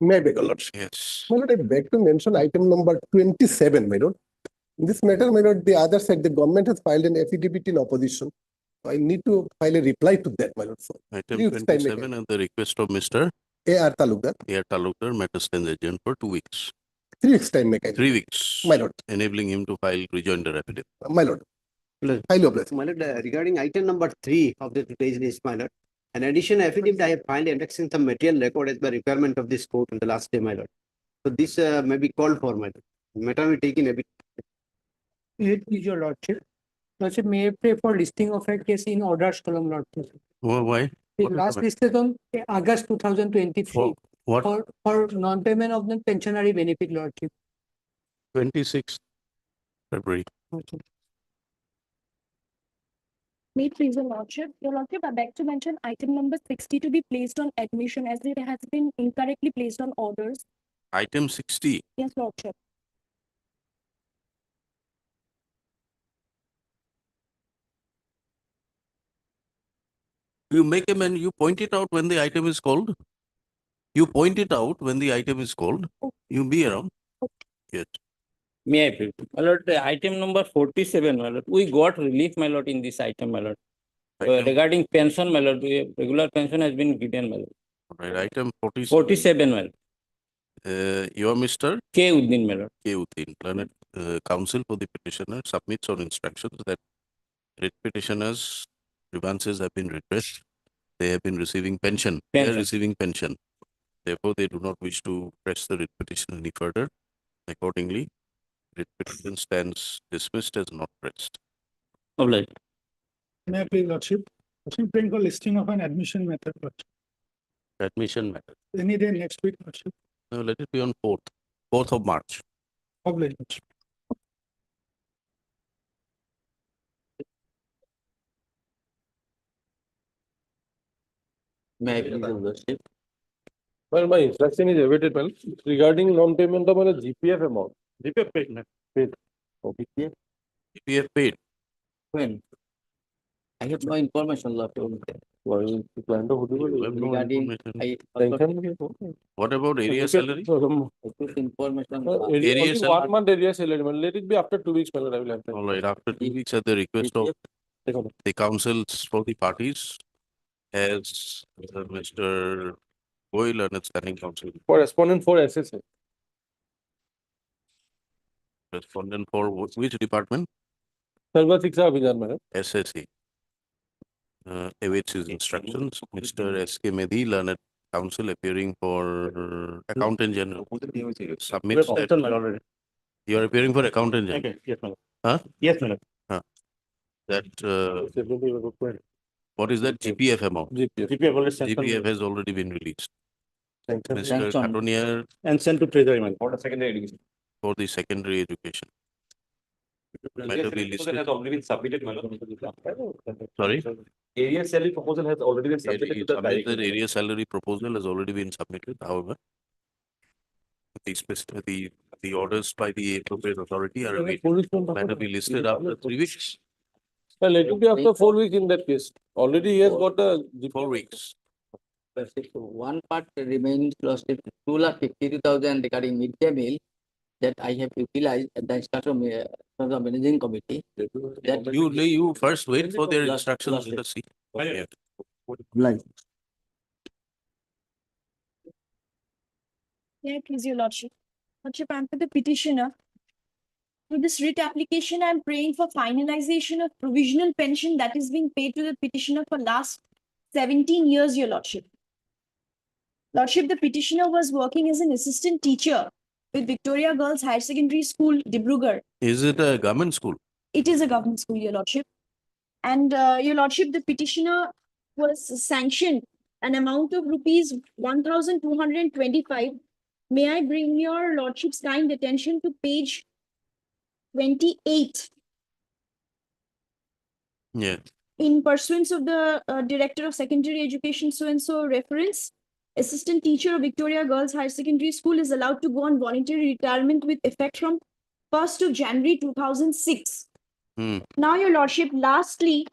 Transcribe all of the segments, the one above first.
May I beg your lordship? Yes. My lord, I beg to mention item number 27, my lord. In this matter, my lord, the other side, the government has filed an affidavit in opposition. So I need to file a reply to that, my lord. So Item 3 weeks time, 27 and the request of Mr. A.R. Talukdar. A.R. Talukdar, matter stands adjourned for 2 weeks. 3 weeks time, may I? 3 weeks. My lord. Enabling him to file rejoinder affidavit. My lord. Lord. File your blessing. My lord, regarding item number 3 of the today's list, my lord. An additional affidavit I have filed indexing some material record as the requirement of this court on the last day, my lord. So this may be called for, my lord. Matter will take in a bit. It is your lordship. Lordship, may I pray for listing of a case in orders column, lordship. Why? The What last happened? listed on August 2023 For what? for non-payment of the pensionary benefit, lordship. 26th February. Okay. May it please your lordship, I beg to mention item number 60 to be placed on admission as it has been incorrectly placed on orders. Item 60. Yes, lordship. You make a man, you point it out when the item is called. You point it out when the item is called. You be around. Yes. May I please? My lord, the item number 47, my lord. We got relief, my lord, in this item, my lord. Item, Regarding pension, my lord, regular pension has been given, my lord. right, item 47. 47, my lord. You are Mr. K. Uddin, my lord. K. Utin, learned counsel for the petitioner, submits on instructions that writ petitioners' grievances have been redressed. They have been receiving pension. They are Pension. receiving pension. Therefore, they do not wish to press the writ petition any further. Accordingly, writ petition stands dismissed as not pressed. Obliged. May I please, lordship? Lordship, praying for listing of an admission method, lordship. Admission matter. Any day next week, lordship. Now, let it be on 4th of March. Obliged, lordship. May I please, your lordship? Well, my instruction is awaited, well, regarding non-payment of a GPF amount. GPF payment. Okay. PF paid. When? I have no information, lordship. Well, you plan to do You have no Regarding, information. I also What about area salary? took information. Area Only salary. 1 month area salary, well, let it be after 2 weeks, well, I will have that. All right, after 2 weeks at the request of the councils for the parties, as Mr. Goyal and its standing council, Correspondent for SSA. respondent for which department? Sarva Shiksha Abhijan, madam. SSA. Awaits his instructions. Mr. S.K. Medhi, learned counsel appearing for accountant general. Submits that. Already. You are appearing for accountant general. Okay, yes, my lord. Huh? Yes, my lord. That, what is that GPF amount? GPF. GPF already sanctioned. GPF has already been released. Mr. Sanction. Katonier And sent to treasury, my lord. For the secondary education. for the secondary education. Matter be listed. has already been submitted, my lord. Sorry? Area salary proposal has already been He submitted to the submitted directive. area salary proposal has already been submitted, however. The orders by the appropriate authority are awaited. Matter be listed after 3 weeks, Well, let it be after 4 weeks in that case. Already he has got the 4 weeks. Lordship, one part remains, lordship, 2,52,000 regarding midday meal that I have utilized at the instruction of the managing committee. That You first wait for their Last- instructions, last let us see. Yeah. May I please your lordship? Lordship, I'm for the petitioner. With this writ application, I'm praying for finalization of provisional pension that is being paid to the petitioner for last 17 years, your lordship. Lordship, the petitioner was working as an assistant teacher with Victoria Girls Higher Secondary School, Dibrugarh. Is it a government school? It is a government school, your lordship. And your lordship, the petitioner was sanctioned an amount of rupees 1,225. May I bring your lordship's kind attention to page 28. Yeah. In pursuance of the Director of Secondary Education so-and-so reference, assistant teacher of Victoria Girls Higher Secondary School is allowed to go on voluntary retirement with effect from 1st of January 2006. Now, your lordship, lastly,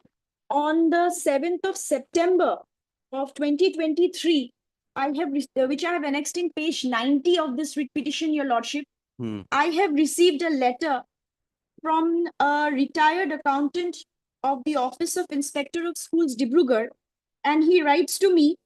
on the 7th of September of 2023, which I have annexed in page 90 of this writ petition, your lordship. Hmm. I have received a letter from a retired accountant of the Office of Inspector of Schools, Dibrugarh, and he writes to me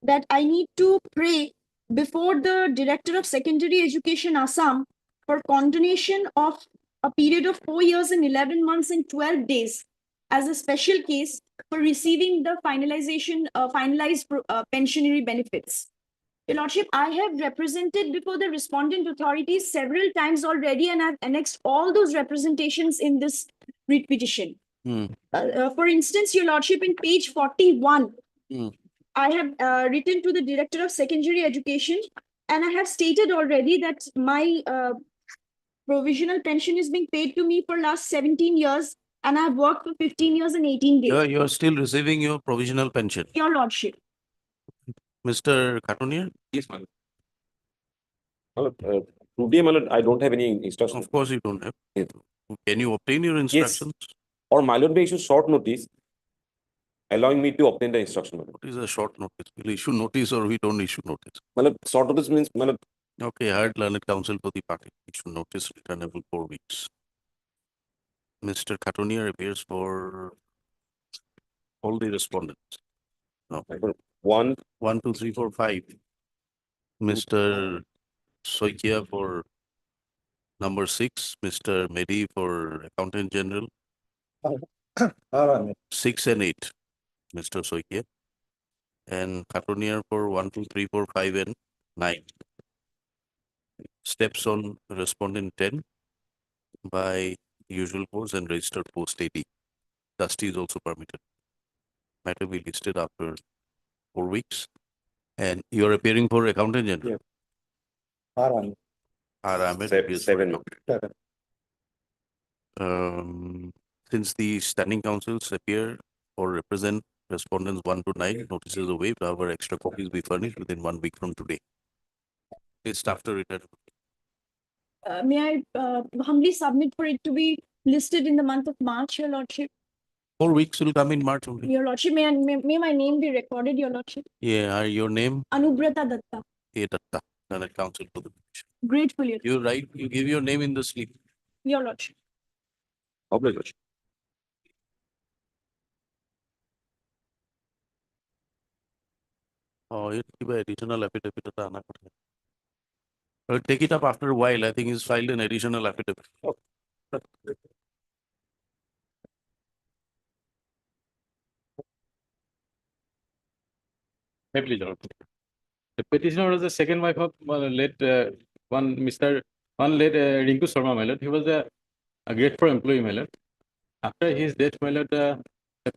that I need to pray before the Director of Secondary Education, Assam, for condonation of a period of 4 years and 11 months and 12 days as a special case for receiving the finalized pensionary benefits. Your lordship, I have represented before the respondent authorities several times already, and I've annexed all those representations in this writ petition. Hmm. For instance, your lordship, in page 41, Hmm. I have written to the Director of Secondary Education, and I have stated already that my provisional pension is being paid to me for last 17 years, and I've worked for 15 years and 18 days. You're still receiving your provisional pension. Your lordship. Mr. Katunier? Yes, madam. Today, madam, I don't have any instructions. Of course you don't have. Yes. Can you obtain your instructions? Or my lord may issue short notice allowing me to obtain the instruction, madam. What is a short notice? We'll issue notice or we don't issue notice. Madam, short notice means, madam, Okay, hired learned counsel for the party. Issue notice returnable 4 weeks. Mr. Katunier appears for all the respondents. one, 1, 2, 3, 4, 5. Mr. Soikia for number 6, Mr. Mehdi for Accountant General, 6 and 8, Mr. Soikia. And Katunier for 1, 2, 3, 4, 5 and 9. Steps on respondent 10 by usual post and registered post 80. Dusty is also permitted. Matter will be listed after 4 weeks. And you are appearing for Accountant General. R. Ahmed appears for 7. accountant. Since the standing councils appear or represent respondents 1 to 9, notices are waived. However, extra copies be furnished within 1 week from today. It's after return. May I humbly submit for it to be listed in the month of March, your lordship? 4 weeks will come in March only. Your lordship, may my name be recorded, your lordship? Yeah, your name? Anubrata Datta. A. Datta, Senate Council for the petition. Gratefully, You write, you give your name in the slip. your lordship. Obligation. Oh, it give an additional affidavit. I'll take it up after a while. I think he's filed an additional affidavit. May please, Your Honor. The petitioner was the second wife of late Rinku Sharma, my lord. He was a grade 4 employee, my lord. After his death, my lord, the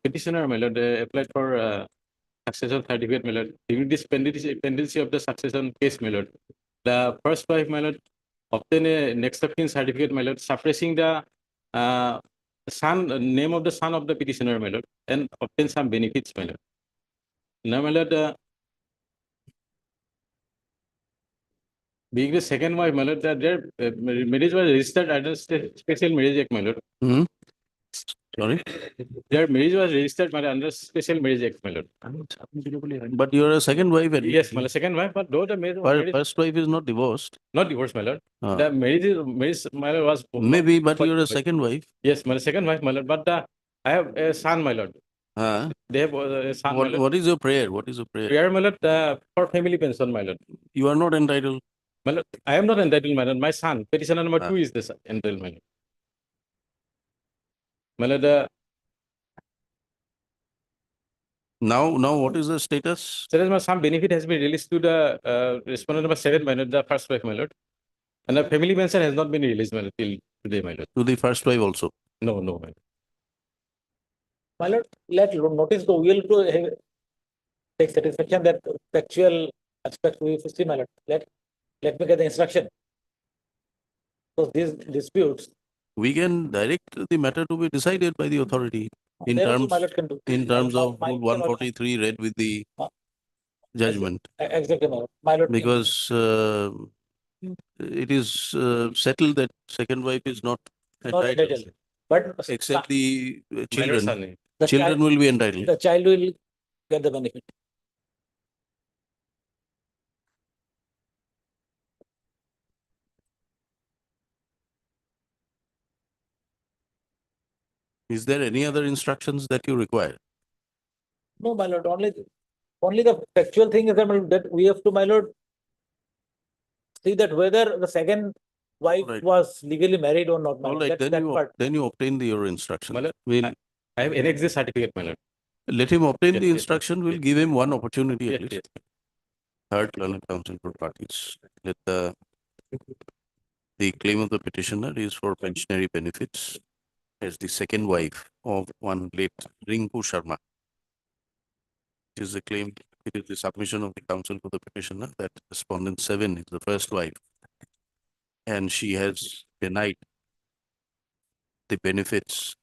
petitioner, my lord, applied for succession certificate, my lord. During this pendency of the succession case, my lord, the first wife, my lord, obtained a next of kin certificate, my lord, suppressing the name of the son of the petitioner, my lord, and obtain some benefits, my lord. Now, my lord, being the second wife, my lord, that their marriage was registered under special marriage act, my lord. Hmm? Sorry? Their marriage was registered under special marriage act, my lord. But you're a second wife. Yes, my lord, second wife, but though the marriage First wife is not divorced. not divorced, my lord. Ah. The marriage, my lord, was Maybe, but you're a second wife. Yes, my lord, second wife, my lord. But I have a son, my lord. Huh? They have a son, my lord. What is your prayer? What is your prayer? Prayer, my lord, for family pension, my lord. You are not entitled. My lord, I am not entitled, my lord. My son, petitioner number 2 is the entitled, my lord. My lord, Now what is the status? so as some benefit has been released to the respondent number 7, my lord, the first wife, my lord. And the family pension has not been released, my lord, till today, my lord. To the first wife also. No, my lord. My lord, let notice go, we will to take satisfaction that factual aspect we see, my lord. Let me get the instruction. So these disputes. We can direct the matter to be decided by the authority in there also terms, my lord can do. in terms of My- Rule 143 read with the judgment. Exactly, my lord. My lord. Because it is settled that second wife is not Not entitled, entitled. But except the My lord, children. son. the Children child, will be entitled. the child will get the benefit. Is there any other instructions that you require? No, my lord, only the factual thing is that, my lord, that we have to, my lord, see that whether the second wife Alright. was legally married or not, my All lord. right, That's then that you, part. then you obtain your instruction. My lord, We'll, I have annexed the certificate, my lord. let him obtain Yes, the yes, instruction, we'll yes. give him one opportunity Yes, at least. yes. Third, learned counsel for parties. Let the claim of the petitioner is for pensionary benefits as the second wife of one late Rinku Sharma. It is the claim, it is the submission of the counsel for the petitioner that respondent 7 is the first wife. And she has denied the benefits,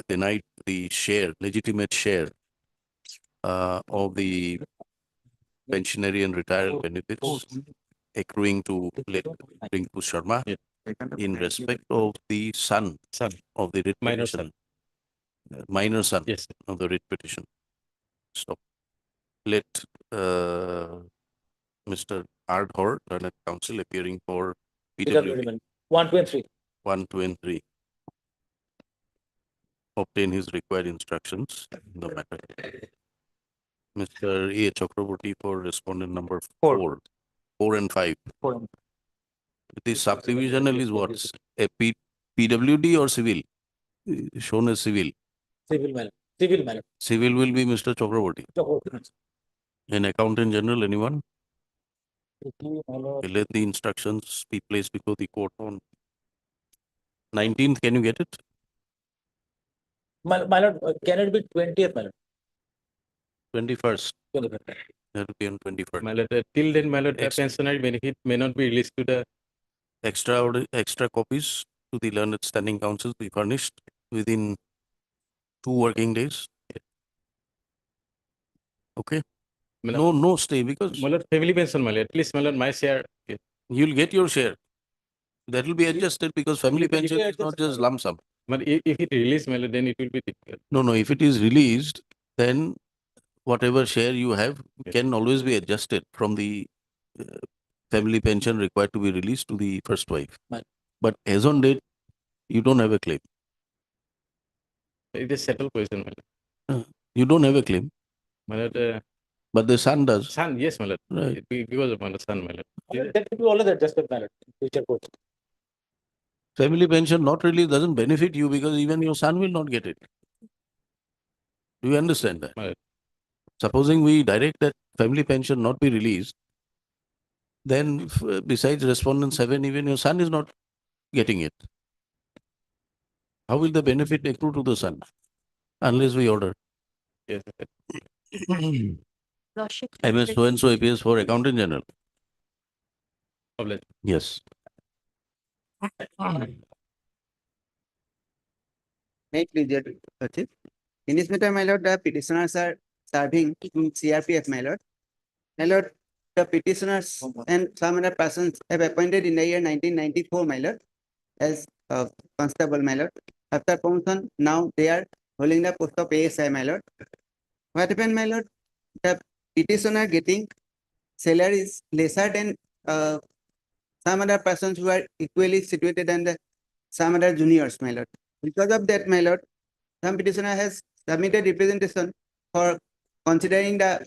denied the share, legitimate share of the pensionary and retirement benefits accruing to late Rinku Sharma Yes. in respect of the son Son, of the writ minor petitioner. son. Minor son Yes. of the writ petition. Stop. Let Mr. Ardhor, learned counsel appearing for PWD 1, 2, and 3. 1, 2, and 3. Obtain his required instructions in the matter. Mr. A. Chakraborty for respondent number 4. 4 and 5. The subdivisional is what? A PWD or civil? Shown as civil. Civil, my lord. Civil, my lord. Civil will be Mr. Chakraborty. Chakraborty. An accountant general, anyone? My lord. Let the instructions be placed before the court on 19th. Can you get it? My lord, can it be 20th, my lord? 21st. 21st. That will be on 21st. My lord, till then, my lord, the Ex- pensionary benefit may not be released to the Extra copies to the learned standing council be furnished within 2 working days. Okay. my lord, No stay because my lord, family pension, my lord, at least, my lord, my share. Yes. you'll get your share. That will be adjusted because family pension is not just lump sum. But if it released, my lord, then it will be difficult. No, if it is released, then whatever share you have Yes. can always be adjusted from the family pension required to be released to the first wife. Right. But as on date, you don't have a claim. It is settled question, my lord. You don't have a claim, My lord, but the son does. son, yes, my lord. Right. Because of my lord, son, my lord. That will be always adjusted, my lord, in future court. Family pension not really doesn't benefit you because even your son will not get it. Do you understand that? Right. Supposing we direct that family pension not be released, then besides respondent 7, even your son is not getting it. How will the benefit accrue to the son? Unless we order. Yes. Lordship. MS so and so appears for accountant general. Obliged. Yes. Make clear, Lordship. In this matter, my lord, the petitioners are serving in CRPF, my lord. My lord, the petitioners and some other persons have appointed in the year 1994, my lord, as constable, my lord. After promotion, now they are holding the post of ASI, my lord. What happened, my lord? The petitioner getting salaries lesser than some other persons who are equally situated and some other juniors, my lord. Because of that, my lord, some petitioner has submitted representation for considering the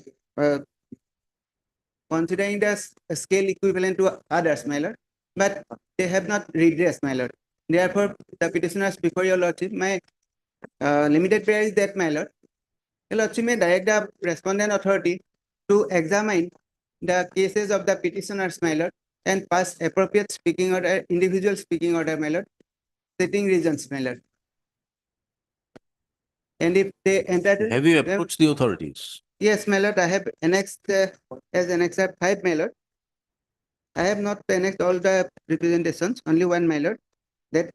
scale equivalent to others, my lord, but they have not redressed, my lord. Therefore, the petitioners before your lordship, my limited prayer is that, my lord, your lordship may direct the respondent authority to examine the cases of the petitioners, my lord, and pass appropriate speaking order, individual speaking order, my lord, setting reasons, my lord. And if they entitle Have you them- approached the authorities? Yes, my lord, I have annexed as annexed 5, my lord. I have not annexed all the representations, only one, my lord. That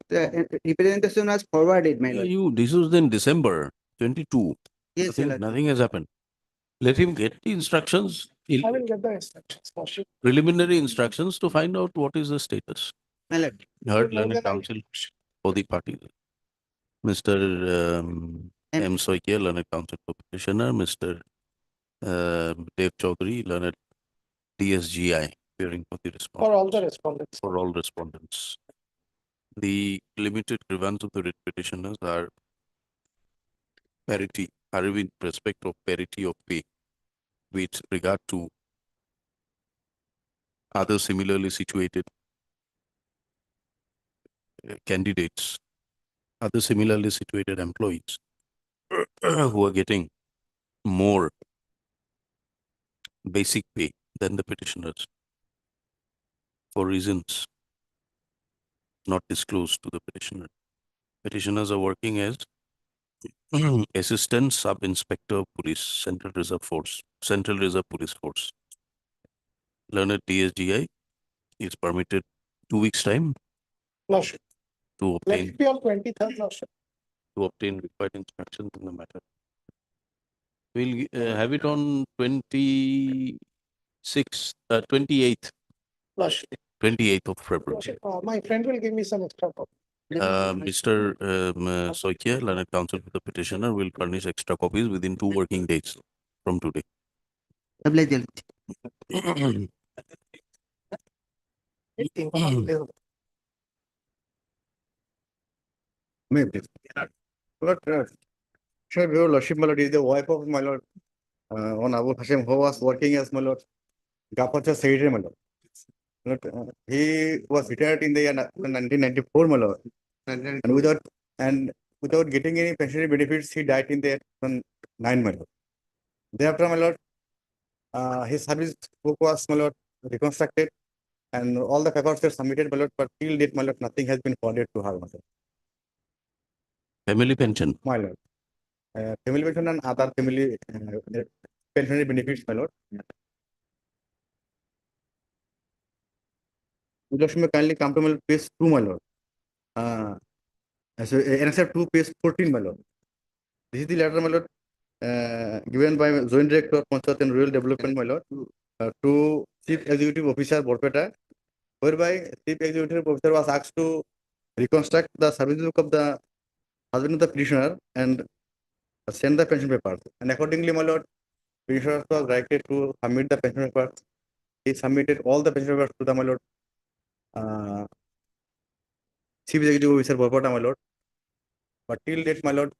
representation was forwarded, my lord. This was in December 22. Yes, my lord. Nothing has happened. Let him get the instructions, I will get the instructions, Lordship. preliminary instructions to find out what is the status. My lord. Heard More learned than I- counsel for the party. Mr. M. Soikia, learned counsel for petitioner. Mr. Dev Chaudhary, learned DSGI, appearing for the response. For all the respondents. For all respondents. The limited grievance of the writ petitioners are parity, are with respect of parity of pay with regard to other similarly situated candidates, other similarly situated employees who are getting more basic pay than the petitioners for reasons not disclosed to the petitioner. Petitioners are working as Assistant Sub-Inspector of Police, Central Reserve Police Force. Learned DSGI is permitted 2 weeks' time Lordship, to let obtain it be on 23rd, Lordship. required instructions in the matter. We'll have it on 28th Lordship, 28th of February. Lordship, my friend will give me some extra copy. Mr. Soikia, learned counsel for the petitioner, will furnish extra copies within 2 working days from today. May please. But, sure, your lordship, my lord, is the wife of my lord, on Abu Hashem, who was working as my lord, Gapacha secretary, my lord. He was retired in the year 1994, my lord. And without getting any pensionary benefits, he died in the 2009, my lord. Thereafter, my lord, his service book was, my lord, reconstructed, and all the papers were submitted, my lord, but till date, my lord, nothing has been forwarded to her, my lord. Family pension. My lord. Family pension and other family pensionary benefits, my lord. Your lordship may kindly come to my lord, page 2, my lord. So answer 2, page 14, my lord. This is the letter, my lord, given by Joint Director of Panchayat and Rural Development, my lord, to Chief Executive Officer Borpeta, whereby Chief Executive Officer was asked to reconstruct the service book of the husband of the petitioner and send the pension papers. And accordingly, my lord, petitioner was directed to submit the pension papers. He submitted all the pension papers to the, my lord, Chief Executive Officer Borpeta, my lord. But till date, my lord,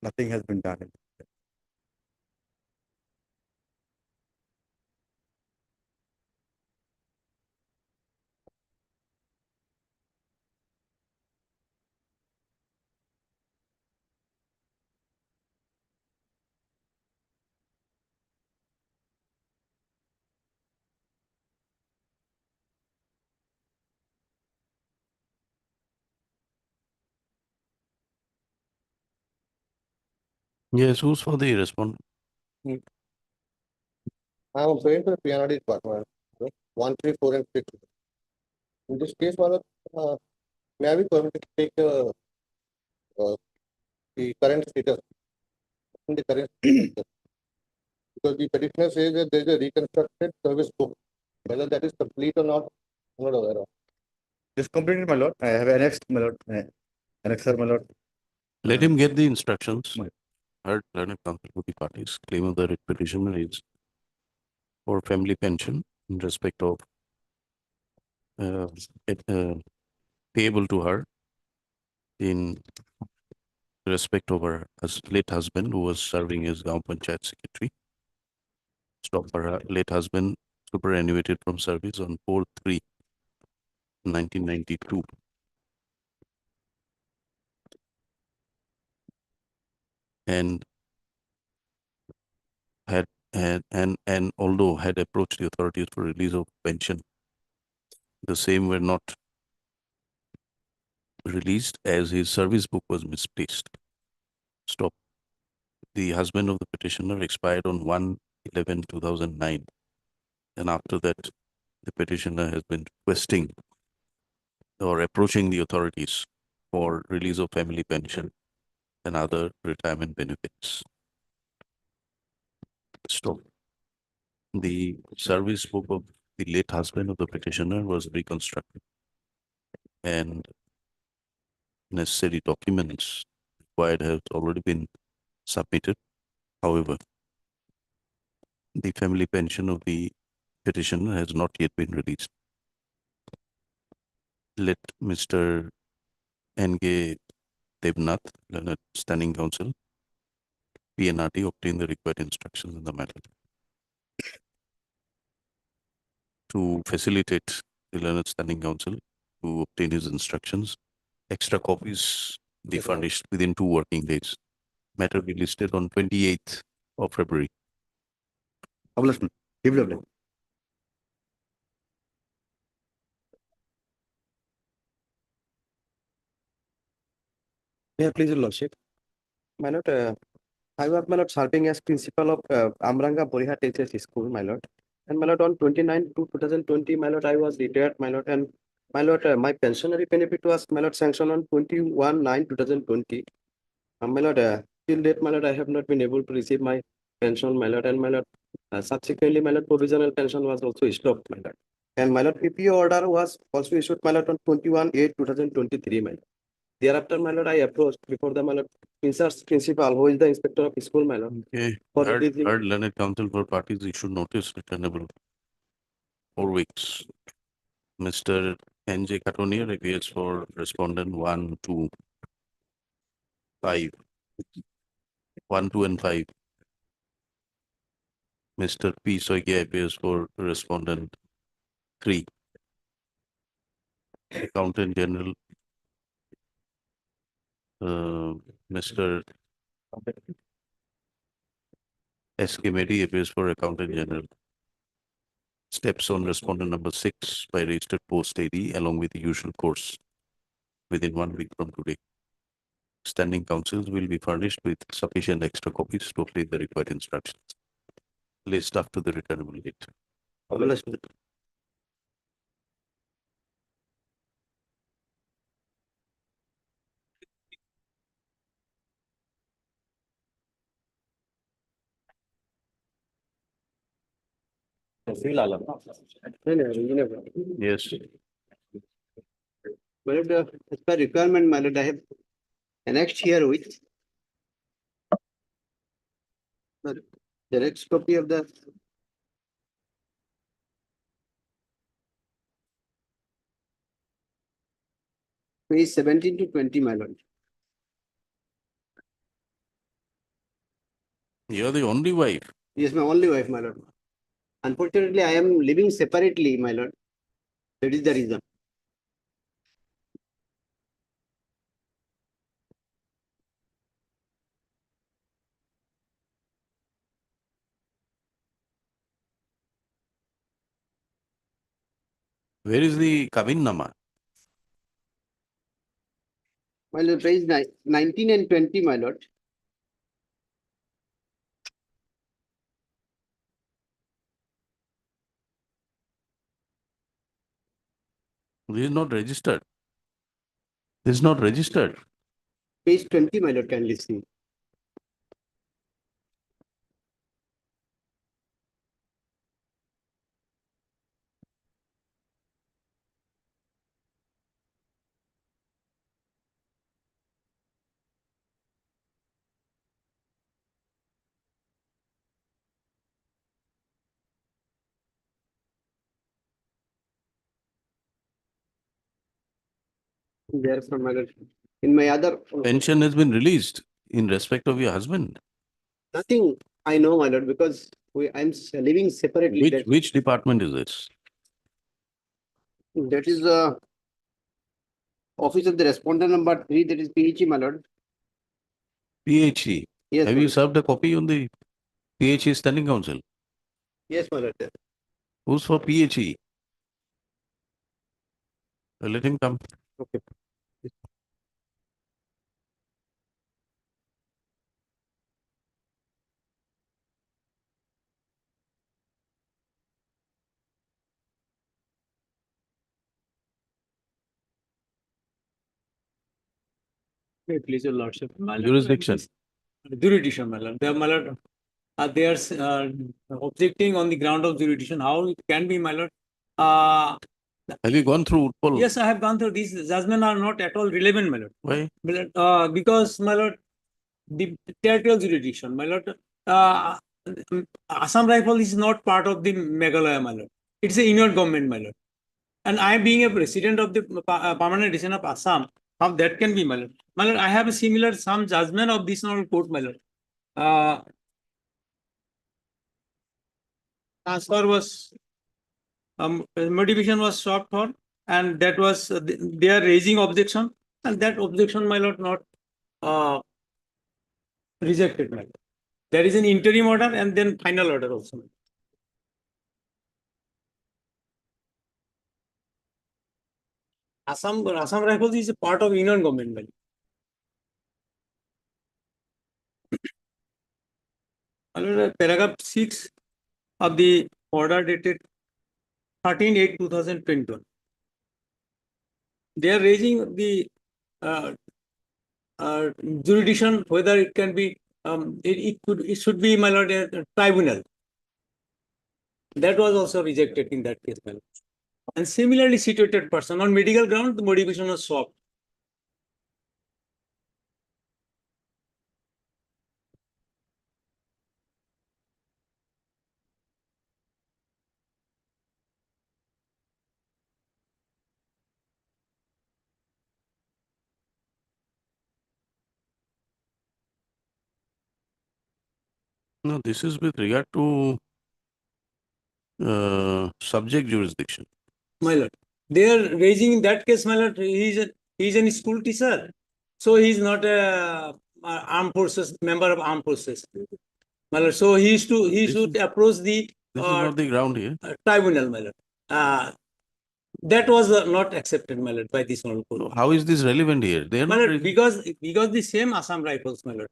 nothing has been done. Yes, who's for the respondent? I am going to the Pensionary department, 1, 3, 4, and 6. In this case, my lord, may I be permitted to take the current status? In the current status. Because the petitioner says that there is a reconstructed service book. Whether that is complete or not, I'm not aware of. This completed, my lord. I have annexed, my lord. Annexer, my lord. Let him get the instructions. Right. Heard learned counsel for the parties. Claim of the writ petitioner is for family pension in respect of it, payable to her in respect of her late husband who was serving as Gaon Panchayat Secretary. Stopped her late husband superannuated from service on 4/3/1992. And although had approached the authorities for release of pension, the same were not released as his service book was misplaced. Stop. The husband of the petitioner expired on 1/11/2009. And after that, the petitioner has been requesting or approaching the authorities for release of family pension and other retirement benefits. Stop. The service book of the late husband of the petitioner was reconstructed and necessary documents required have already been submitted. However, the family pension of the petitioner has not yet been released. Let Mr. N.G. Devnath, Learned Standing Counsel, PNRT, obtained the required instructions in the matter. To facilitate the Learned Standing Counsel to obtain his instructions, extra copies be Yes, ma'am. furnished within 2 working days. Matter be listed on 28th of February. Acknowledgement. Development. Yeah, please, your lordship. My lord, I was, my lord, serving as principal of Amranga Boriha THS School, my lord. And my lord, on 29/2/2020, my lord, I was retired, my lord, and my lord, my pensionary benefit was, my lord, sanctioned on 21/9/2020. My lord, till date, my lord, I have not been able to receive my pension, my lord, and my lord, subsequently, my lord, provisional pension was also stopped, my lord. And my lord, PPO order was also issued, my lord, on 21/8/2023, my lord. Thereafter, my lord, I approached before the, my lord, inserts principal, who is the inspector of school, my lord. Okay, For heard, releasing- heard Learned Counsel for parties issued notice returnable 4 weeks. Mr. N.J. Katonier appears for respondent 1, 2, 5. 1, 2, and 5. Mr. P. Soikia appears for respondent 3. Accountant General, Mr. S.K. Medi appears for Accountant General. Steps on respondent number 6 by registered post AD along with the usual course within 1 week from today. Standing counsels will be furnished with sufficient extra copies to obtain the required instructions. List after the returnable date. Acknowledgement. No, no. Yes. My lord, as per requirement, my lord, I have annexed here with the next copy of the page 17 to 20, my lord. You're the only wife. Yes, my only wife, my lord. Unfortunately, I am living separately, my lord. That is the reason. Where is the Kavin Nama? My lord, page 19 and 20, my lord. This is not registered. This is not registered. Page 20, my lord, kindly see. Therefore, my lord, in my other, Pension has been released in respect of your husband. nothing I know, my lord, because I'm living separately. Which department is this? That is the office of the respondent number 3, that is PHE, my lord. PHE. Yes, Have my you lord. served a copy on the PHE Standing Council? Yes, my lord. Who's for PHE? Let him come. Okay. Please, your lordship. My lord, Jurisdiction. Jurisdiction, my lord. My lord, they are objecting on the ground of jurisdiction. How it can be, my lord? Have you gone through Utpal? Yes, I have gone through. These judgments are not at all relevant, my lord. Why? My lord, because, my lord, the territorial jurisdiction, my lord, Assam Rifle is not part of the Meghalaya, my lord. It's a union government, my lord. And I, being a resident of the permanent resident of Assam, How that can be, my lord? My lord, I have a similar some judgment of this honorable court, my lord. Transfer was modification was sought for, and that was they are raising objection, and that objection, my lord, not rejected, my lord. There is an interim order and then final order also. Assam Rifles is a part of union government, my lord. My lord, paragraph 6 of the order dated 13/8/2021. They are raising the jurisdiction, whether it can be it should be, my lord, a tribunal. That was also rejected in that case, my lord. And similarly situated person on medical ground, the modification was sought. No, this is with regard to subject jurisdiction. My lord, they are raising in that case, my lord, he is a school teacher, so he is not a armed forces member of armed forces. My lord, so he should approach the This is not the ground here. tribunal, my lord. That was not accepted, my lord, by this honorable court. So how is this relevant here? They are My not. lord, because the same Assam Rifles, my lord.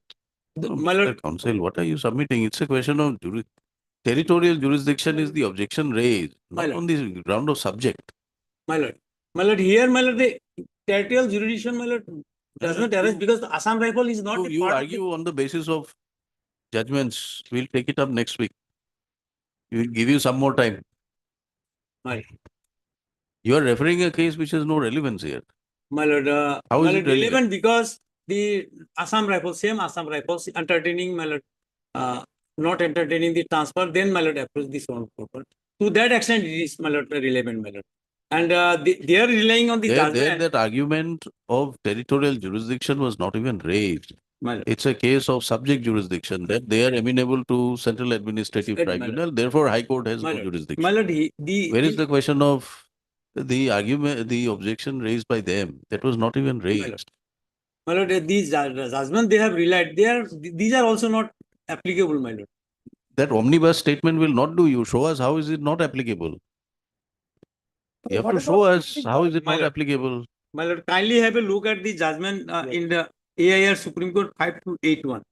No, My Mr. lord, Counsel, what are you submitting? It's a question of territorial jurisdiction is the objection raised, My not lord. on the ground of subject. my lord, here, my lord, the territorial jurisdiction, my lord, does not arise because the Assam Rifle is not a You part argue on the basis of judgments. We'll take it up next week. We will give you some more time. My You are referring a case which has no relevance here. My lord, How my is lord, it relevant? relevant because the Assam Rifles, same Assam Rifles, entertaining, my lord, not entertaining the transfer, then, my lord, approach this one purpose. To that extent, it is, my lord, relevant, my lord. And they are relying on the judgment. That argument of territorial jurisdiction was not even raised. My lord. It's a case of subject jurisdiction that they are amenable to Central Administrative Right, my Tribunal. Therefore, High Court has My no lord, jurisdiction. my lord, Where is the question of the argument, the objection raised by them? That was not even raised. My lord, these judgment they have relied, these are also not applicable, my lord. That omnibus statement will not do. You show us how is it not applicable. You have to show us how is it My not lord. applicable. My lord, kindly have a look at the judgment in the AIR Supreme Court 5281.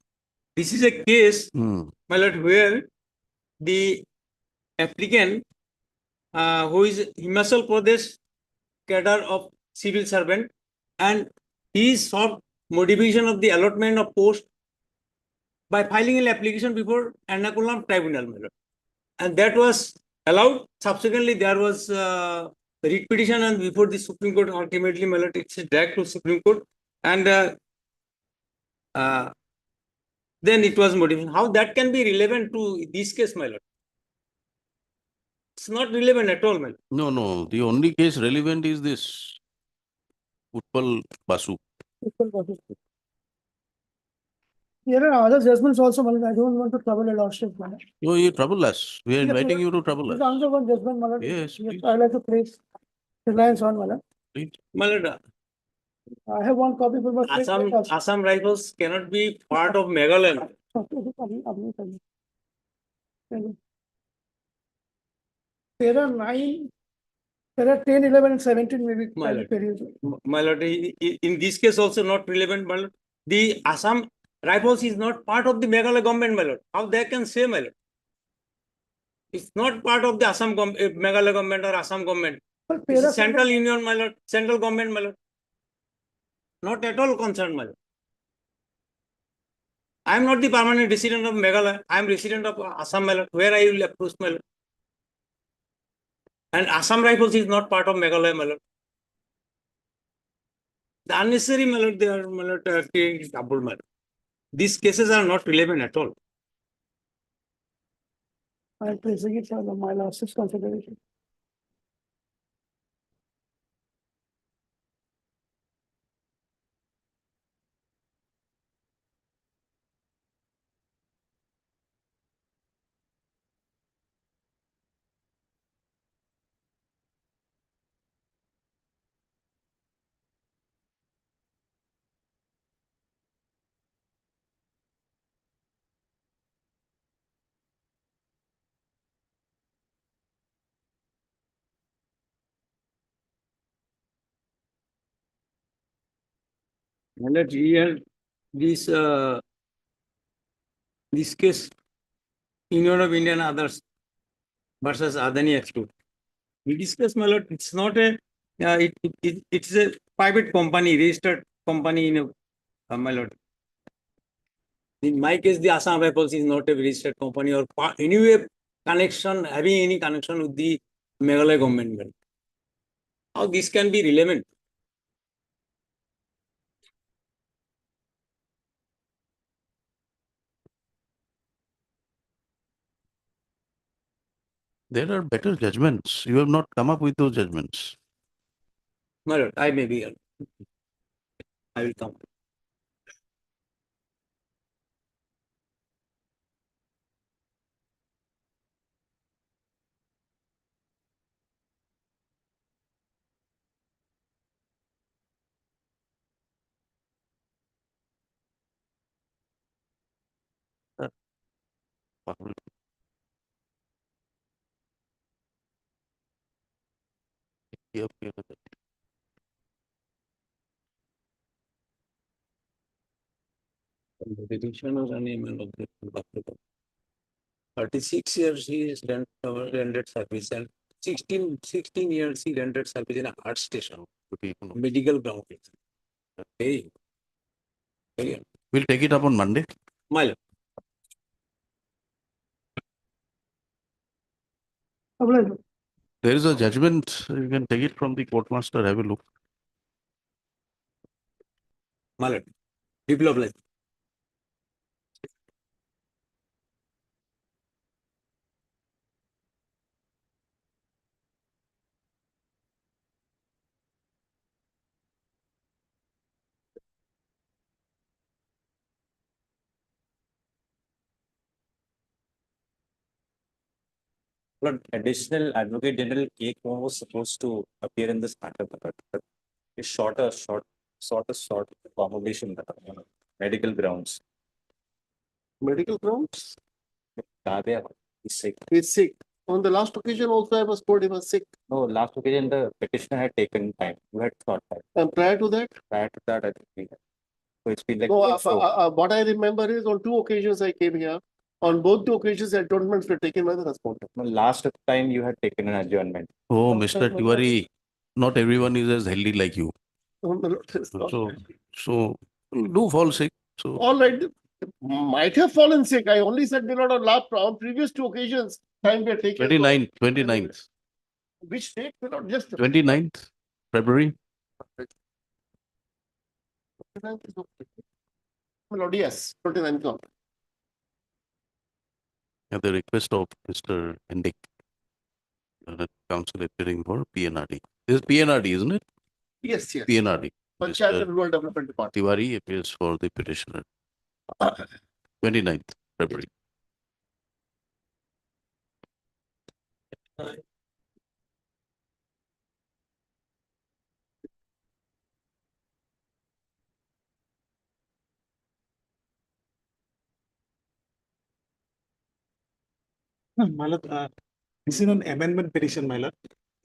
This is a case, my lord, where the applicant, who is Himachal Pradesh cadre of civil servant, and he sought modification of the allotment of post by filing an application before Ernakulam Tribunal, my lord. And that was allowed. Subsequently, there was writ petition, and before the Supreme Court, ultimately, my lord, it's dragged to Supreme Court, and then it was modified. How that can be relevant to this case, my lord? It's not relevant at all, my lord. No. The only case relevant is this Utpal Basu. There are other judgments also, my lord. I don't want to trouble a lordship, my lord. No, you trouble us. We are inviting you to trouble There's us. another one judgment, my lord. Yes, please. I'd like to place reliance on, my lord. Please. My lord, I have one copy for my. Assam Rifles cannot be part of Meghalaya. There are 9, there are 10, 11, and 17 maybe. My lord, in this case also not relevant, my lord. The Assam Rifles is not part of the Meghalaya government, my lord. How they can say, my lord? It's not part of the Meghalaya government or Assam government. It's a central union, my lord. Central government, my lord. Not at all concerned, my lord. I am not the permanent resident of Meghalaya. I am resident of Assam, my lord. Where I will approach, my lord. And Assam Rifles is not part of Meghalaya, my lord. The unnecessary, my lord, they are, my lord, creating trouble, my lord. These cases are not relevant at all. I am placing it on my lordship's consideration. And that here, this case, Union of Indian others versus Adani Export. We discussed, my lord, it's not a, it's a private company, registered company in my lord. In my case, the Assam Rifles is not a registered company or anyway connection, having any connection with the Meghalaya government. How this can be relevant? There are better judgments. You have not come up with those judgments. My lord, I may be. I will come. Yep. Petition or any man of the 36 years he is rendered service and 16 years he rendered service in a heart station, medical ground. Very, very. We'll take it up on Monday. My lord. There is a judgment. You can take it from the courtmaster. Have a look. My lord. People of life. Lord, additional Advocate General K. Kumar was supposed to appear in this matter, but it's short accommodation, medical grounds. Medical grounds? He's sick. He's sick. On the last occasion also I was told he was sick. No, last occasion the petitioner had taken time. You had thought that. And prior to that? Prior to that, I think we had. So it's been like. No, what I remember is on 2 occasions I came here. On both the occasions, adjournments were taken by the respondent. No, last time you had taken an adjournment. Oh, Last Mr. time was Tiwari, not everyone is as healthy like you. So, Do fall sick. So all right, might have fallen sick. I only said not on previous 2 occasions, time we are taken. 29th. Which date? Not just 29th February. 29th is okay. Lord, yes, 29th. No. At the request of Mr. Hendik, council appearing for PNRD. This is PNRD, isn't it? Yes, yes. PNRD. Panchayat Mr. and Rural Development Department. Tiwari appears for the petitioner. 29th February. My lord, this is an amendment petition, my lord.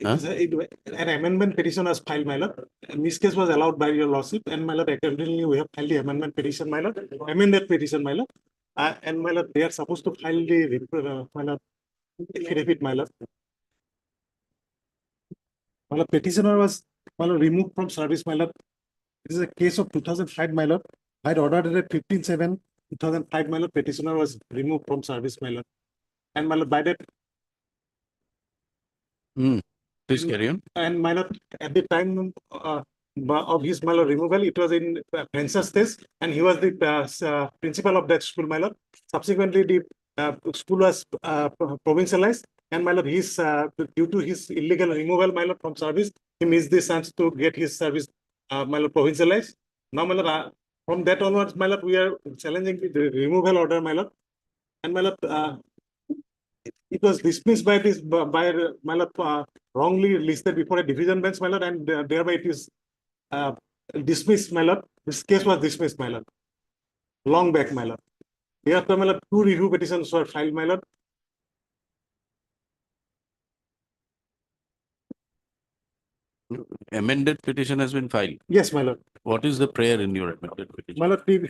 Huh? An amendment petition was filed, my lord. And this case was allowed by your lordship, and my lord, accordingly, we have filed the amendment petition, my lord. Amended petition, my lord. And my lord, they are supposed to file the my lord, affidavit, my lord. My lord, petitioner was my lord, removed from service, my lord. This is a case of 2005, my lord. I had ordered it at 15/7/2005, my lord. Petitioner was removed from service, my lord. And my lord, by that. Please carry on. And my lord, at the time of his my lord, removal, it was in Pensionary stage, and he was the principal of that school, my lord. Subsequently, the school was provincialized, and my lord, his due to his illegal removal, my lord, from service, he missed the chance to get his service, my lord, provincialized. Now, my lord, from that onwards, my lord, we are challenging the removal order, my lord, and my lord. It was dismissed by this by my lord, wrongly listed before a division bench, my lord, and thereby it is dismissed, my lord. This case was dismissed, my lord. Long back, my lord. Hereafter, my lord, 2 review petitions were filed, my lord. Amended petition has been filed. Yes, my lord. What is the prayer in your amended petition? My lord, the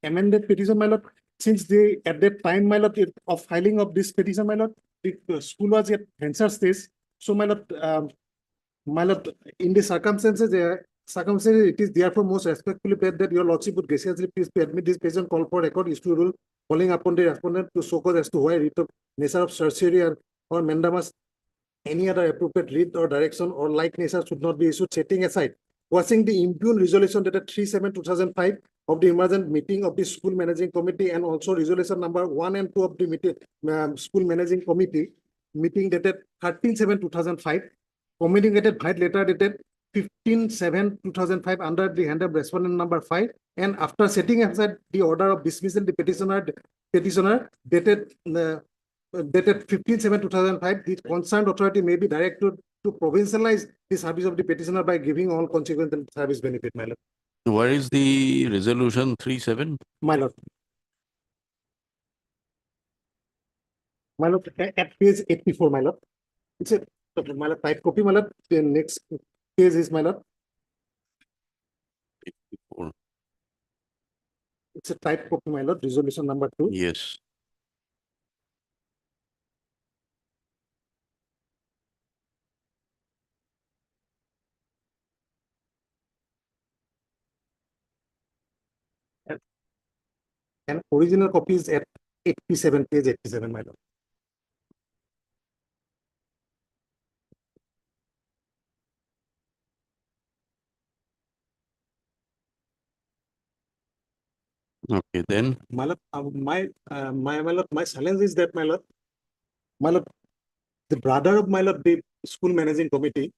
amended petition, my lord, since they, at that time, my lord, of filing of this petition, my lord, the school was at venture stage. So, my lord, in the circumstances, it is therefore most respectfully prayed that your lordship would graciously please to admit this petition call for record is to rule calling upon the respondent to show cause as to why writ of nature of certiorari or mandamus, any other appropriate writ or direction or like nature should not be issued, setting aside watching the impugned resolution dated 3/7/2005 of the emergent meeting of the school managing committee and also resolution number 1 and 2 of the meeting, school managing committee meeting dated 13/7/2005, communicated by letter dated 15/7/2005 under the hand of respondent number 5, and after setting aside the order of dismissal, the petitioner dated 15/7/2005, the concerned authority may be directed to provincialize the service of the petitioner by giving all consequent service benefit, my lord. Where is the resolution 37? My lord. My lord, at page 84, my lord. It's a, my lord, type copy, my lord. The next page is, my lord. 84. It's a type copy, my lord, resolution number 2. Yes. And original copy is at 87, page 87, my lord. Okay, then. My lord, my challenge is that, my lord, the brother of my lord, the school managing committee,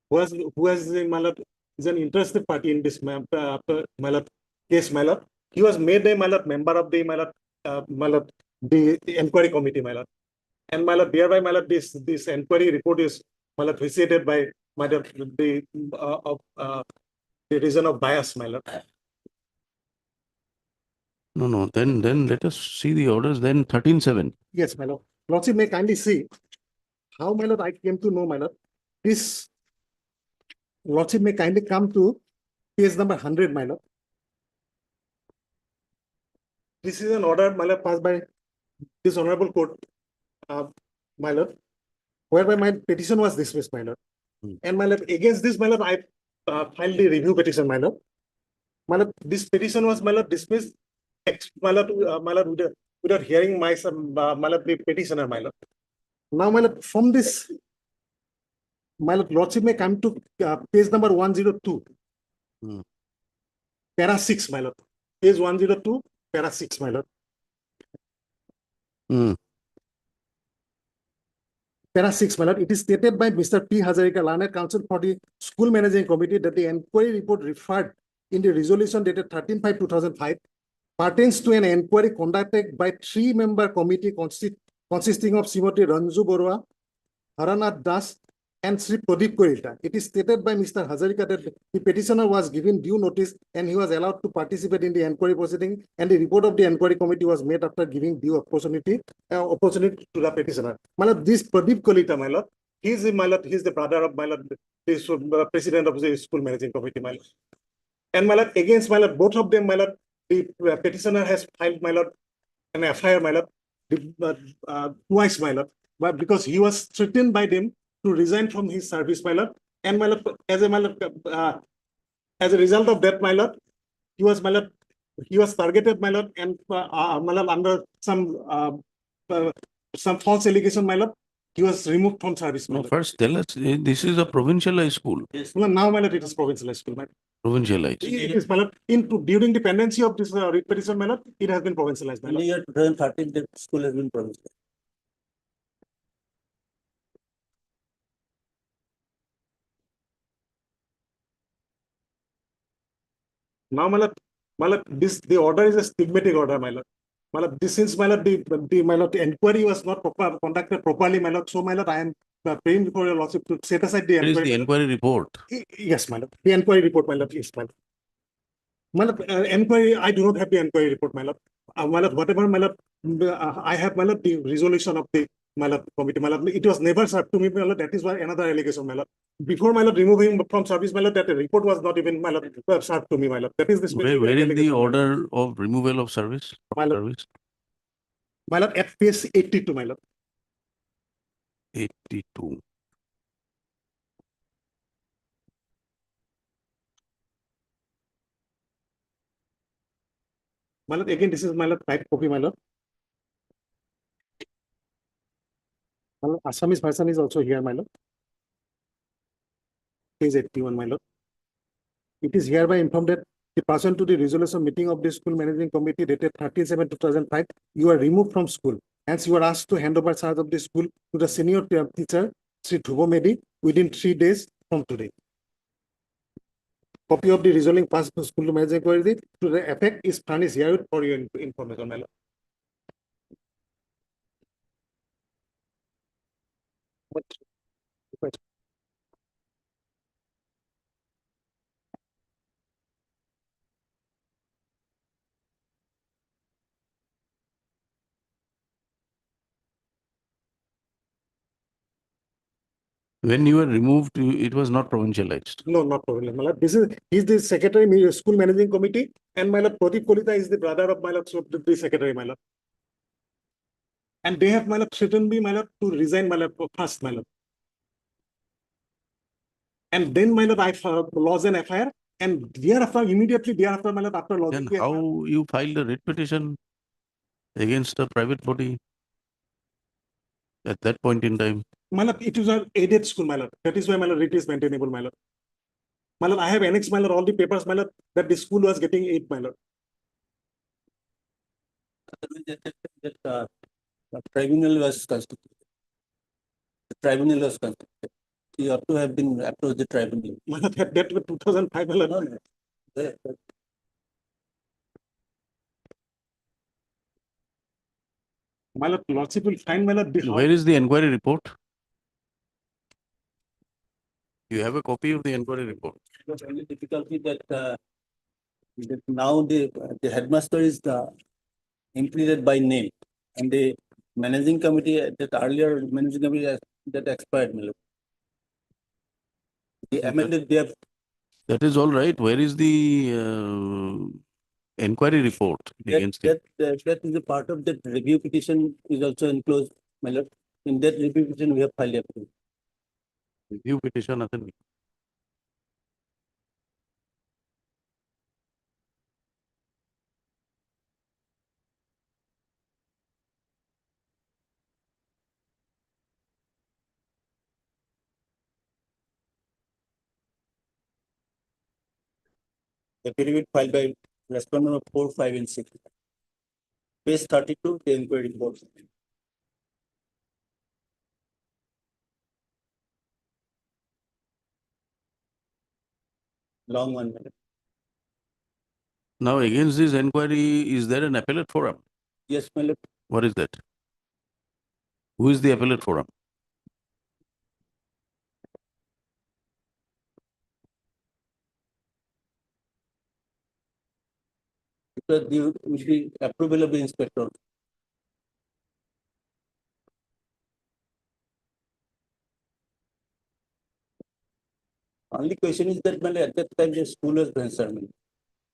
who has my lord, is an interested party in this my lord case, my lord. He was made a my lord member of the my lord the inquiry committee, my lord. And my lord, thereby, my lord, this inquiry report is my lord vitiated by my lord the reason of bias, my lord. No. Then let us see the orders. Then 13/7. Yes, my lord. Lordship may kindly see how, my lord, I came to know, my lord. This Lordship may kindly come to page number 100, my lord. This is an order, my lord, passed by this honorable court, my lord, whereby my petition was dismissed, my lord. And my lord, against this, my lord, I filed the review petition, my lord. My lord, this petition was, my lord, dismissed, my lord, without hearing my lord, the petitioner, my lord. Now, my lord, from this, my lord, lordship may come to page number 102. Para 6, my lord. Page 102, para 6, my lord. Para 6, my lord. It is stated by Mr. P. Hazarika, learned counsel for the school managing committee, that the inquiry report referred in the resolution dated 13/5/2005 pertains to an inquiry conducted by 3-member committee consisting of Srimati Ranju Borua, Haranath Das, and Sri Pradeep Korilta. It is stated by Mr. Hazarika that the petitioner was given due notice and he was allowed to participate in the inquiry proceeding, and the report of the inquiry committee was made after giving due opportunity to the petitioner. My lord, this Pradeep Korilta, my lord, he is the brother of my lord, the president of the school managing committee, my lord. And my lord, against my lord, both of them, my lord, the petitioner has filed, my lord, an FIR, my lord, twice, my lord, but because he was threatened by them to resign from his service, my lord. And my lord, as a result of that, my lord, he was targeted, my lord, and my lord, under some false allegation, my lord, he was removed from service. No, first tell us, this is a provincialized school. Yes. Well, now, my lord, it is provincialized school, my lord. Provincialized. It is, my lord, during the pendency of this writ petition, my lord, it has been provincialized, my lord. In the year 2013, the school has been provincialized. Now, my lord, the order is a stigmatic order, my lord. My lord, since my lord, the inquiry was not conducted properly, my lord. So, my lord, I am praying before your lordship to set aside the Where is inquiry. the inquiry report? Yes, my lord. The inquiry report, my lord, is, my lord. My lord, inquiry, I do not have the inquiry report, my lord. My lord, whatever, my lord, I have, my lord, the resolution of the my lord, committee, my lord. It was never served to me, my lord. That is why another allegation, my lord. Before my lord removing him from service, my lord, that report was not even, my lord, served to me, my lord. That is the specific Where is the allegation, my lord. order of removal of service? My lord. Service? My lord, at page 82, my lord. 82. My lord, again, this is my lord, type copy, my lord. My lord, Assamese version is also here, my lord. Page 81, my lord. It is hereby informed that the person to the resolution meeting of the school managing committee dated 13/7/2005, you are removed from school. Hence, you are asked to hand over charge of the school to the senior teacher, Sri Dhubo Medi, within 3 days from today. Copy of the resolving past to school managing committee to the effect is furnished here for your information, my lord. But- When you were removed, it was not provincialized. No, not problem, my lord. This is, he's the secretary, school managing committee, and my lord, Pradeep Kolita is the brother of my lord, so the secretary, my lord. And they have, my lord, threatened me, my lord, to resign, my lord, first, my lord. And then, my lord, I lodged an FIR, and thereafter, immediately thereafter, my lord, after lodging Then the FIR, how you filed a writ petition against a private body at that point in time? my lord, it is an aided school, my lord. That is why, my lord, it is maintainable, my lord. My lord, I have annexed, my lord, all the papers, my lord, that the school was getting aid, my lord. The tribunal was constituted. The tribunal was constituted. You have to have been approached the tribunal. My lord, that was 2005, my lord. No, no. The- My lord, lordship will find, my lord, the Where is the inquiry report? You have a copy of the inquiry report. The only difficulty that, that now the headmaster is included by name, and the managing committee, that earlier managing committee that expired, my lord. They amended their, That is all right. Where is the inquiry report against him? that is a part of that review petition is also enclosed, my lord. In that review petition, we have filed a Review petition, nothing. affidavit filed by respondent of 4, 5, and 6. Page 32, the inquiry report. Long one, my lord. Now, against this inquiry, is there an appellate forum? Yes, my lord. What is that? Who is the appellate forum? Because the, with the approval of the inspector. Only question is that, my lord, at that time the school was concerned.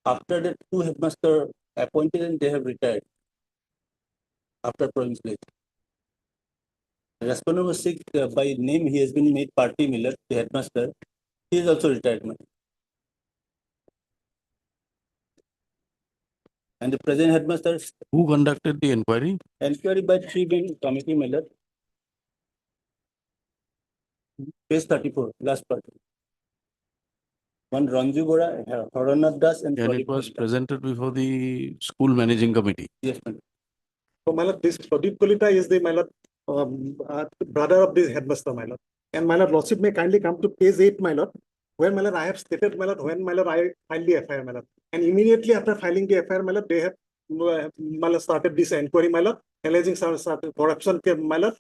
After that, 2 headmaster appointed and they have retired. After provincial. Respondent was sick by name, he has been made party Miller, the headmaster. He is also retired, my lord. And the present headmaster, Who conducted the inquiry? inquiry by 3 committee, my lord. Page 34, last part. One Ranju Gora, Haranath Das, and And it Pradeep was Kolita. presented before the school managing committee. Yes, madam. So, my lord, this Pradeep Kolita is the, my lord, brother of this headmaster, my lord. And my lord, lordship may kindly come to page 8, my lord, where, my lord, I have stated, my lord, when, my lord, I filed the FIR, my lord. And immediately after filing the FIR, my lord, they have, my lord, started this inquiry, my lord, alleging some corruption, my lord.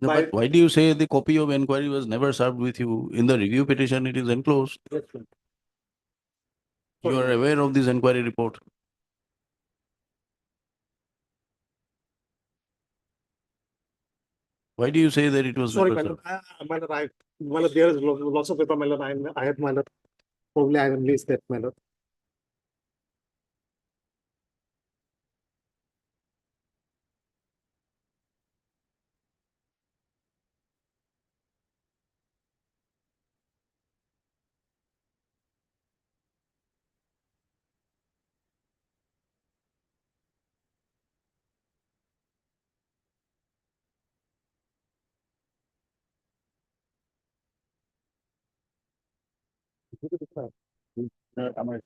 No, By- but why do you say the copy of inquiry was never served with you? In the review petition, it is enclosed. Yes, madam. You are aware of this inquiry report. Why do you say that it was Sorry, never my served? lord, my lord, there is lots of paper, my lord, I have, my lord, probably I will list that, my lord. আমার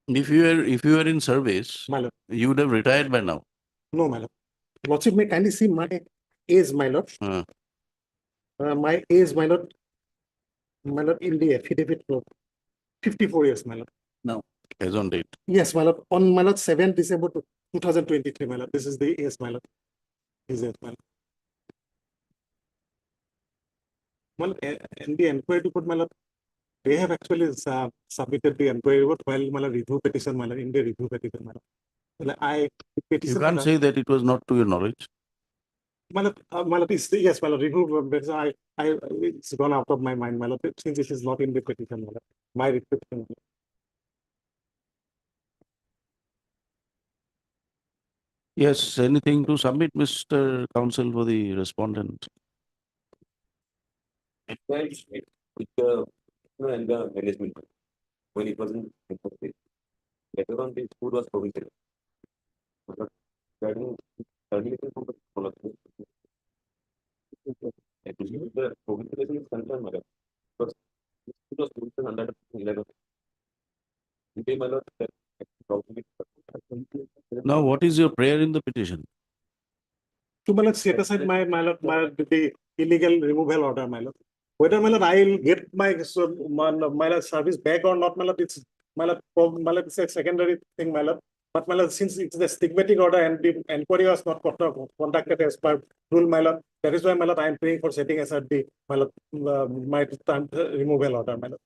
If you were in service, My lord, you would have retired by now. no, my lord. Lordship may kindly see my age, my lord. Uh, My age, my lord, in the affidavit, for 54 years, my lord. as on date. Yes, my lord, on my lord, 7 December 2023, my lord, this is the age, my lord. Is it, my lord? Well, in the inquiry report, my lord, they have actually submitted the inquiry report while my lord review petition, my lord, in the review petition, my lord. Well, I You petition. can't say that it was not to your knowledge. My lord, yes, my lord, review, but it's gone out of my mind, my lord, since it is not in the petition, my lord, my petition. Yes, anything to submit, Mr. Counsel, for the respondent? At times, with the, and the management, when it wasn't enforced. Later on, the food was provisional. But regarding termination from the policy, and the provisional is concerned, madam, because it was provisional under 11. Okay, my lord, that probably. Now, what is your prayer in the petition? To my lord, set aside my lord, the illegal removal order, my lord. Whether my lord, I'll get my lord service back or not, my lord, it's my lord, it's a secondary thing, my lord. But my lord, since it's the stigmatic order and the inquiry was not conducted as per rule, my lord, that is why my lord, I am praying for setting aside the my lord, my removal order, my lord.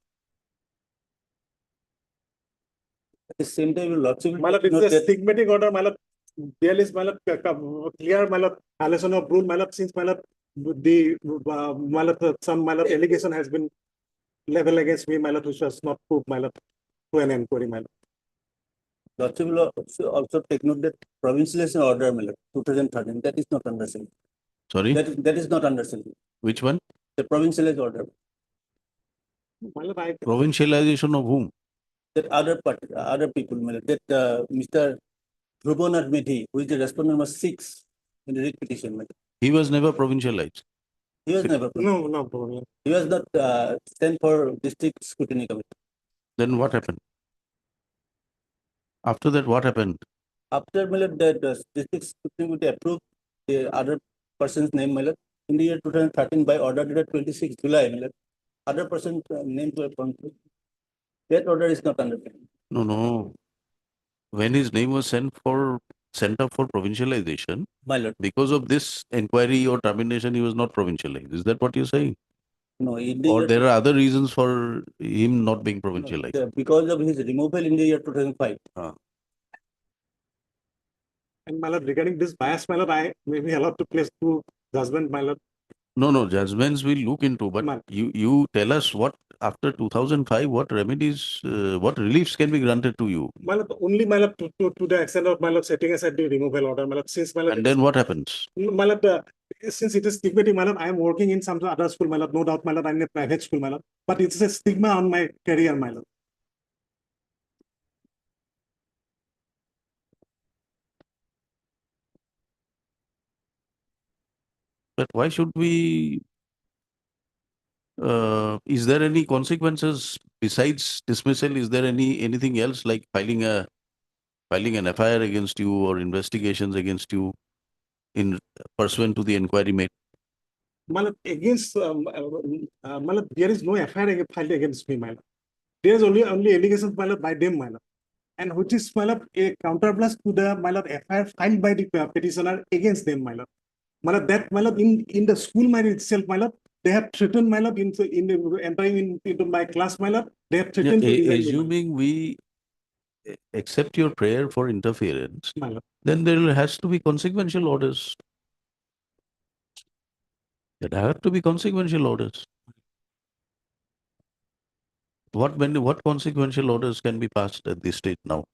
At the same time, lordship. My lord, it's a stigmatic order, my lord. There is my lord, clear my lord, violation of rule, my lord, since my lord, the my lord, some my lord allegation has been leveled against me, my lord, which was not proved, my lord, to an inquiry, my lord. Lordship will also take note that provincialization order, 2013, that is not under Sylvia. Sorry, That is not under Sylvia. which one? The provincialization order, My lord, I Provincialization of whom? that other people, that Mr. Dhruvonath Medhi, who is the respondent number 6 in the writ petition. He was never provincialized. He was never, no problem. he was not sent for district scrutiny committee. Then what happened? After that, what happened? After the district scrutiny committee approved the other person's name, in the year 2013 by order dated 26 July, other person's names were confirmed. That order is not under. No, no. When his name was sent up for provincialization, My lord, because of this inquiry or termination, he was not provincialized. Is that what you're saying? no, in the Or year, there are other reasons for him not being provincialized? because of his removal in the year 2005. And my lord, regarding this bias, my lord, I may be allowed to place two judgment, my lord. No, judgments we'll look into, but Ma'am. you tell us what, after 2005, what remedies, what reliefs can be granted to you? My lord, only my lord, to the extent of my lord setting aside the removal order, my lord, since my lord. And then what happens? My lord, since it is stigmatic, my lord, I am working in some other school, my lord, no doubt, my lord, I'm in a private school, my lord, but it's a stigma on my career, my lord. But why should we, is there any consequences besides dismissal? Is there anything else like filing an FIR against you or investigations against you in pursuant to the inquiry made? My lord, against, my lord, there is no FIR filed against me, my lord. There is only allegations, my lord, by them, my lord. and which is, my lord, a counterblast to the, my lord, FIR filed by the petitioner against them, my lord. My lord, that, my lord, in the school, my lord, itself, my lord, they have threatened, my lord, entering into my class, my lord, they have threatened to resign me, my lord. Assuming we accept your prayer for interference, My lord. then there has to be consequential orders. There have to be consequential orders. What consequential orders can be passed at this stage now?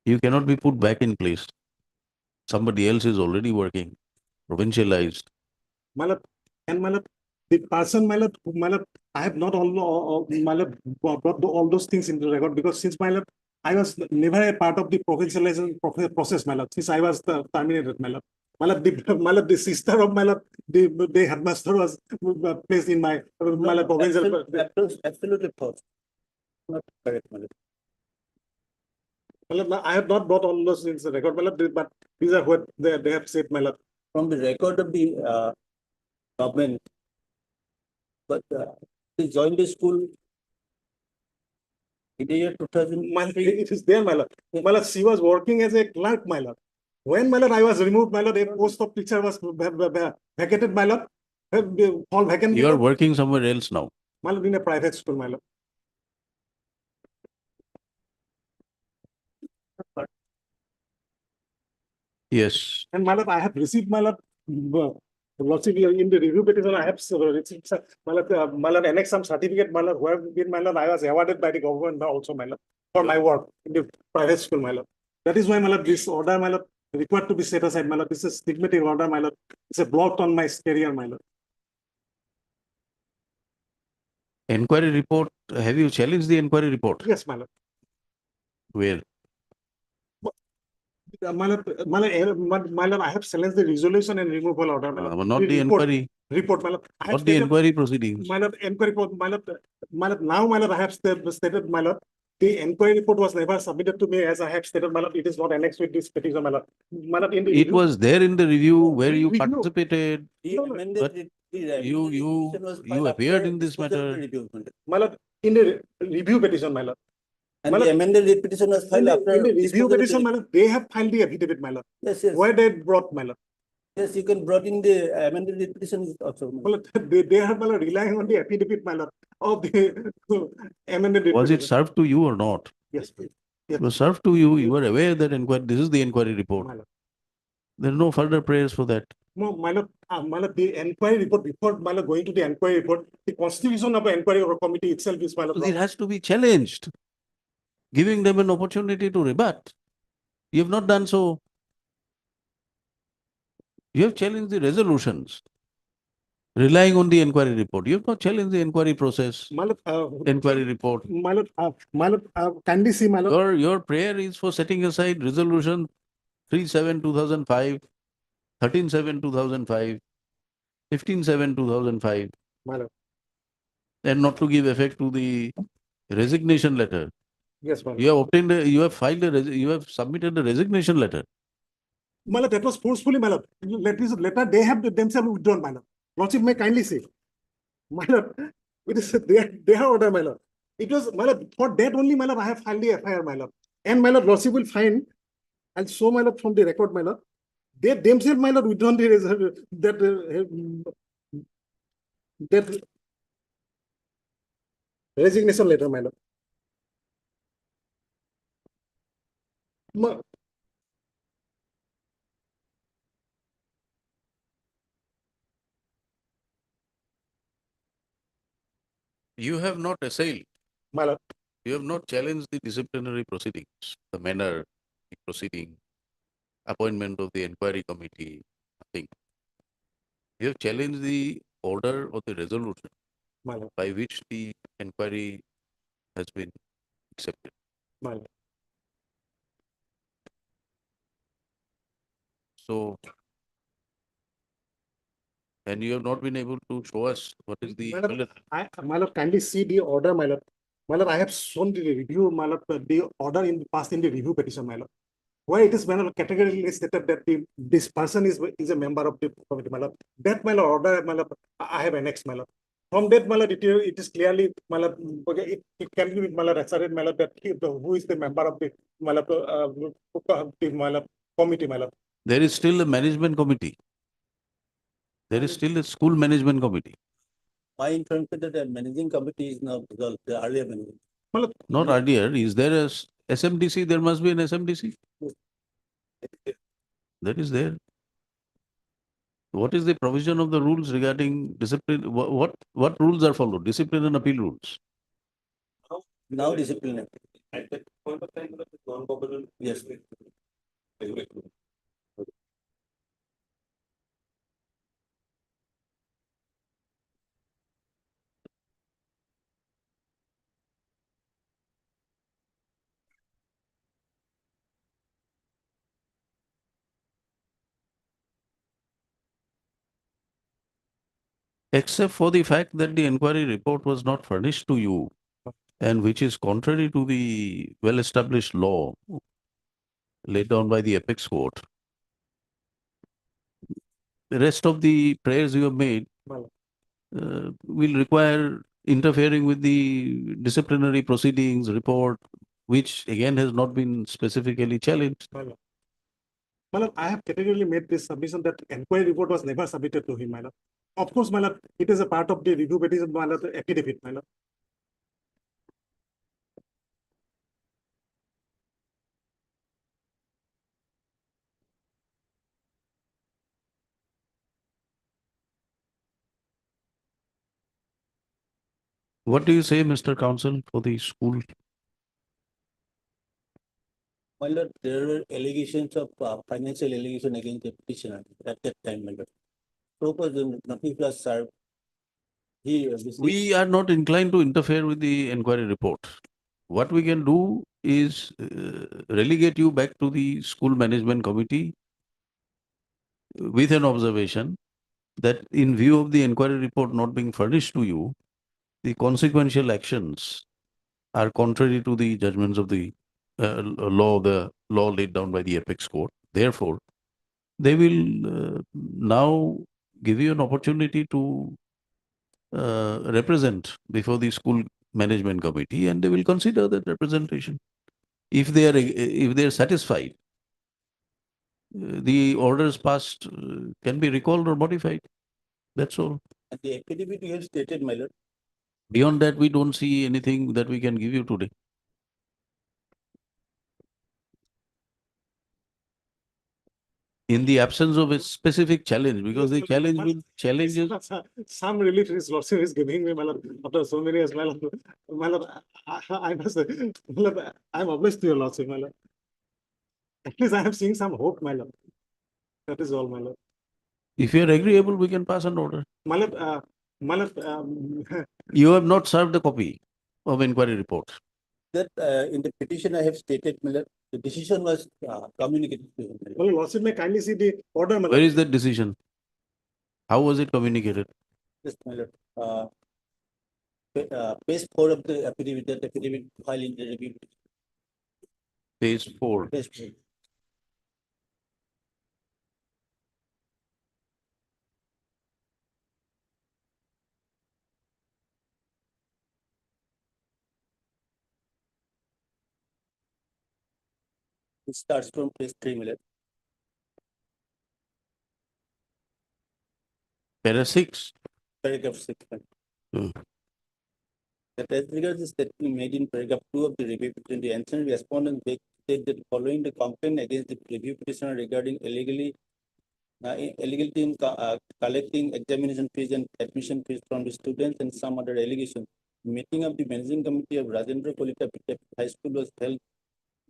You cannot be put back in place. Somebody else is already working, provincialized. My lord, and my lord, the person, my lord, I have not my lord, brought all those things into record, because since, my lord, I was never a part of the provincialization process, my lord, since I was terminated, my lord. My lord, the sister of, my lord, the headmaster was placed in my lord, provincial. Absolutely false. Not correct, my lord. My lord, I have not brought all those things to record, my lord, but these are what they have said, my lord. From the record of the government, but they joined the school in the year 2000. My lord, it is there, my lord. My lord, she was working as a clerk, my lord. When, my lord, I was removed, my lord, a post of teacher was vacated, my lord. All vacant. You are working somewhere else now. My lord, in a private school, my lord. Yes. And, my lord, I have received, my lord, lordship, in the review petition, I have received, my lord, annex some certificate, my lord, where, my lord, I was awarded by the government also, my lord, for my work in the private school, my lord. That is why, my lord, this order, my lord, required to be set aside, my lord. This is stigmatic order, my lord. It's a blot on my career, my lord. Inquiry report, have you challenged the inquiry report? Yes, my lord. Where? My lord, I have challenged the resolution and removal order, my lord. Not the inquiry. Report, my lord. I have Not the stated, inquiry proceedings. my lord, inquiry report, my lord, now, my lord, I have stated, my lord, the inquiry report was never submitted to me, as I have stated, my lord, it is not annexed with this petition, my lord. My lord, in the It review, was there in the review where you Review. participated. The no, amended but you appeared in this matter. my lord, in the review petition, my lord. And the amended writ petition was In filed the, after. in the review disposal of the petition, writ. my lord, they have filed the affidavit, my lord. Yes, yes. Where they brought, my lord. Yes, you can brought in the amended writ petition also. my lord. Well, they have, my lord, relying on the affidavit, my lord, of the amended. Was it petition. served to you or not? Yes, please. It was served to you. You were aware that this is the inquiry report. My lord. There are no further prayers for that. No, my lord, the inquiry report, before, my lord, going to the inquiry report, the constitution of the inquiry committee itself is, my lord. It has to be challenged, giving them an opportunity to rebut. You have not done so. You have challenged the resolutions, relying on the inquiry report. You have not challenged the inquiry process, My lord, inquiry report. my lord, kindly see, my lord. Your prayer is for setting aside resolution 37/2005, 13/7/2005, 15/7/2005, My lord. and not to give effect to the resignation letter. Yes, my lord. You have obtained, you have filed you have submitted a resignation letter. My lord, that was forcefully, my lord. Letter they have themselves withdrawn, my lord. Lordship may kindly say, my lord, it is they have order, my lord. It was, my lord, for that only, my lord, I have filed the FIR, my lord. And, my lord, Lordship will find, and show, my lord, from the record, my lord, they themselves, my lord, withdrawn that resignation letter, my lord. You have not assailed. My lord. You have not challenged the disciplinary proceedings, the manner, the proceeding, appointment of the inquiry committee, nothing. You have challenged the order or the resolution My lord. by which the inquiry has been accepted. My lord. So, and you have not been able to show us what is the. My lord, kindly see the order, my lord. My lord, I have shown the review, my lord, the order in passed in the review petition, my lord. Why it is, my lord, categorically stated that this person is a member of the committee, my lord. That, my lord, order, my lord, I have annexed, my lord. From that, my lord, it is clearly, my lord, okay, it can be, my lord, asserted, my lord, that who is the member of the, my lord, my lord, committee, my lord. There is still a management committee. There is still a school management committee. My information that the managing committee is now dissolved, the earlier managing. My lord, Not earlier. Is there a SMDC? There must be an SMDC. That is there. What is the provision of the rules regarding discipline? What rules are followed? Discipline and appeal rules. Now disciplinary. At that point of time, the non-governmental. Yes. Except for the fact that the inquiry report was not furnished to you and which is contrary to the well-established law laid down by the apex court. The rest of the prayers you have made will require interfering with the disciplinary proceedings report, which again has not been specifically challenged. My lord, I have categorically made this submission that inquiry report was never submitted to him, my lord. Of course, my lord, it is a part of the review petition, my lord, affidavit, my lord. What do you say, Mr. Counsel, for the school? My lord, there were allegations of financial allegation against the petitioner at that time, my lord. So was the notice was served. He received. We are not inclined to interfere with the inquiry report. What we can do is relegate you back to the school management committee with an observation that in view of the inquiry report not being furnished to you, the consequential actions are contrary to the judgments of the law laid down by the apex court. Therefore, they will now give you an opportunity to represent before the school management committee, and they will consider that representation. If they are satisfied, the orders passed can be recalled or modified. That's all. And the affidavit you have stated, my lord. Beyond that, we don't see anything that we can give you today. In the absence of a specific challenge, because the challenge will challenge is Some relief his lordship is giving me, my lord, after so many years, my lord. My lord, I must say, my lord, I am obliged to your lordship, my lord. At least I am seeing some hope, my lord. That is all, my lord. if you are agreeable, we can pass an order. My lord, my lord, You have not served a copy of inquiry report. That in the petition I have stated, my lord, the decision was communicated to him. my lordship may kindly see the order, my Where lord. is that decision? How was it communicated? Yes, my lord. Page 4 of the affidavit, that affidavit filed in the review. Page 4. Page 4. It starts from page 3, my lord. Para 6. Paragraph 6. Hmm. That as regards the statement made in paragraph 2 of the review petition, the answering respondent stated that following the complaint against the review petitioner regarding illegality in collecting examination fees and admission fees from the students and some other allegations, meeting of the managing committee of Rajendra Kolita High School was held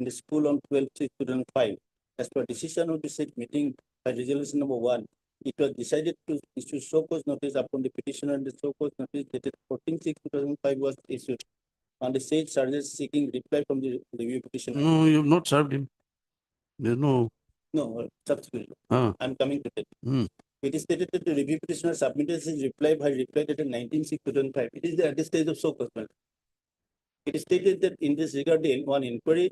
in the school on 12/6/2005. As per decision of the said meeting by resolution number 1, it was decided to issue show cause notice upon the petitioner, and the show cause notice dated 14/6/2005 was issued on the said charges seeking reply from the review petitioner. No, you have not served him. There's no. No, subsequently. Ah. I'm coming to that. Hmm. It is stated that the review petitioner submitted his reply by reply dated 19/6/2005. It is at the stage of show cause. It is stated that in this regard, one inquiry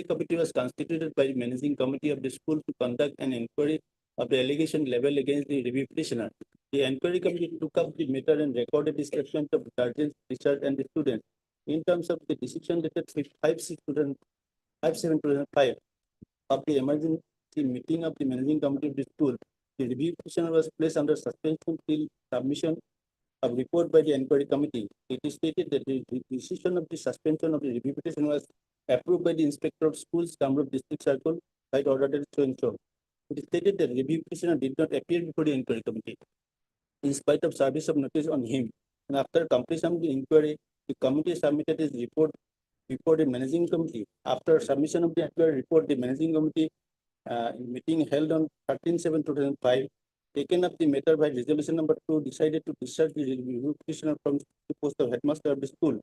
committee was constituted by the managing committee of the school to conduct an inquiry of the allegation level against the review petitioner. The inquiry committee took up the matter and recorded the statement of guardians, teachers, and the students. In terms of the decision dated 5/7/2005 of the emergency meeting of the managing committee of the school, the review petitioner was placed under suspension till submission of report by the inquiry committee. It is stated that the decision of the suspension of the review petition was approved by the inspector of schools, Kamrup District Circle, by order that so and so. It is stated that review petitioner did not appear before the inquiry committee, in spite of service of notice on him. And after completion of the inquiry, the committee submitted his report before the managing committee. After submission of the inquiry report, the managing committee meeting held on 13/7/2005, taken up the matter by resolution number 2, decided to discharge the review petitioner from the post of headmaster of the school.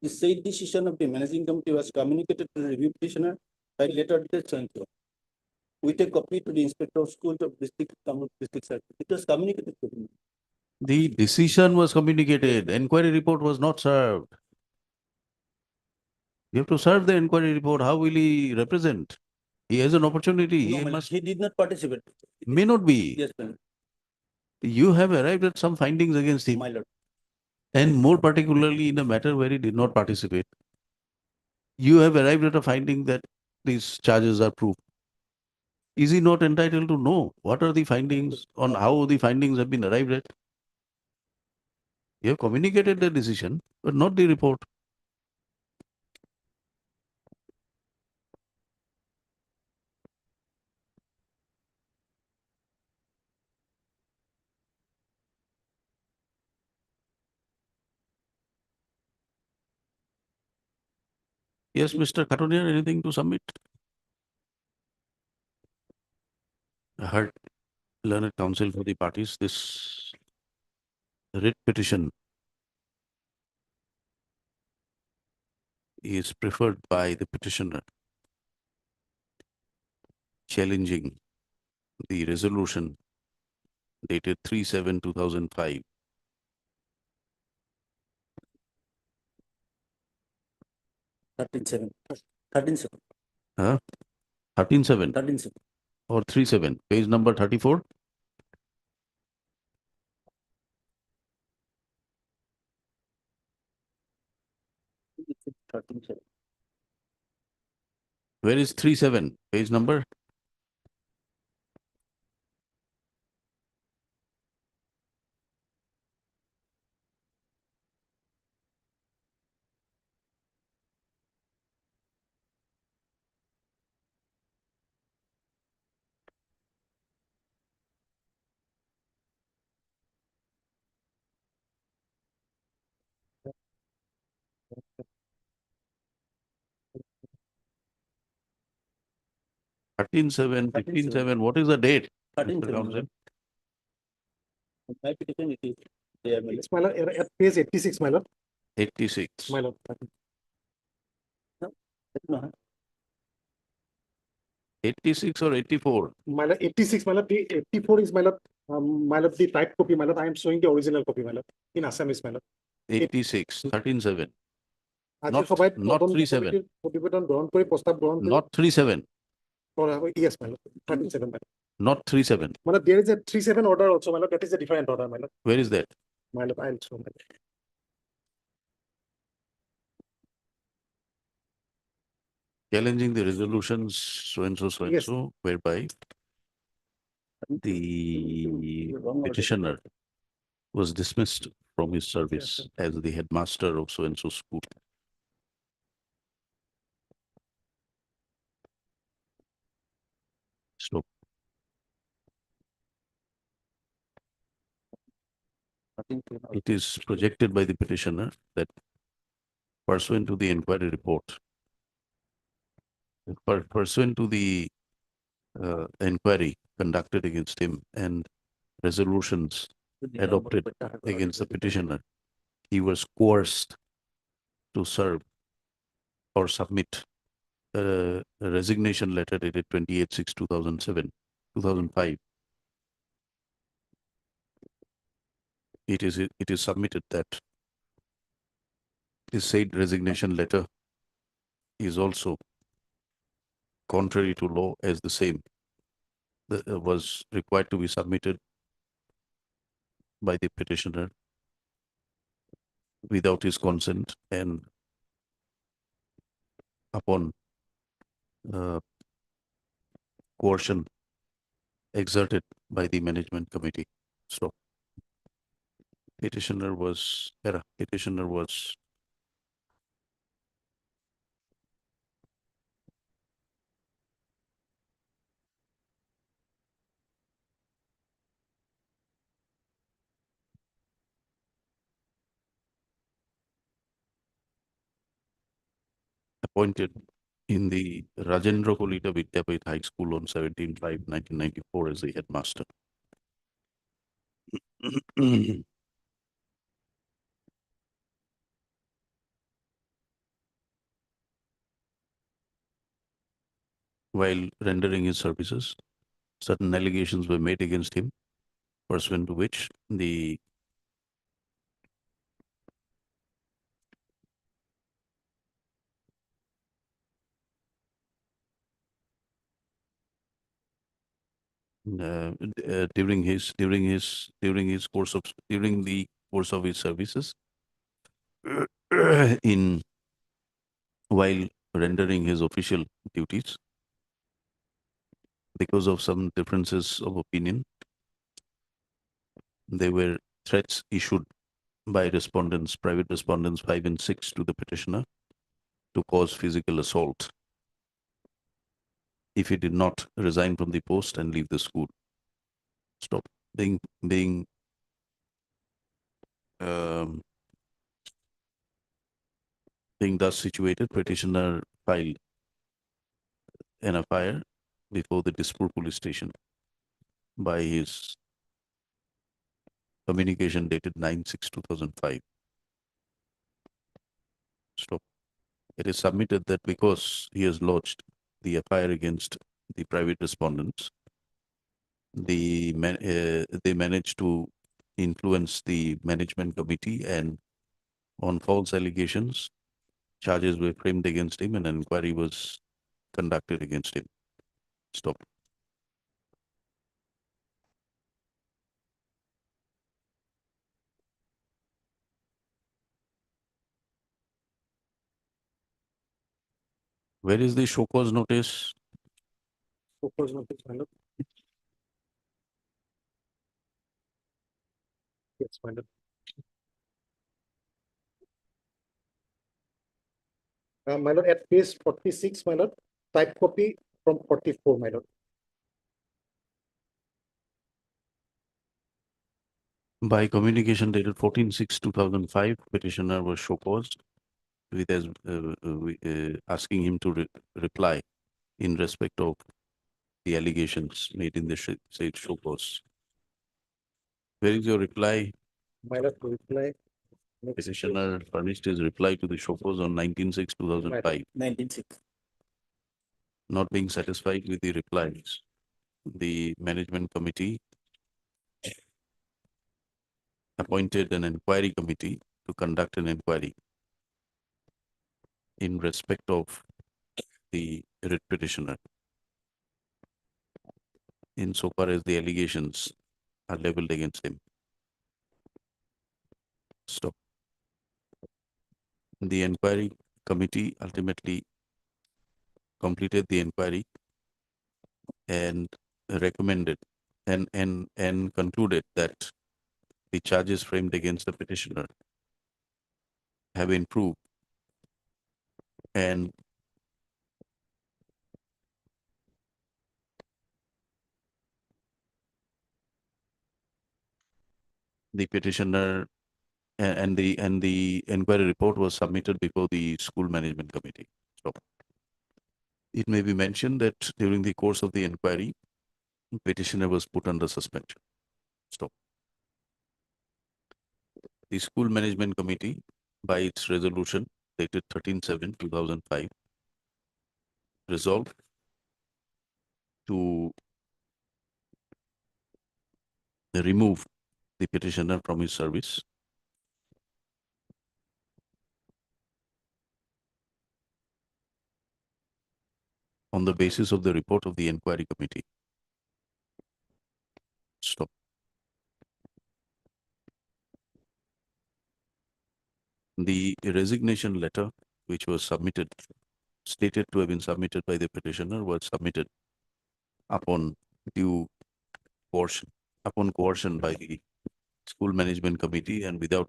The said decision of the managing committee was communicated to the review petitioner by letter dated so and so, with a copy to the inspector of schools of district circle. It was communicated to him. The decision was communicated, inquiry report was not served. You have to serve the inquiry report. How will he represent? He has an opportunity. No, He my lord, must, he did not participate. may not be. Yes, my lord. You have arrived at some findings against him, My lord. and more particularly in a matter where he did not participate. You have arrived at a finding that these charges are proved. Is he not entitled to know what are the findings, on how the findings have been arrived at? You have communicated the decision, but not the report. Yes, Mr. Katonian, anything to submit? I heard learned counsel for the parties, this writ petition is preferred by the petitioner challenging the resolution dated 3/7/2005. 13/7. 13/7. Huh? 13/7 13/7. or 3/7, page number 34. Where is 3/7, page number? Thirteen seven, 15/7. What is the date? Mr. Counsel? My petition, it is there, my lord. It's my lord, at page 86, my lord. 86. My lord. No, 86 or 84? My lord, 86, my lord. The 84 is my lord, the typed copy, my lord. I am showing the original copy, my lord. In Assamese, my lord. 86, 13/7. আজিৰ Not- সভাত not তদন্ত 37. কমিটিৰ প্ৰতিবেদন গ্ৰহণ কৰি প্ৰস্তাৱ গ্ৰহণ কৰি Not 3/7, কৰা হয়। Yes, my lord. 37, my lord. not 3/7. My lord, there is a 37 order also, my lord. That is a different order, my lord. Where is that? My lord, I'll show, my lord. Challenging the resolutions so and Yes. so, whereby the petitioner was dismissed from his service as the headmaster of so and so school. So it is projected by the petitioner that pursuant to the inquiry report, pursuant to the inquiry conducted against him and resolutions adopted against the petitioner, he was coerced to serve or submit a resignation letter dated 28/6/2005. It is submitted that this said resignation letter is also contrary to law as the same that was required to be submitted by the petitioner without his consent and upon coercion exerted by the management committee. So petitioner was appointed in the Rajendra Kolita Vidyapith High School on 17/5/1994 as the headmaster. While rendering his services, certain allegations were made against him, pursuant to which the during the course of his services, in while rendering his official duties, because of some differences of opinion, there were threats issued by respondents, private respondents 5 and 6 to the petitioner to cause physical assault if he did not resign from the post and leave the school. Stop. Being thus situated, petitioner filed an FIR before the Dispur police station by his communication dated 9/6/2005. Stop. It is submitted that because he has lodged the FIR against the private respondents, they managed to influence the management committee, and on false allegations, charges were framed against him and an inquiry was conducted against him. Stop. Where is the show cause notice? Proposed notice, my lord. Yes, my lord. My lord, at page 46, my lord, type copy from 44, my lord. By communication dated 14/6/2005, petitioner was show caused with asking him to reply in respect of the allegations made in the said show cause. Where is your reply? My lord, reply. Next Petitioner furnished his reply to the show cause on 19/6/2005. 19/6. Not being satisfied with the replies, the management committee appointed an inquiry committee to conduct an inquiry in respect of the writ petitioner, insofar as the allegations are leveled against him. Stop. The inquiry committee ultimately completed the inquiry and recommended and concluded that the charges framed against the petitioner have been proved, and the petitioner and the inquiry report was submitted before the school management committee. So it may be mentioned that during the course of the inquiry, petitioner was put under suspension. Stop. The school management committee, by its resolution dated 13/7/2005, resolved to remove the petitioner from his service on the basis of the report of the inquiry committee. Stop. The resignation letter, which was submitted, stated to have been submitted by the petitioner, was submitted upon due coercion by the school management committee and without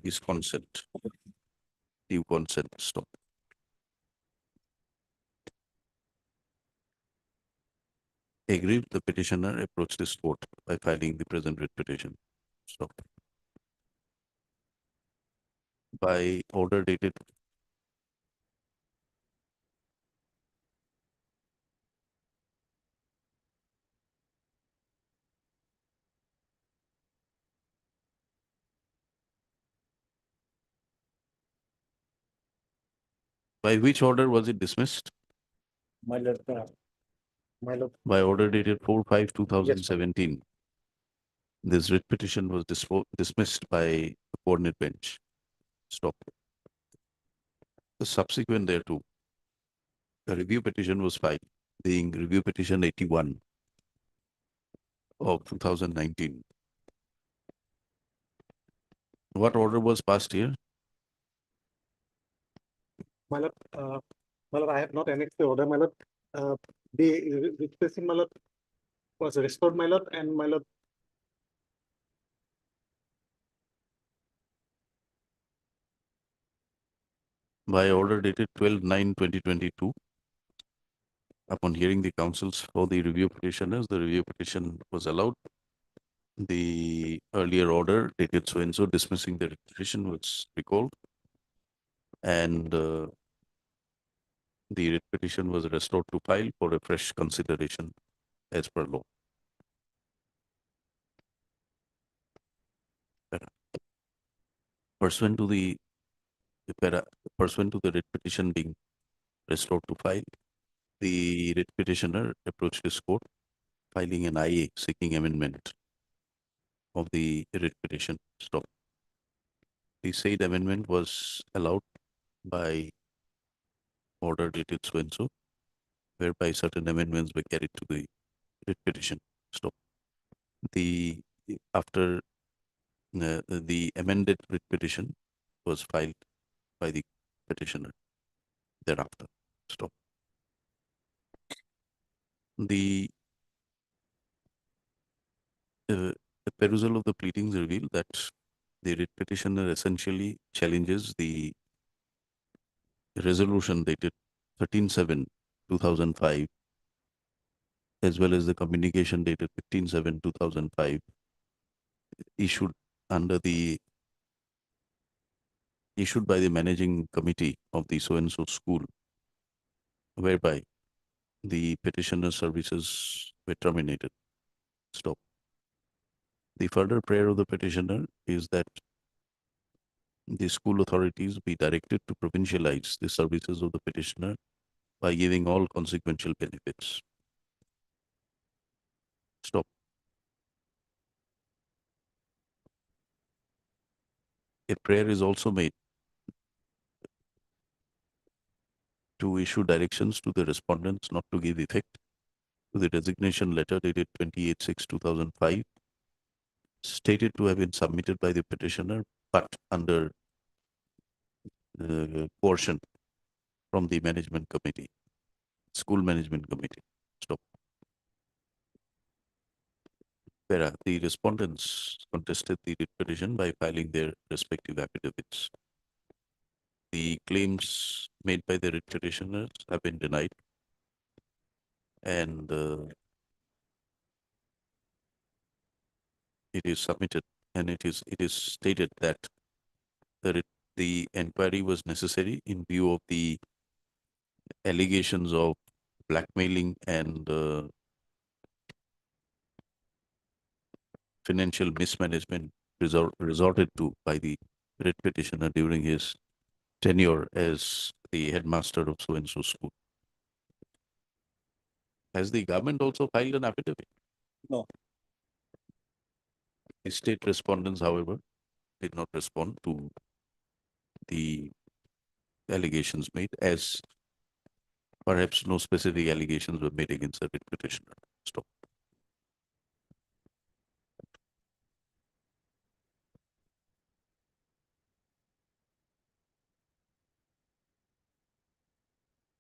his consent, due consent. Stop. Aggrieved, the petitioner approached this court by filing the present writ petition. Stop. By order dated by which order was it dismissed? My lord, By order dated 4/5/2017. This writ petition was dismissed by the coordinate bench. Stop. The subsequent thereto, the review petition was filed, being review petition 81 of 2019. What order was passed here? My lord, I have not annexed the order, my lord. The replacing, my lord, was restored, my lord, and my lord, By order dated 12/9/2022. Upon hearing the counsels for the review petitioners, the review petition was allowed. The earlier order dated so and so dismissing the petition was recalled, and the writ petition was restored to file for a fresh consideration as per law. Pursuant to the writ petition being restored to file, the writ petitioner approached this court, filing an IA seeking amendment of the writ petition. Stop. The said amendment was allowed by order dated so and so, whereby certain amendments were carried to the writ petition. Stop. After the amended writ petition was filed by the petitioner thereafter. Stop. The perusal of the pleadings reveal that the writ petitioner essentially challenges the resolution dated 13/7/2005 as well as the communication dated 15/7/2005 issued by the managing committee of the so-and-so school, whereby the petitioner services were terminated. Stop. The further prayer of the petitioner is that the school authorities be directed to provincialize the services of the petitioner by giving all consequential benefits. Stop. A prayer is also made to issue directions to the respondents not to give effect to the resignation letter dated 28/6/2005, stated to have been submitted by the petitioner, but under coercion from the management committee, school management committee. Stop. Whereas the respondents contested the writ petition by filing their respective affidavits. The claims made by the writ petitioners have been denied, and it is submitted, and it is stated that the inquiry was necessary in view of the allegations of blackmailing and financial mismanagement resorted to by the writ petitioner during his tenure as the headmaster of so-and-so school. Has the government also filed an affidavit? No. The state respondents, however, did not respond to the allegations made, as perhaps no specific allegations were made against the writ petitioner. Stop.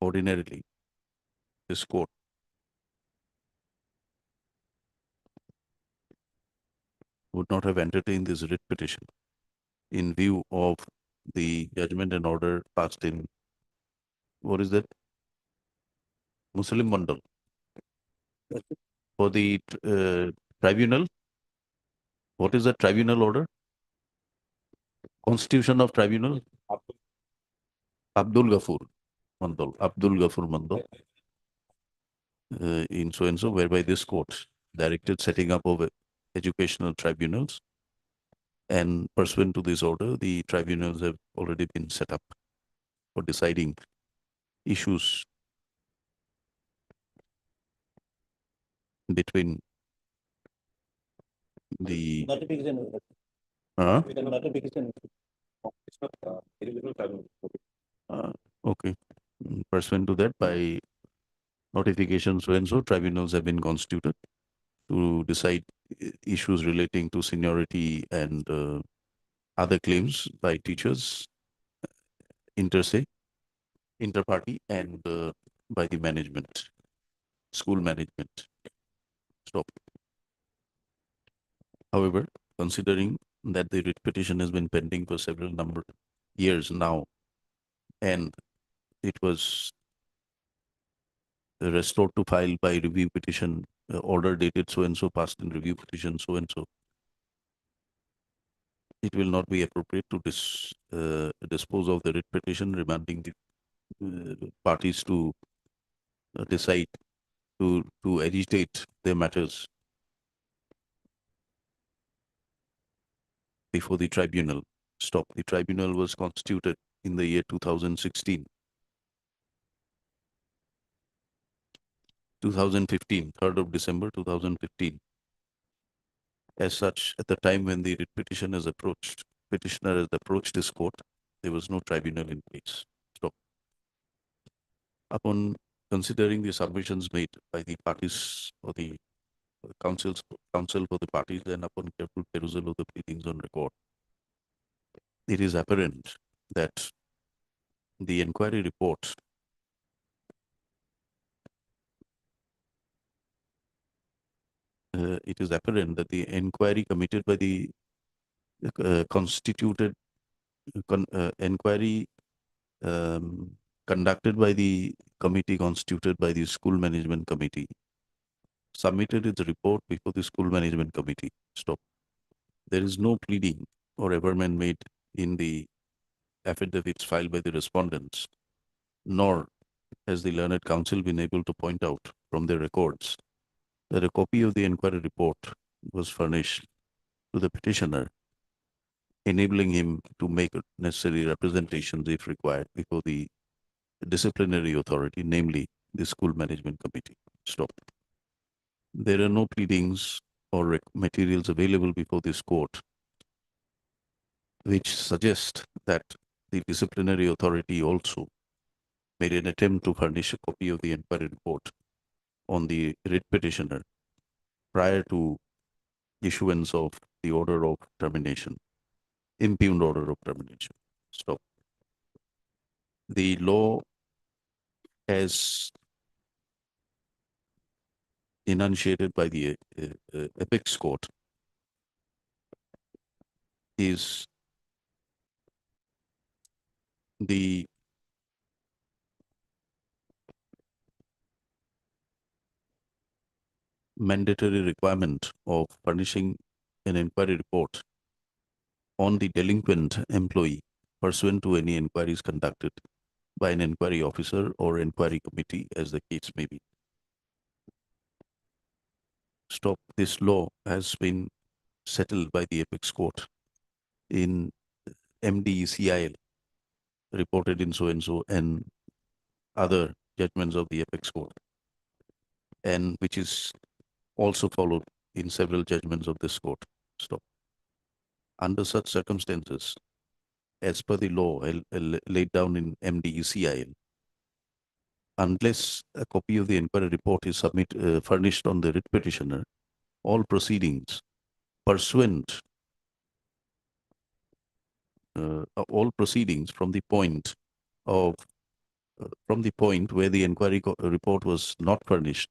ordinarily this court would not have entertained this writ petition in view of the judgment and order passed in, what is that? Muslim Mandal. For the tribunal, what is the tribunal order? Constitution of tribunal? Abdul Ghafur Mandal, Abdul Ghafur Mandal, in so and so, whereby this court directed setting up of educational tribunals, and pursuant to this order, the tribunals have already been set up for deciding issues between the Notification. Notification. Okay. Pursuant to that, by notification so and so, tribunals have been constituted to decide issues relating to seniority and other claims by teachers, inter se, inter-party, and by the management, school management. Stop. However, considering that the writ petition has been pending for several number years now, and it was restored to file by review petition, order dated so and so, passed in review petition so and so, it will not be appropriate to dispose of the writ petition, remanding the parties to decide to agitate their matters before the tribunal. Stop. The tribunal was constituted in the year 2016. 2015, 3rd of December 2015. As such, at the time when the writ petitioner has approached this court, there was no tribunal in place. Stop. Upon considering the submissions made by the parties or the counsel for the parties, and upon careful perusal of the pleadings on record, it is apparent that the inquiry report it is apparent that the inquiry committed by the inquiry conducted by the committee constituted by the school management committee submitted its report before the school management committee. Stop. There is no pleading or averment made in the affidavits filed by the respondents, nor has the learned counsel been able to point out from their records that a copy of the inquiry report was furnished to the petitioner, enabling him to make necessary representations if required before the disciplinary authority, namely the school management committee. Stop. There are no pleadings or materials available before this court which suggest that the disciplinary authority also made an attempt to furnish a copy of the inquiry report on the writ petitioner prior to issuance of the order of termination, impugned order of termination. Stop. The law as enunciated by the Apex Court is the mandatory requirement of furnishing an inquiry report on the delinquent employee pursuant to any inquiries conducted by an inquiry officer or inquiry committee, as the case may be. Stop. This law has been settled by the Apex Court in MDECIL, reported in so and so, and other judgments of the Apex Court, and which is also followed in several judgments of this court. Stop. Under such circumstances, as per the law laid down in MDECIL, unless a copy of the inquiry report is furnished on the writ petitioner, all proceedings pursuant all proceedings from the point of from the point where the inquiry report was not furnished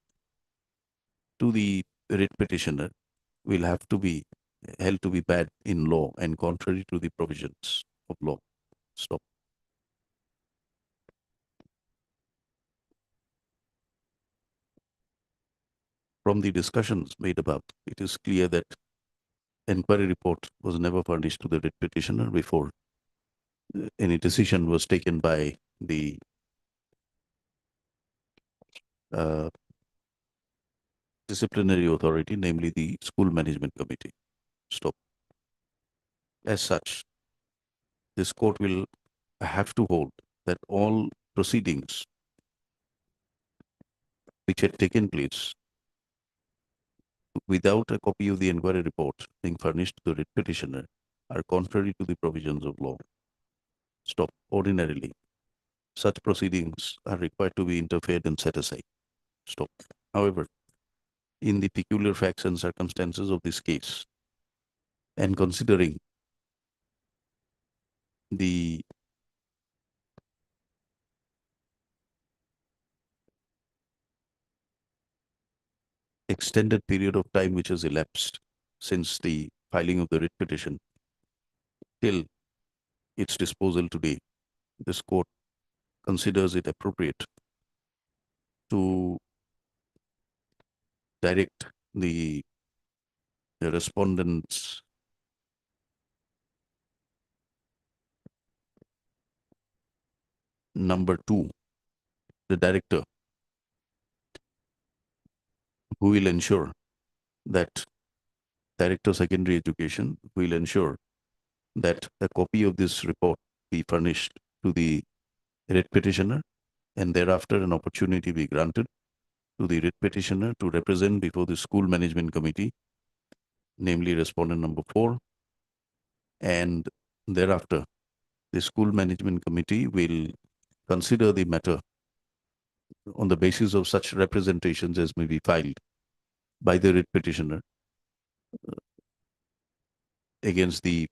to the writ petitioner will have to be held to be bad in law and contrary to the provisions of law. Stop. From the discussions made above, it is clear that inquiry report was never furnished to the writ petitioner before any decision was taken by the disciplinary authority, namely the school management committee. Stop. As such, this court will have to hold that all proceedings which had taken place without a copy of the inquiry report being furnished to the writ petitioner are contrary to the provisions of law. Stop. Ordinarily, such proceedings are required to be interfered and set aside. Stop. However, in the peculiar facts and circumstances of this case, and considering the extended period of time which has elapsed since the filing of the writ petition till its disposal today, this court considers it appropriate to direct the respondents number 2, the director, who will ensure that Director Secondary Education will ensure that a copy of this report be furnished to the writ petitioner, and thereafter an opportunity be granted to the writ petitioner to represent before the school management committee, namely respondent number 4, and thereafter the school management committee will consider the matter on the basis of such representations as may be filed by the writ petitioner against the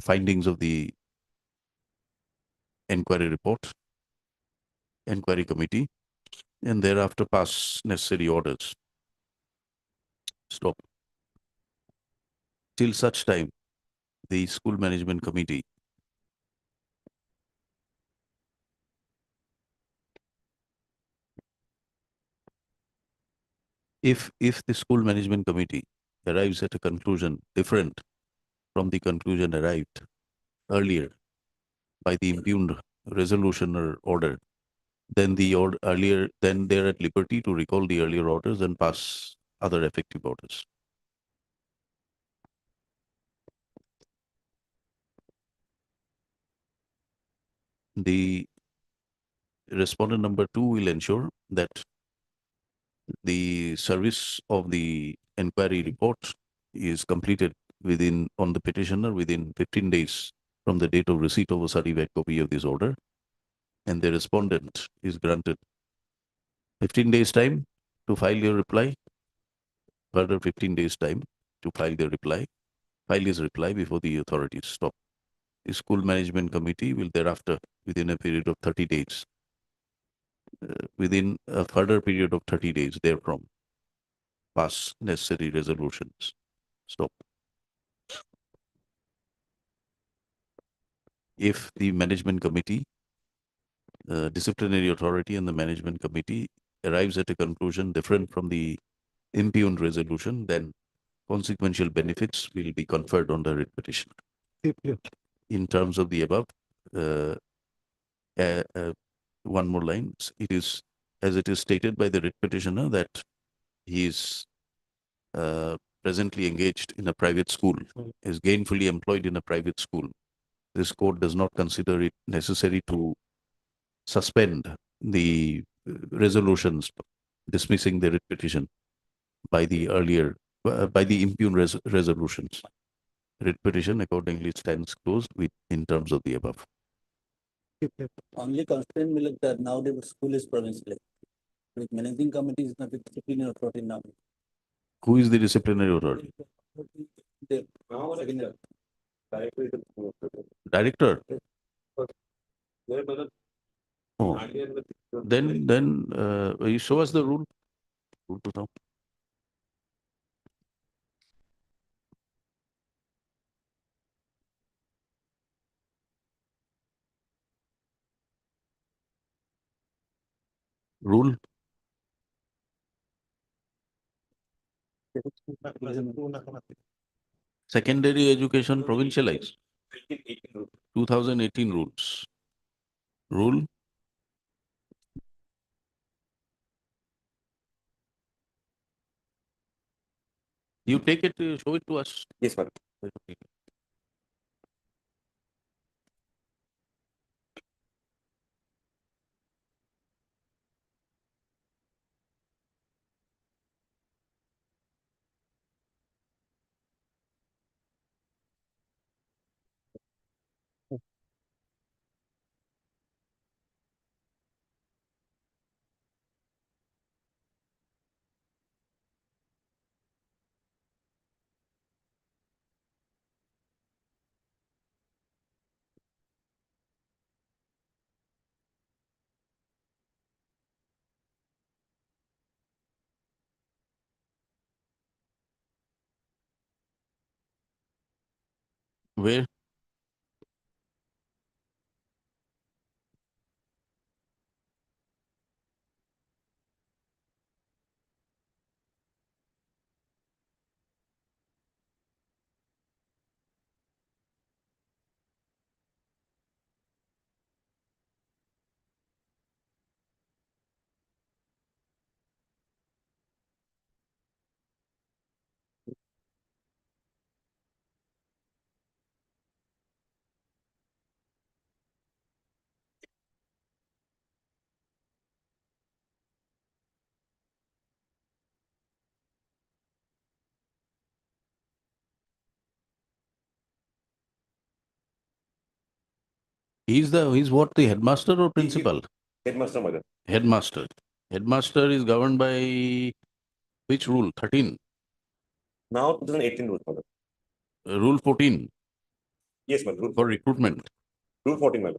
findings of the inquiry report, inquiry committee, and thereafter pass necessary orders. Stop. Till such time, the school management committee if the school management committee arrives at a conclusion different from the conclusion arrived earlier by the impugned resolution or order, then then they're at liberty to recall the earlier orders and pass other effective orders. The respondent number 2 will ensure that the service of the inquiry report is completed on the petitioner within 15 days from the date of receipt of a certified copy of this order, and the respondent is granted 15 days time to file your reply, further 15 days time to file his reply before the authorities. Stop. The school management committee will thereafter, within a period of 30 days, within a further period of 30 days therefrom, pass necessary resolutions. Stop. If the management committee, disciplinary authority and the management committee arrives at a conclusion different from the impugned resolution, then consequential benefits will be conferred on the writ petitioner. In terms of the above, one more line, it is as it is stated by the writ petitioner that he is presently engaged in a private school, is gainfully employed in a private school. This court does not consider it necessary to suspend the resolutions dismissing the writ petition by the impugned resolutions. Writ petition accordingly stands closed in terms of the above. Only constraint will that now the school is provincial. With managing committee is not a disciplinary authority now. Who is the disciplinary authority? Director. Oh, then you show us the rule. Rule to now. Rule. Secondary education provincialized. 2018 rules. Rule. You take it, show it to us. Yes, madam. Where? He's what, the headmaster or principal? Headmaster, madam. Headmaster. Headmaster is governed by which rule? 13. Now 2018 rules, madam. Rule 14 Yes, madam. for recruitment. Rule 14, madam.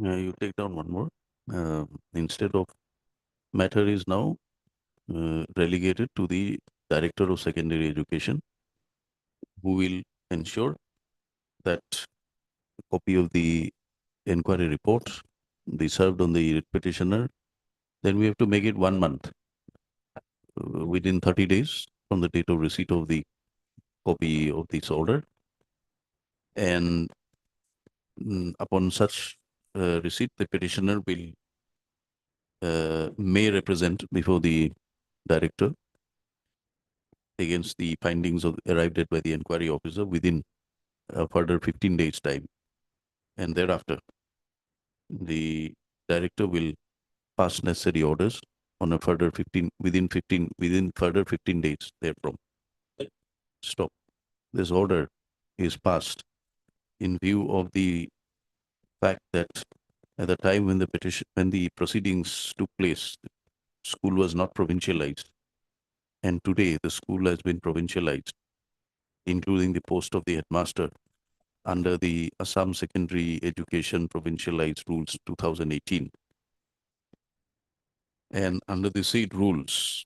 You take down one more. Instead of matter is now relegated to the Director of Secondary Education, who will ensure that a copy of the inquiry report be served on the petitioner. Then we have to make it 1 month within 30 days from the date of receipt of the copy of this order. And upon such receipt, the petitioner will may represent before the director against the findings arrived at by the inquiry officer within a further 15 days time. And thereafter, the director will pass necessary orders on a further 15 within further 15 days therefrom. Stop. This order is passed in view of the fact that at the time when the proceedings took place, the school was not provincialized. And today the school has been provincialized, including the post of the headmaster under the Assam Secondary Education Provincialized Rules 2018. And under the said rules,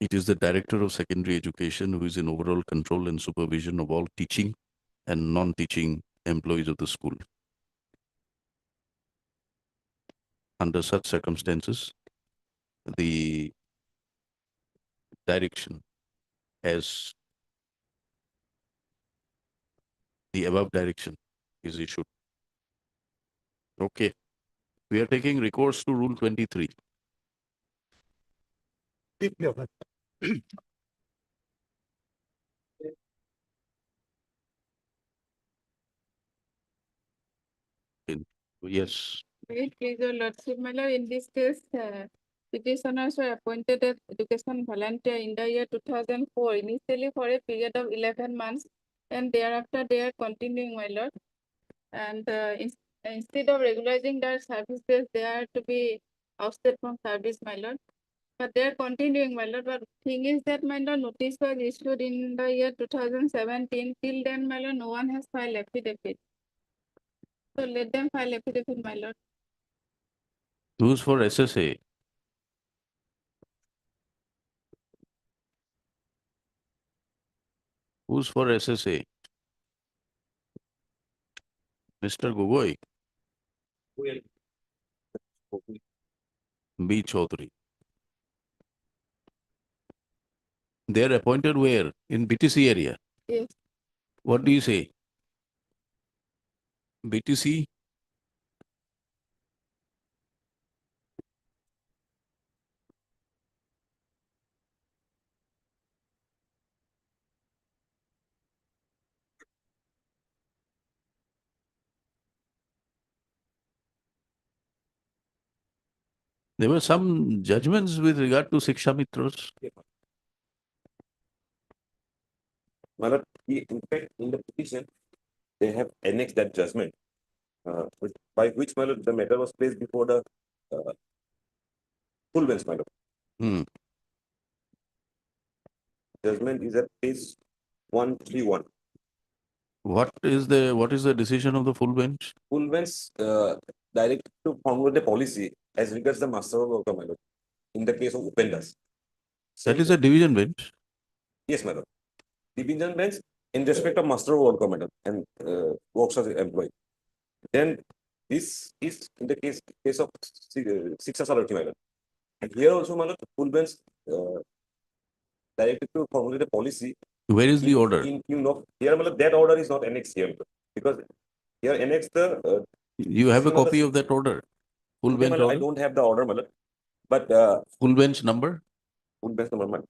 it is the Director of Secondary Education who is in overall control and supervision of all teaching, and non-teaching employees of the school. Under such circumstances, the direction as the above direction is issued. Okay. We are taking recourse to Rule 23. Deeply of that. Yes. Wait, please, your lordship, my lord, in this case, petitioners were appointed as education volunteer in the year 2004, initially for a period of 11 months, and thereafter they are continuing, my lord. And instead of regularizing their services, they are to be ousted from service, my lord. But they are continuing, my lord. But thing is that, my lord, notice was issued in the year 2017. Till then, my lord, no one has filed affidavit. So let them file affidavit, my lord. Who's for SSA? Who's for SSA? Mr. Gogoi, B. Chaudhary. They're appointed where? In BTC area. Yes. What do you say? BTC? There were some judgments with regard to Shiksha Mitras. Well, in fact, in the petition, they have annexed that judgment, by which the matter was placed before the full bench, my lord. Hmm. Judgment is at page 131. What is the decision of the full bench? Full bench direct to formulate a policy as regards the master of worker, my lord, in the case of offenders. That is a division bench. Yes, madam. Division bench in respect of master of worker, madam, and works as employee. Then this is in the case of Shiksha Salary, madam. And here also, madam, full bench directed to formulate a policy. Where is the order? Here, madam, that order is not annexed here, madam, because here annexed the. You have a copy of that order? Full bench I order? don't have the order, madam, but full bench number? Full bench number, madam.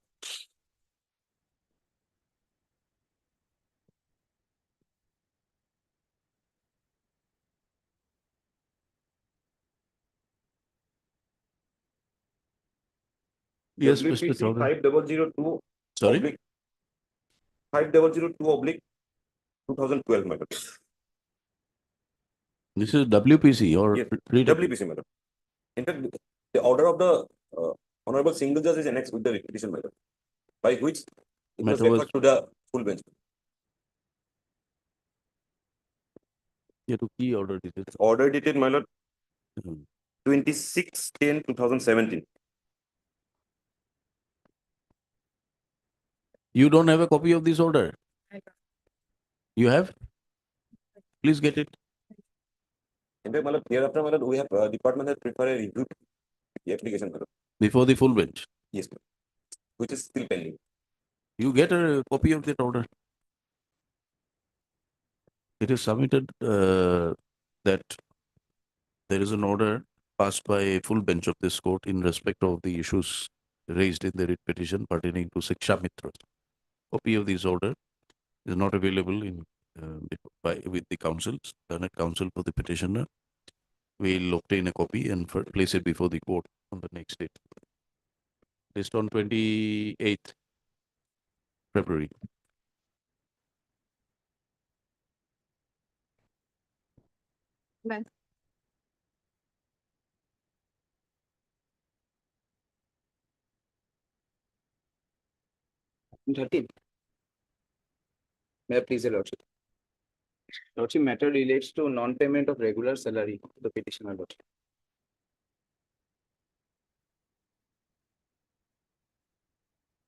Yes, Mr. WPC Chaudhary. 5002. Sorry? 5002 oblique 2012, madam. This is WPC or Yes, redeploy? WPC, madam. In fact, the order of the Honorable Single Judge is annexed with the petition, madam, by which it was Matter was- referred to the full bench. Yeah, to key order it is. It's order dated, my lord, Mhm. 26/10/2017. You don't have a copy of this order? I don't. You have? Please get it. In fact, my lord, hereafter, my lord, we have department has prepared a review the application, madam. Before the full bench. Yes, madam, which is still pending. You get a copy of that order. It is submitted that there is an order passed by a full bench of this court in respect of the issues raised in the writ petition pertaining to Shiksha Mitra. Copy of this order is not available with the counsels, learned counsel for the petitioner. We'll obtain a copy and place it before the court on the next date. Based on 28th February. Bye. Item 13. May I please, your lordship. Lordship, matter relates to non-payment of regular salary to the petitioner, lordship.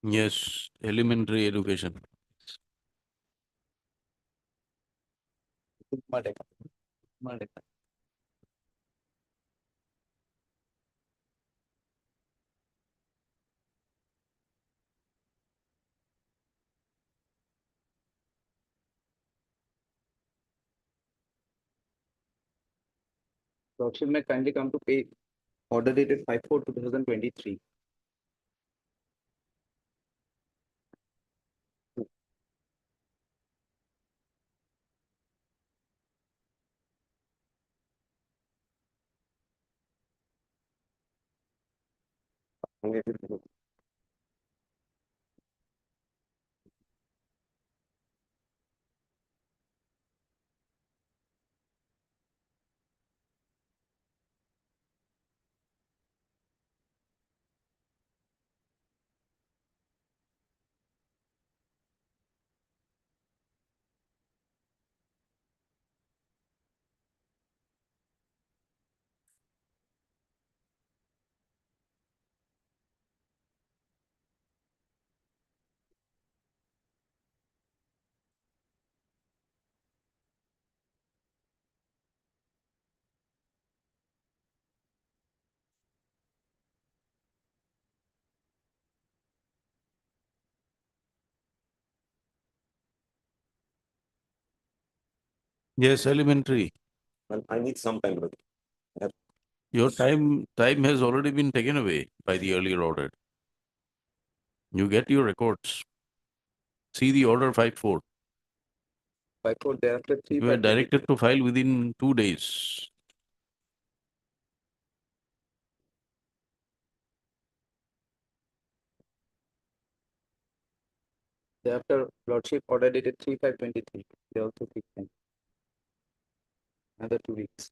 Yes, elementary education. Lordship may kindly come to pay order dated 5/4/2023. Yes, elementary. Well, I need some time. Your time has already been taken away by the earlier order. You get your records. See the order 5/4. 5/4 thereafter 3. You are directed to file within 2 days. Thereafter, Lordship order dated 3/5/23. They also fixed time. Another 2 weeks.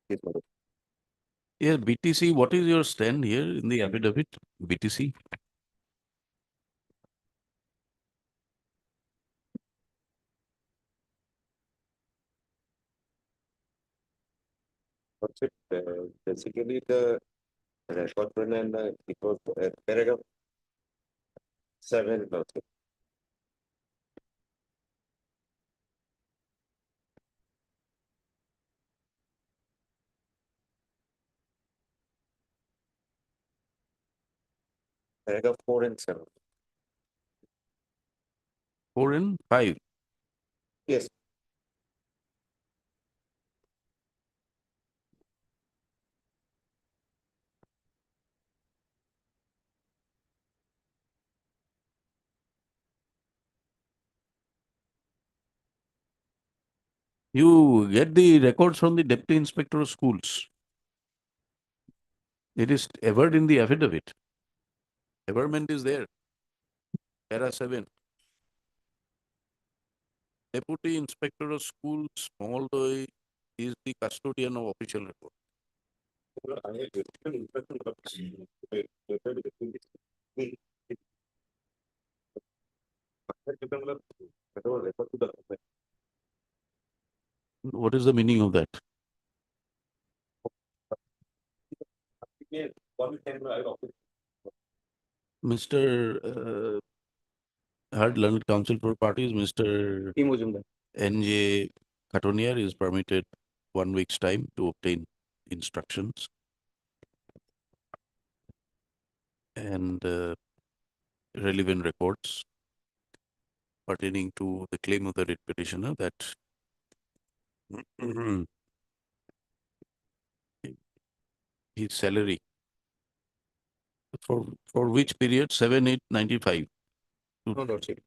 Yes, madam. Yeah, BTC, what is your stand here in the affidavit? BTC? Lordship, basically the record and it was paragraph 7, Lordship. Paragraph 4 and 7. 4 and 5. Yes. You get the records from the Deputy Inspector of Schools. It is averred in the affidavit. Averment is there. Para 7. Deputy Inspector of Schools, Smalldoy, is the custodian of official record. What is the meaning of that? Mr. Heard Learned Counsel for Parties, Mr. P. Mujumdar. N.J. Katonier is permitted 1 week's time to obtain instructions. And relevant records pertaining to the claim of the writ petitioner that his salary for which period? 7/8/95 No, Lordship.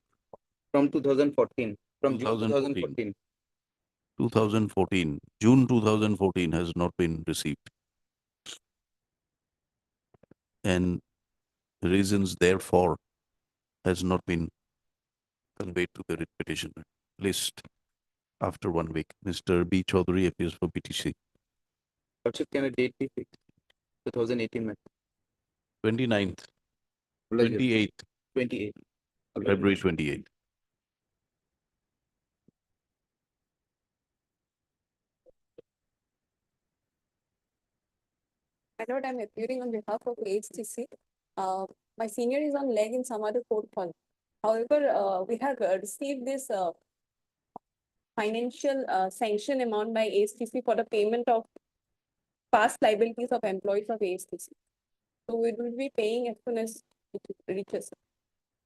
From 2014. From June 2014. 2014. June 2014 has not been received. And reasons therefore has not been conveyed to the writ petitioner. List after 1 week. Mr. B. Chaudhary appears for BTC. Lordship, can a date be fixed? 2018, ma'am. 29th, 28th, 28. February 28th. My lord, I'm appearing on behalf of HTC. My senior is on leg in some other court hall. However, we have received this financial sanction amount by ASTC for the payment of past liabilities of employees of ASTC. So we will be paying as soon as it reaches.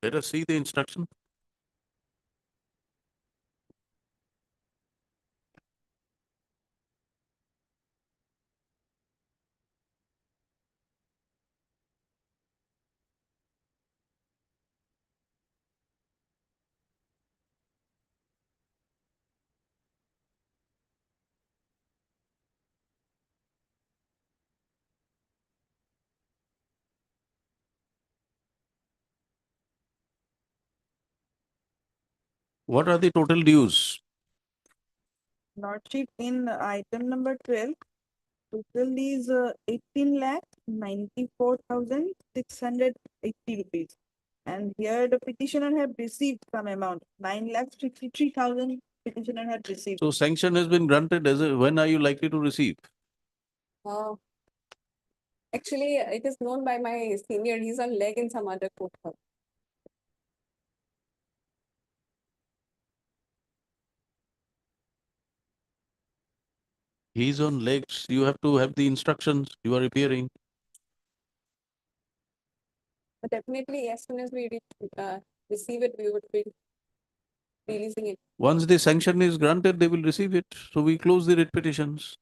Let us see the instruction. What are the total dues? Lordship, in item number 12, total is 18 lakh 94,680 rupees. And here the petitioner have received some amount, 9 lakh 53,000 petitioner had received. So sanction has been granted. When are you likely to receive? Actually, it is known by my senior. He's on leg in some other court hall. He's on legs. You have to have the instructions. You are appearing. But definitely, as soon as we receive it, we would be releasing it. Once the sanction is granted, they will receive it. So we close the writ petitions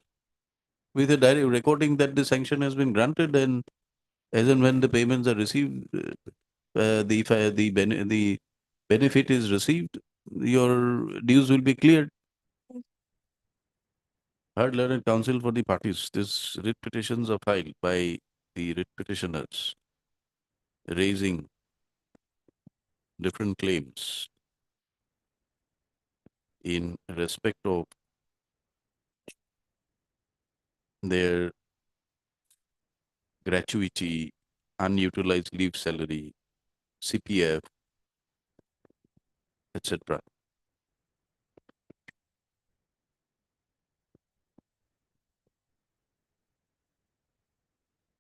with a direct recording that the sanction has been granted, and as and when the payments are received, the benefit is received, your dues will be cleared. Heard learned counsel for the parties. These writ petitions are filed by the writ petitioners, raising different claims in respect of their gratuity, unutilized leave salary, CPF, etc.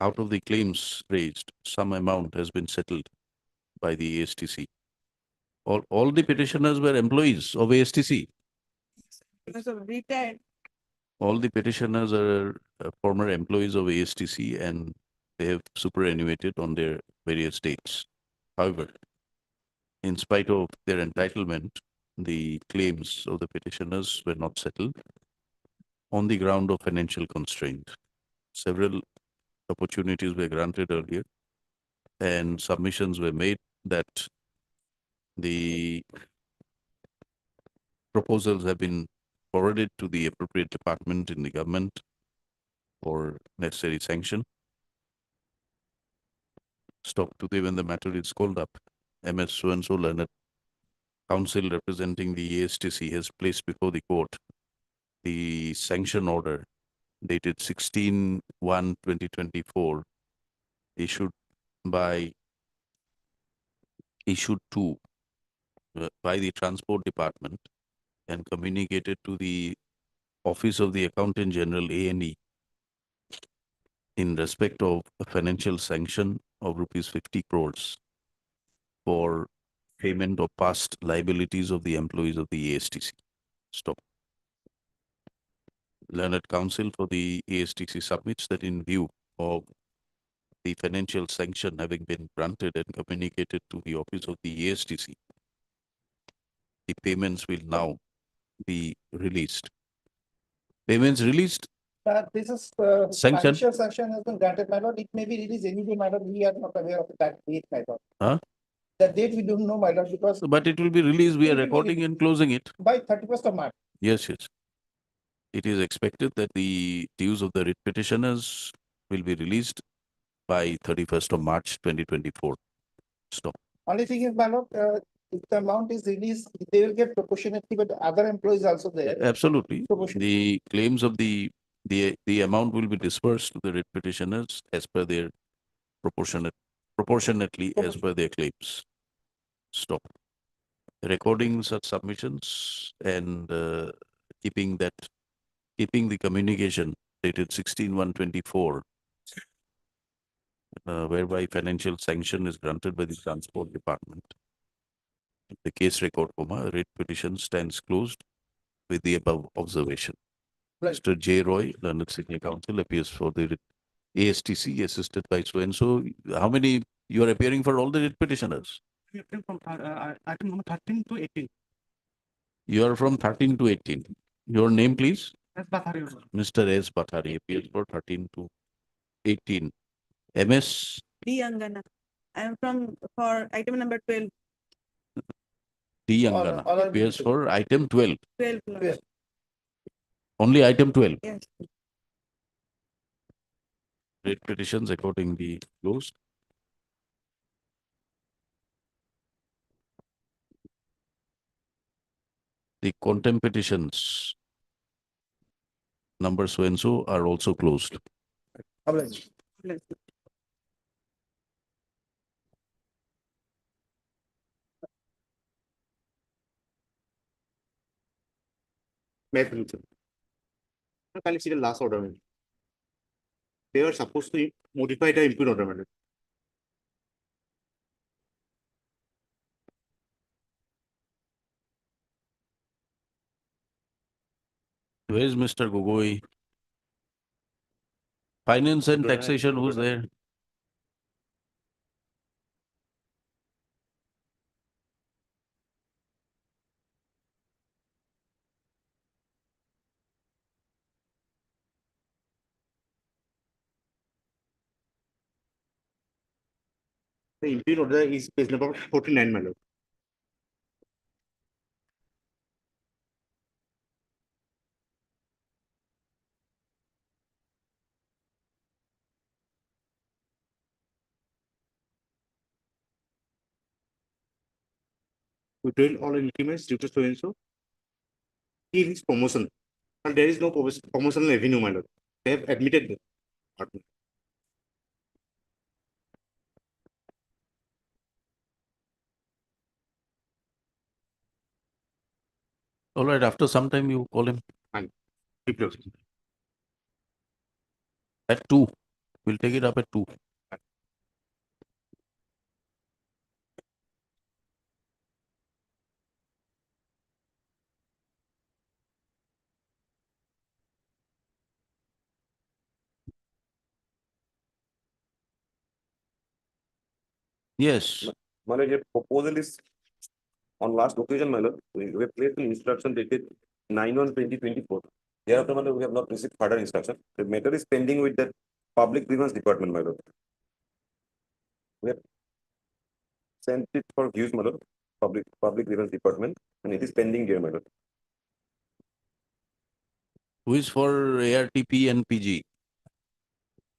Out of the claims raised, some amount has been settled by the ASTC. All the petitioners were employees of ASTC. Because of retired. All the petitioners are former employees of ASTC, and they have superannuated on their various dates. However, in spite of their entitlement, the claims of the petitioners were not settled on the ground of financial constraint. Several opportunities were granted earlier, and submissions were made that the proposals have been forwarded to the appropriate department in the government for necessary sanction. Stop today when the matter is called up. MS so-and-so learned counsel representing the ASTC has placed before the court the sanction order dated 16/1/2024 issued to by the Transport Department and communicated to the Office of the Accountant General A&E in respect of a financial sanction of rupees 50 crores for payment of past liabilities of the employees of the ASTC. Stop. Learned counsel for the ASTC submits that in view of the financial sanction having been granted and communicated to the office of the ASTC, the payments will now be released. Payments released? This is Sanction? financial sanction has been granted, my lord. It may be released any day, my lord. We are not aware of that date, my lord. Huh? The date we don't know, my lord, because But it will be released. We It are will be recording and closing it. by 31st of March. Yes, yes. It is expected that the dues of the writ petitioners will be released by 31st of March 2024. Stop. Only thing is, my lord, if the amount is released, they will get proportionately, but other employees also there. Absolutely. Proportion. The claims of the amount will be dispersed to the writ petitioners as per their proportionately as per their claims. Stop. Recording such submissions and keeping the communication dated 16/1/24 whereby financial sanction is granted by the Transport Department. The case record, writ petition stands closed with the above observation. Mr. J. Roy, Learned Senior Counsel, appears for the writ ASTC assisted by so and so. How many you are appearing for all the writ petitioners? We are from item number 13 to 18. You are from 13 to 18. Your name, please? That's Bathari. Mr. S. Bathari appears for 13 to 18. MS D. Angana. I am from for item number 12. D. Angana appears for item 12. 12. Lord. Only item 12. Yes. Writ petitions accordingly closed. The contempt petitions number so and so are also closed. Can you see the last order? Madam? They were supposed to modify the impute order, madam. Where is Mr. Gogoi? Finance and taxation, who's there? The impute order is page number 49, madam. We trail all increments due to so and so. He needs promotion. And there is no promotional revenue, madam. They have admitted that. All right, after some time you call him. And at 2. We'll take it up at 2. Yes. My lord, your proposal is on last occasion, my lord, we have placed an instruction dated 9/1/2024. Thereafter, my lord, we have not received further instruction. The matter is pending with the Public Grievance Department, my lord. We have sent it for views, my lord, Public Grievance Department, and it is pending there, my lord. Who is for ARTP and PG?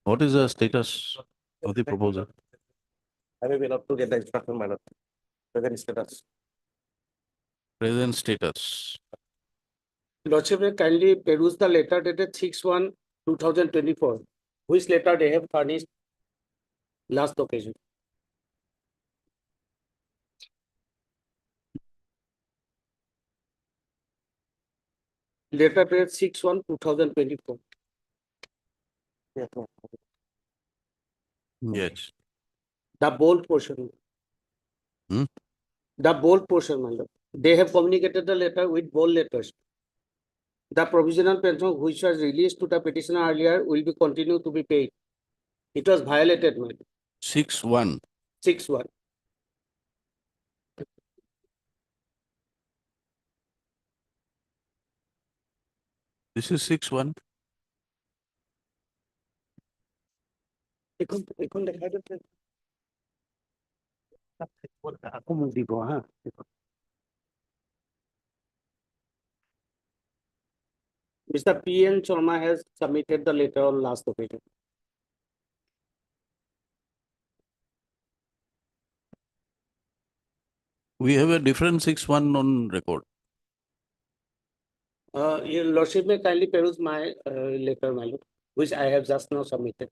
What is the status of the proposal? I may be allowed to get the instruction, my lord. Present status. Present status. Lordship, kindly peruse the letter dated 6/1/2024, which letter they have furnished last occasion. Letter dated 6/1/2024. Yes. The bold portion. Hmm? The bold portion, my lord. They have communicated the letter with bold letters. The provisional pension which was released to the petitioner earlier will be continued to be paid. It was violated, my lord. 6/1. 6/1. This is 6/1. এখন দেখা যাচ্ছে আকৌ মোক দিব হা Mr. P.N. Sharma has submitted the letter on last occasion. We have a different 6/1 on record. Your lordship may kindly peruse my letter, my lord, which I have just now submitted.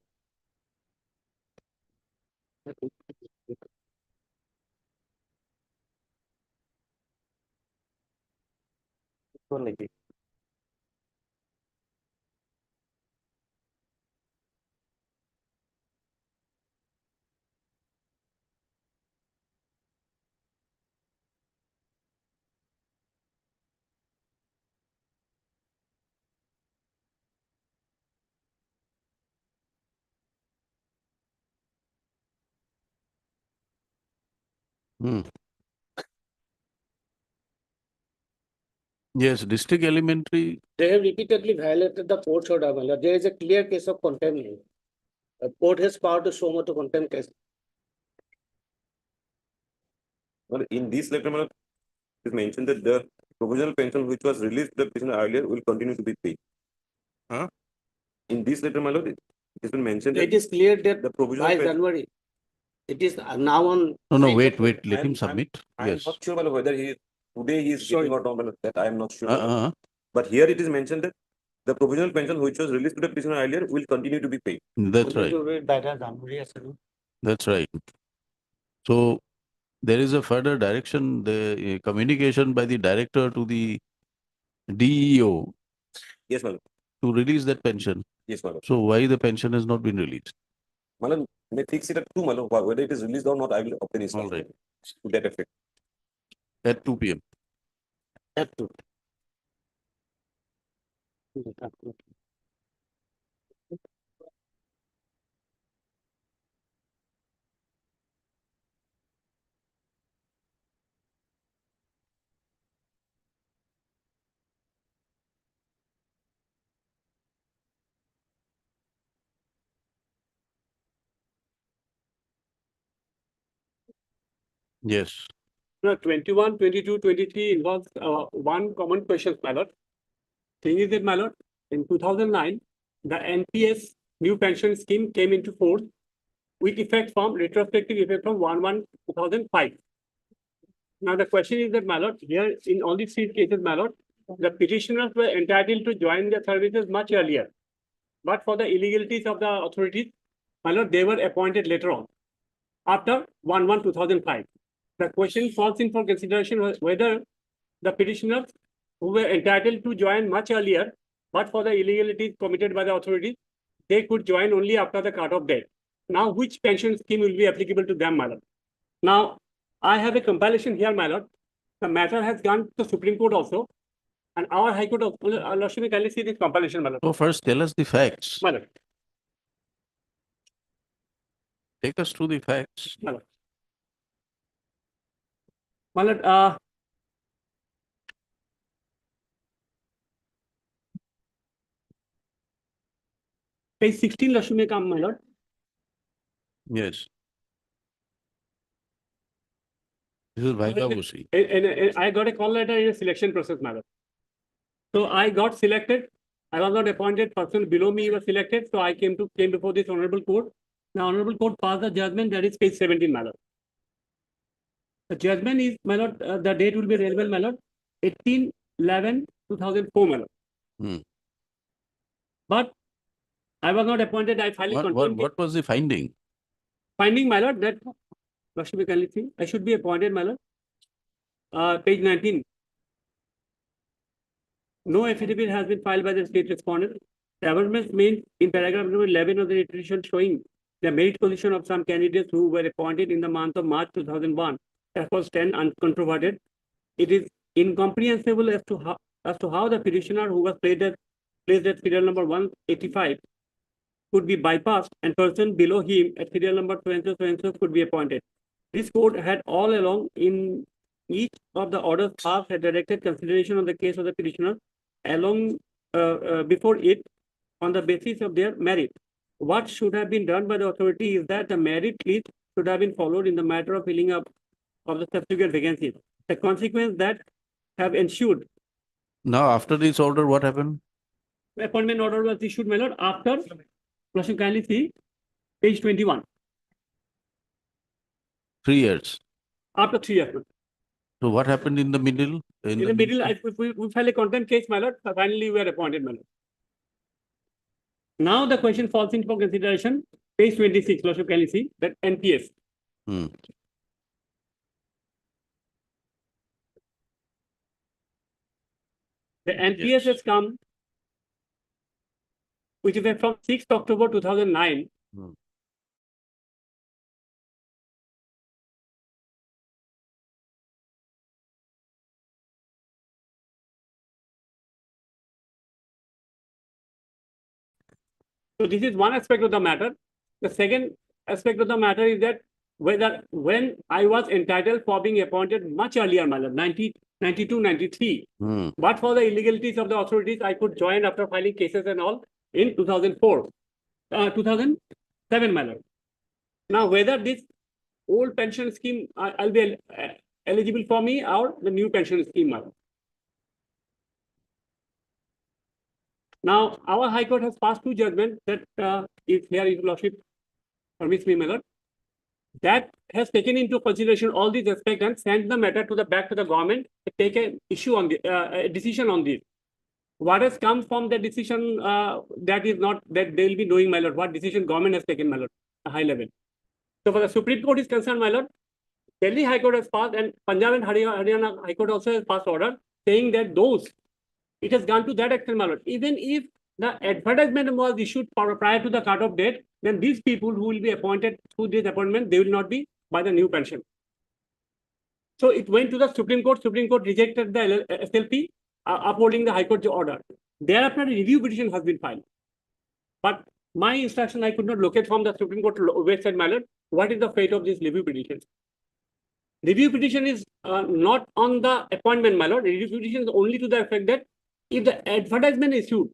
Yes, district elementary. They have repeatedly violated the court's order, my lord. There is a clear case of contempt. The court has power to show more to contempt case. Well, in this letter, my lord, it is mentioned that the provisional pension which was released to the petitioner earlier will continue to be paid. Huh? In this letter, my lord, it has been mentioned that It is clear that the provisional by pension. January, it is now on. No, wait, let him submit. I am Yes. not sure, my lord, whether today he is Sorry. getting or not, my lord, that I am not sure. my lord. But here it is mentioned that the provisional pension which was released to the petitioner earlier will continue to be paid. That's right. That's right. So there is a further direction, the communication by the director to the DEO Yes, my lord. to release that pension. Yes, my lord. So why the pension has not been released? My lord, may fix it at 2, my lord. Whether it is released or not, I will obtain instruction. All right. To that effect. At 2 p.m. At 2. Yes. 21, 22, 23 involves one common question, my lord. Thing is that, my lord, in 2009, the NPS new pension scheme came into force with retrospective effect from 1/1/2005. Now the question is that, my lord, here in all these three cases, my lord, the petitioners were entitled to join their services much earlier. But for the illegalities of the authorities, my lord, they were appointed later on, after 1/1/2005. The question falls in for consideration whether the petitioners who were entitled to join much earlier, but for the illegalities committed by the authorities, they could join only after the cutoff date. Now, which pension scheme will be applicable to them, my lord? Now, I have a compilation here, my lord. The matter has gone to the Supreme Court also, and our High Court also. Lord, should we kindly see this compilation, my lord? So first tell us the facts. My lord. Take us through the facts. My lord. My lord, page 16, Lashmi come, my lord. Yes. This is Vaikabusi. And I got a call letter in a selection process, my lord. So I got selected. I was not appointed. Person below me was selected. So I came before this honorable court. The honorable court passed the judgment. That is page 17, my lord. The judgment is, my lord, the date will be relevant, my lord, 18/11/2004, my lord. But I was not appointed. I filed a contempt. What was the finding? Finding, my lord, that Lakshmi kindly see, I should be appointed, my lord. Page 19. No affidavit has been filed by the state respondent. The amendments made in paragraph number 11 of the petition showing the merit position of some candidates who were appointed in the month of March 2001 as was stand uncontroverted. It is incomprehensible as to how the petitioner who was placed at serial number 185 could be bypassed and person below him at serial number so could be appointed. This court had all along in each of the orders passed had directed consideration on the case of the petitioner along before it on the basis of their merit. What should have been done by the authority is that the merit list should have been followed in the matter of filling up of the subsequent vacancies. The consequence that have ensued. Now, after this order, what happened? The appointment order was issued, my lord, after, Russian kindly see, page 21. 3 years. After 3 years. So what happened in the middle? In the middle, we filed a contempt case, my lord. Finally, we were appointed, my lord. Now the question falls in for consideration. Page 26, Lordship, can you see that NPS? The NPS has come, which is from 6th October 2009. So this is one aspect of the matter. The second aspect of the matter is that whether when I was entitled for being appointed much earlier, my lord, 92, 93. But for the illegalities of the authorities, I could join after filing cases and all in 2004, 2007, my lord. Now, whether this old pension scheme I'll be eligible for me or the new pension scheme, my lord. Now, our High Court has passed two judgments that if here His Lordship permits me, my lord, that has taken into consideration all these aspects and sent the matter to the back to the government to take an issue on the a decision on this. What has come from the decision that is not that they will be knowing, my lord, what decision government has taken, my lord, a high level. So for the Supreme Court is concerned, my lord, Delhi High Court has passed and Punjab and Haryana High Court also has passed order saying that those, it has gone to that extent, my lord. Even if the advertisement was issued prior to the cut-off date, then these people who will be appointed through this appointment, they will not be by the new pension. So it went to the Supreme Court. Supreme Court rejected the SLP, upholding the High Court order. Thereafter, a review petition has been filed. But my instruction, I could not locate from the Supreme Court website, my lord, what is the fate of this review petition. Review petition is not on the appointment, my lord. Review petition is only to the effect that if the advertisement is issued,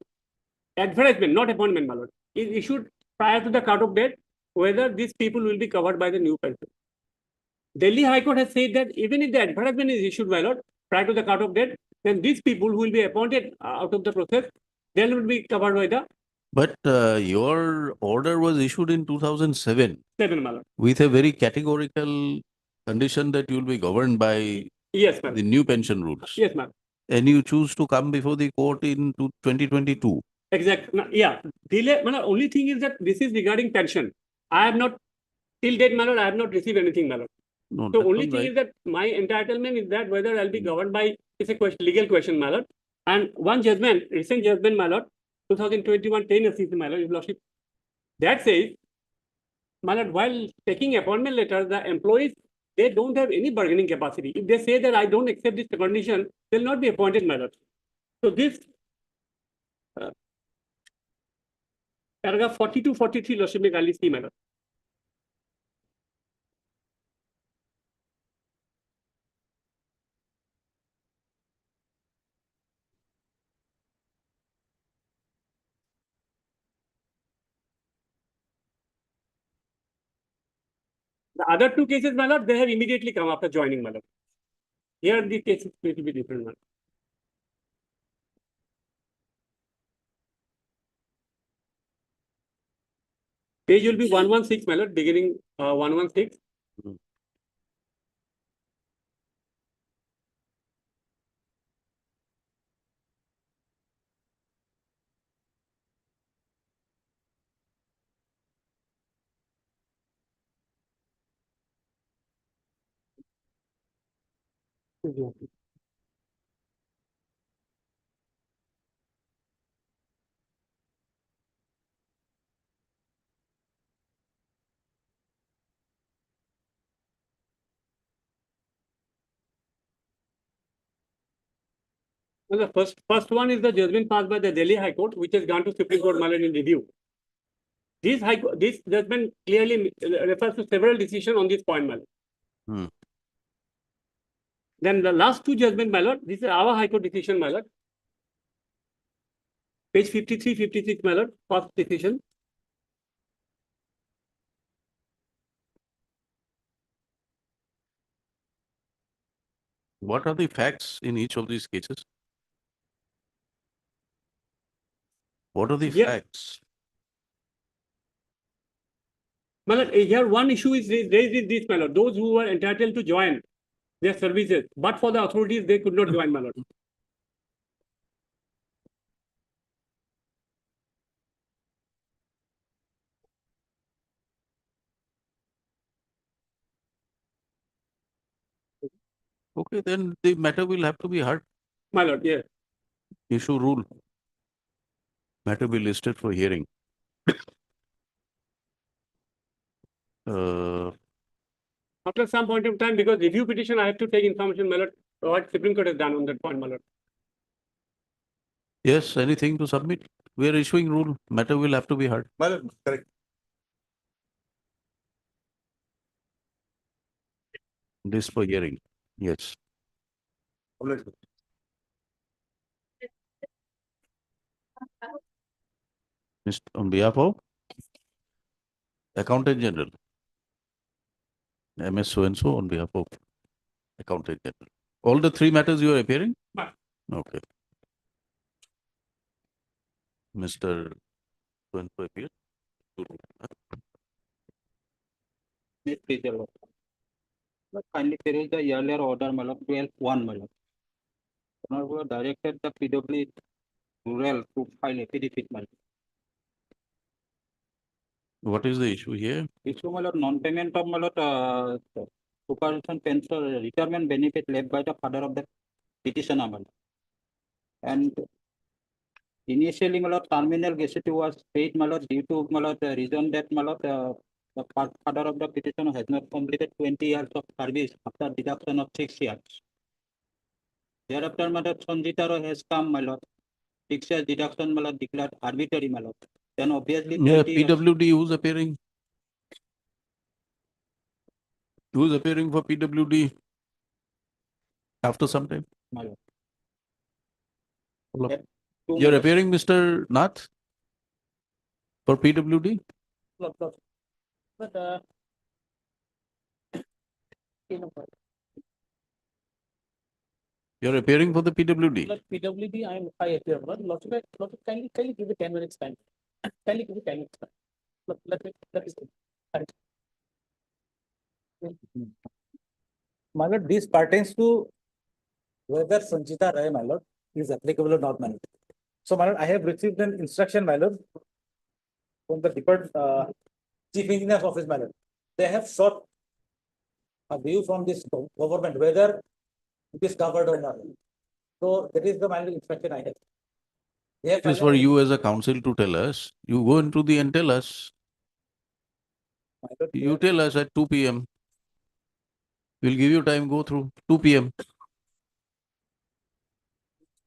advertisement, not appointment, my lord, is issued prior to the cut-off date, whether these people will be covered by the new pension. Delhi High Court has said that even if the advertisement is issued, my lord, prior to the cut-off date, then these people who will be appointed out of the process, they will be covered by the. But your order was issued in 2007 my lord. with a very categorical condition that you will be governed by yes, ma'am. the new pension rules. Yes, ma'am. And you choose to come before the court in 2022. Exactly. No, yeah. Delay. The only thing is that this is regarding pension. I have not, till date, my lord, I have not received anything, my lord. No, so only thing is that my entitlement is that whether I'll be governed by, it's a question, legal question, my lord. And one judgment, recent judgment, my lord, 2021 10 SCC, my lord, His Lordship, that says, my lord, while taking appointment letter, the employees, they don't have any bargaining capacity. If they say that I don't accept this condition, they'll not be appointed, my lord. So this paragraph 42, 43, Lordship, may kindly see, my lord. The other two cases, my lord, they have immediately come after joining, my lord. Here the case is going to be different, my lord. Page will be 116, my lord, beginning 116. Well, the first one is the judgment passed by the Delhi High Court, which has gone to Supreme Court, my lord, in review. This judgment clearly refers to several decisions on this point, my lord. Then the last two judgment, my lord, this is our High Court decision, my lord. Page 53, 56, my lord, first decision. What are the facts in each of these cases? What are the facts? My lord, here one issue is raised is this, my lord. Those who were entitled to join their services, but for the authorities, they could not join, my lord. Okay, then the matter will have to be heard. My lord, yes. Issue rule. Matter be listed for hearing. After some point of time, because review petition, I have to take information, my lord, what Supreme Court has done on that point, my lord. Yes, anything to submit? We are issuing rule. Matter will have to be heard. Well, correct. This for hearing. Yes. On behalf of Accountant General. MS so and so on behalf of Accountant General. All the three matters you are appearing? Okay. Mr. So and so appeared. Please, your lordship. But kindly peruse the earlier order, my lord, 12-1, my lord. Honorable directed the PW rural to file affidavit, my lord. What is the issue here? Issue, my lord, non-payment of, my lord, superannuation pension retirement benefit left by the father of the petitioner, my lord. And initially, my lord, terminal gratuity was paid, my lord, due to, my lord, the reason that, my lord, the father of the petitioner has not completed 20 years of service after deduction of 6 years. Thereafter, my lord, Sanjitaro has come, my lord. 6 years deduction, my lord, declared arbitrary, my lord. Then obviously, Yeah, 20 years. PWD, who's appearing? Who's appearing for PWD? After some time? My lord. Hello. That two, my You're lord. appearing, Mr. Nath? For PWD? But, You're appearing for the PWD? PWD, I appear, but lordship, kindly give me 10 minutes time. Kindly give me 10 minutes time. Let me. My lord, this pertains to whether Sanjita Ray, my lord, is applicable or not, my lord. So, my lord, I have received an instruction, my lord, from the department, chief engineer's office, my lord. They have sought a view from this government whether it is covered or not. So that is the my lord instruction I have. It is for you as a council to tell us. You go into the and tell us. You tell us at 2 p.m. We'll give you time, go through 2 p.m.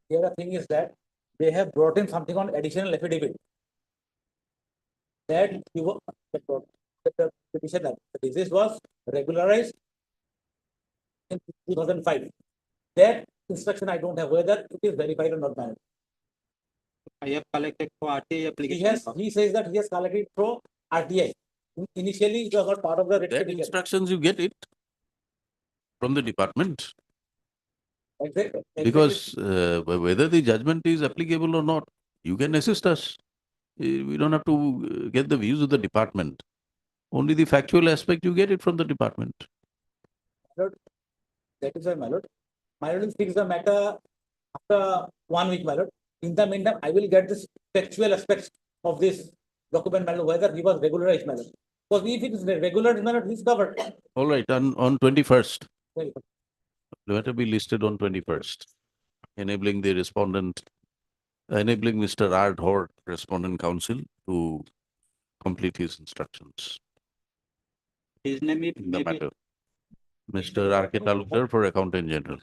Here the thing is that they have brought in something on additional affidavit. That you were, the petition that the disease was regularized in 2005. That instruction I don't have whether it is verified or not. Managed. I have collected for RTA application. He says that he has collected through RTI. Initially, it was not part of the That instructions you get it from the department. Exactly. Because whether the judgment is applicable or not, you can assist us. We don't have to get the views of the department. Only the factual aspect you get it from the department. Lord, that is why, my lord. My lord will fix the matter after 1 week, my lord. In the meantime, I will get this factual aspects of this document, my lord, whether he was regularized, my lord. Because if it is regular, my lord, he's covered. All right, on 21st. Very Let it be listed on 21st, enabling the respondent, enabling Mr. R. Dhor, respondent counsel, to complete his instructions. His name is In the matter. Mr. R. K. Talukdar for Accountant General.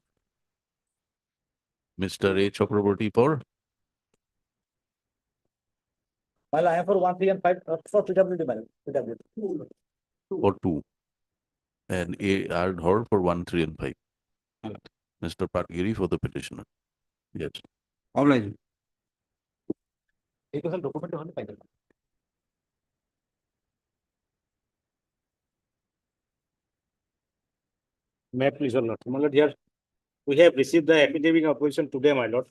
Mr. A. Chakraborty for While I am for 1, 3, and 5 for PWD, my lord. PWD. or 2. And A. R. Dhor for 1, 3, and 5. Mr. Patgiri for the petitioner. Yes. All right. It was a document on the final. May I please, your lord. My lord, here we have received the affidavit of opposition today, my lord.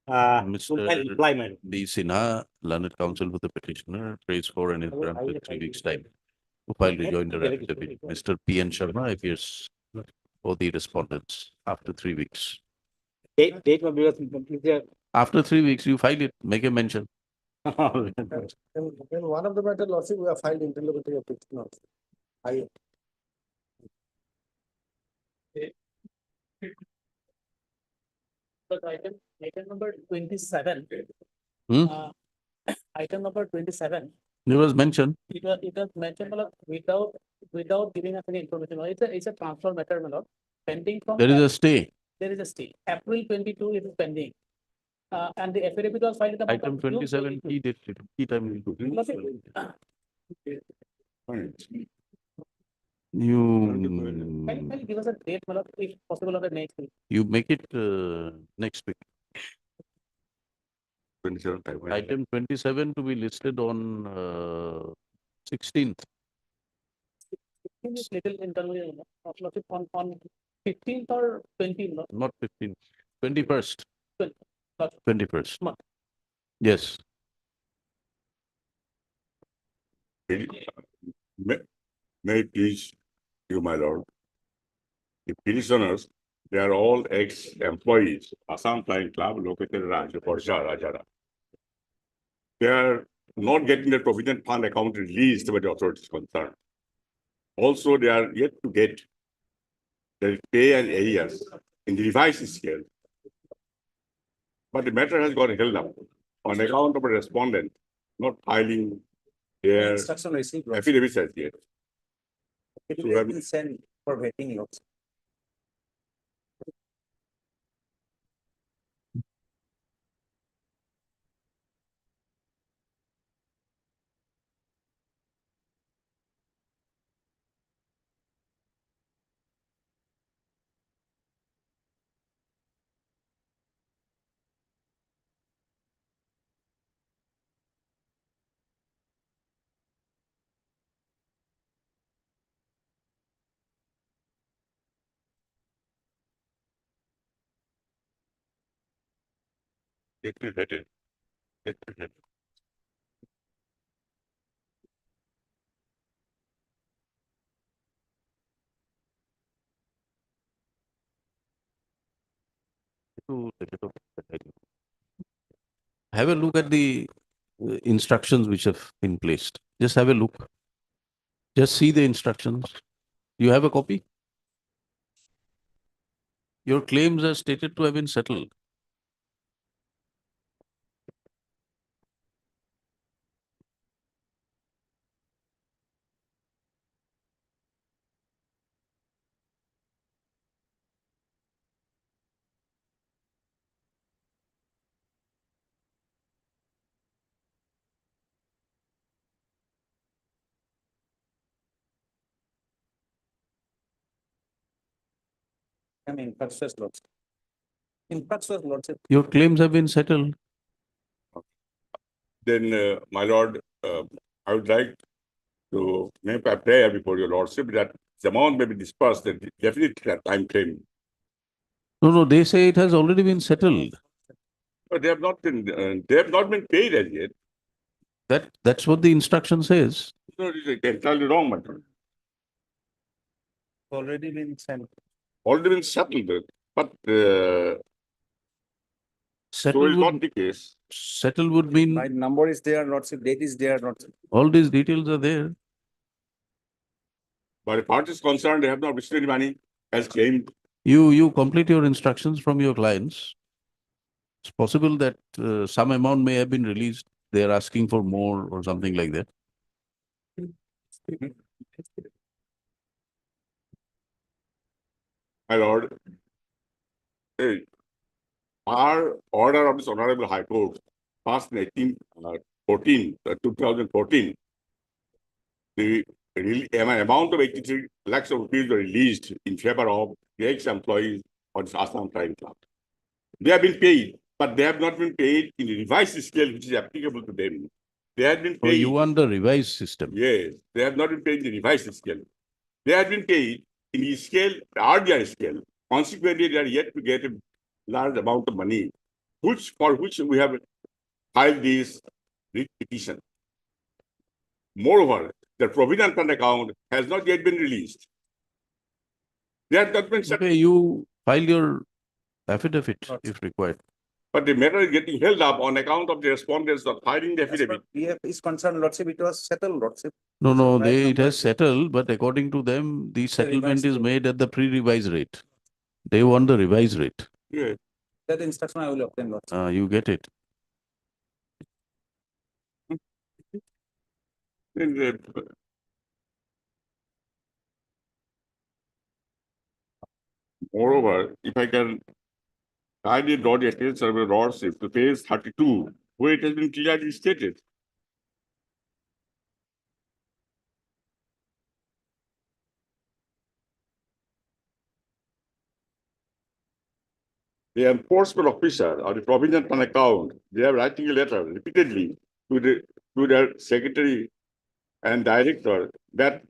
Mr. Reply, my lord. B. Sinha, learned counsel for the petitioner, prays for an interim for 3 weeks' time to file rejoinder affidavit. Mr. P. N. Sharma appears for the respondents after 3 weeks. Date will be completely. After 3 weeks, you file it, make a mention. In one of the matter, lordship, we have filed interlocutory petition also. But item number 27. Item number 27. It was mentioned. It was mentioned, my lord, without giving us any information. It's a transfer matter, my lord. Pending from. There is a stay. There is a stay. April 22 it is pending. And the affidavit was filed in the month Item of June 27, key date, key time. Lordship, Can you give us a date, Malad, if possible, on the next week? You make it next week. 27 time. Item 27 to be listed on 16th. Can you little internally, on 15th or 20th? No? Not 15th, 21st. 20th. 21st. Month. Yes. May it please you, my lord. The petitioners, they are all ex-employees, Assam Flying Club located in Rajara. They are not getting their provident fund account released by the authorities concerned. Also, they are yet to get their pay and arrears in the revised scale. But the matter has got held up on account of a respondent not filing their Instruction received. affidavits as yet. It So will have- be sent for vetting also. Let me vet it. Let me vet it. Have a look at the instructions which have been placed. Just have a look. Just see the instructions. You have a copy? Your claims are stated to have been settled. I mean, purchase lots. In purchase lots. Your claims have been settled. Then, my lord, I would like to make a prayer before your lordship that the amount may be dispersed and definitely at time frame. No, they say it has already been settled. But they have not been paid as yet. That's what the instruction says. No, it is entirely wrong, my lord. Already been sent. Already been settled, but so Settled is not would, the case. settled would mean My number is there, lordship, date is there, lordship. all these details are there. But the parties concerned, they have not received any money as claimed. You complete your instructions from your clients. It's possible that some amount may have been released. They are asking for more or something like that. My lord, our order of this Honorable High Court passed in 2014, the amount of 83 lakhs of rupees were released in favor of the ex-employees of the Assam Flying Club. They have been paid, but they have not been paid in the revised scale which is applicable to them. They have been Oh, paid. you want the revised system? Yes, they have not been paid in the revised scale. They have been paid in the scale, the RDR scale. Consequently, they are yet to get a large amount of money, for which we have filed this petition. Moreover, the provident fund account has not yet been released. They have not been settled. Okay, you file your affidavit if required. But the matter is getting held up on account of the respondents not filing the affidavit. PF is concerned, lordship, it was settled, lordship. No, Right it number has is- settled, but according to them, the settlement is rate. made at the pre-revised rate. They want the revised rate. Yeah. That instruction I will obtain, lordship. You get it. Then moreover, if I can kindly draw the attention of your lordship to page 32, where it has been clearly stated. the enforcement officer or the provision fund account, they are writing a letter repeatedly to their secretary and director that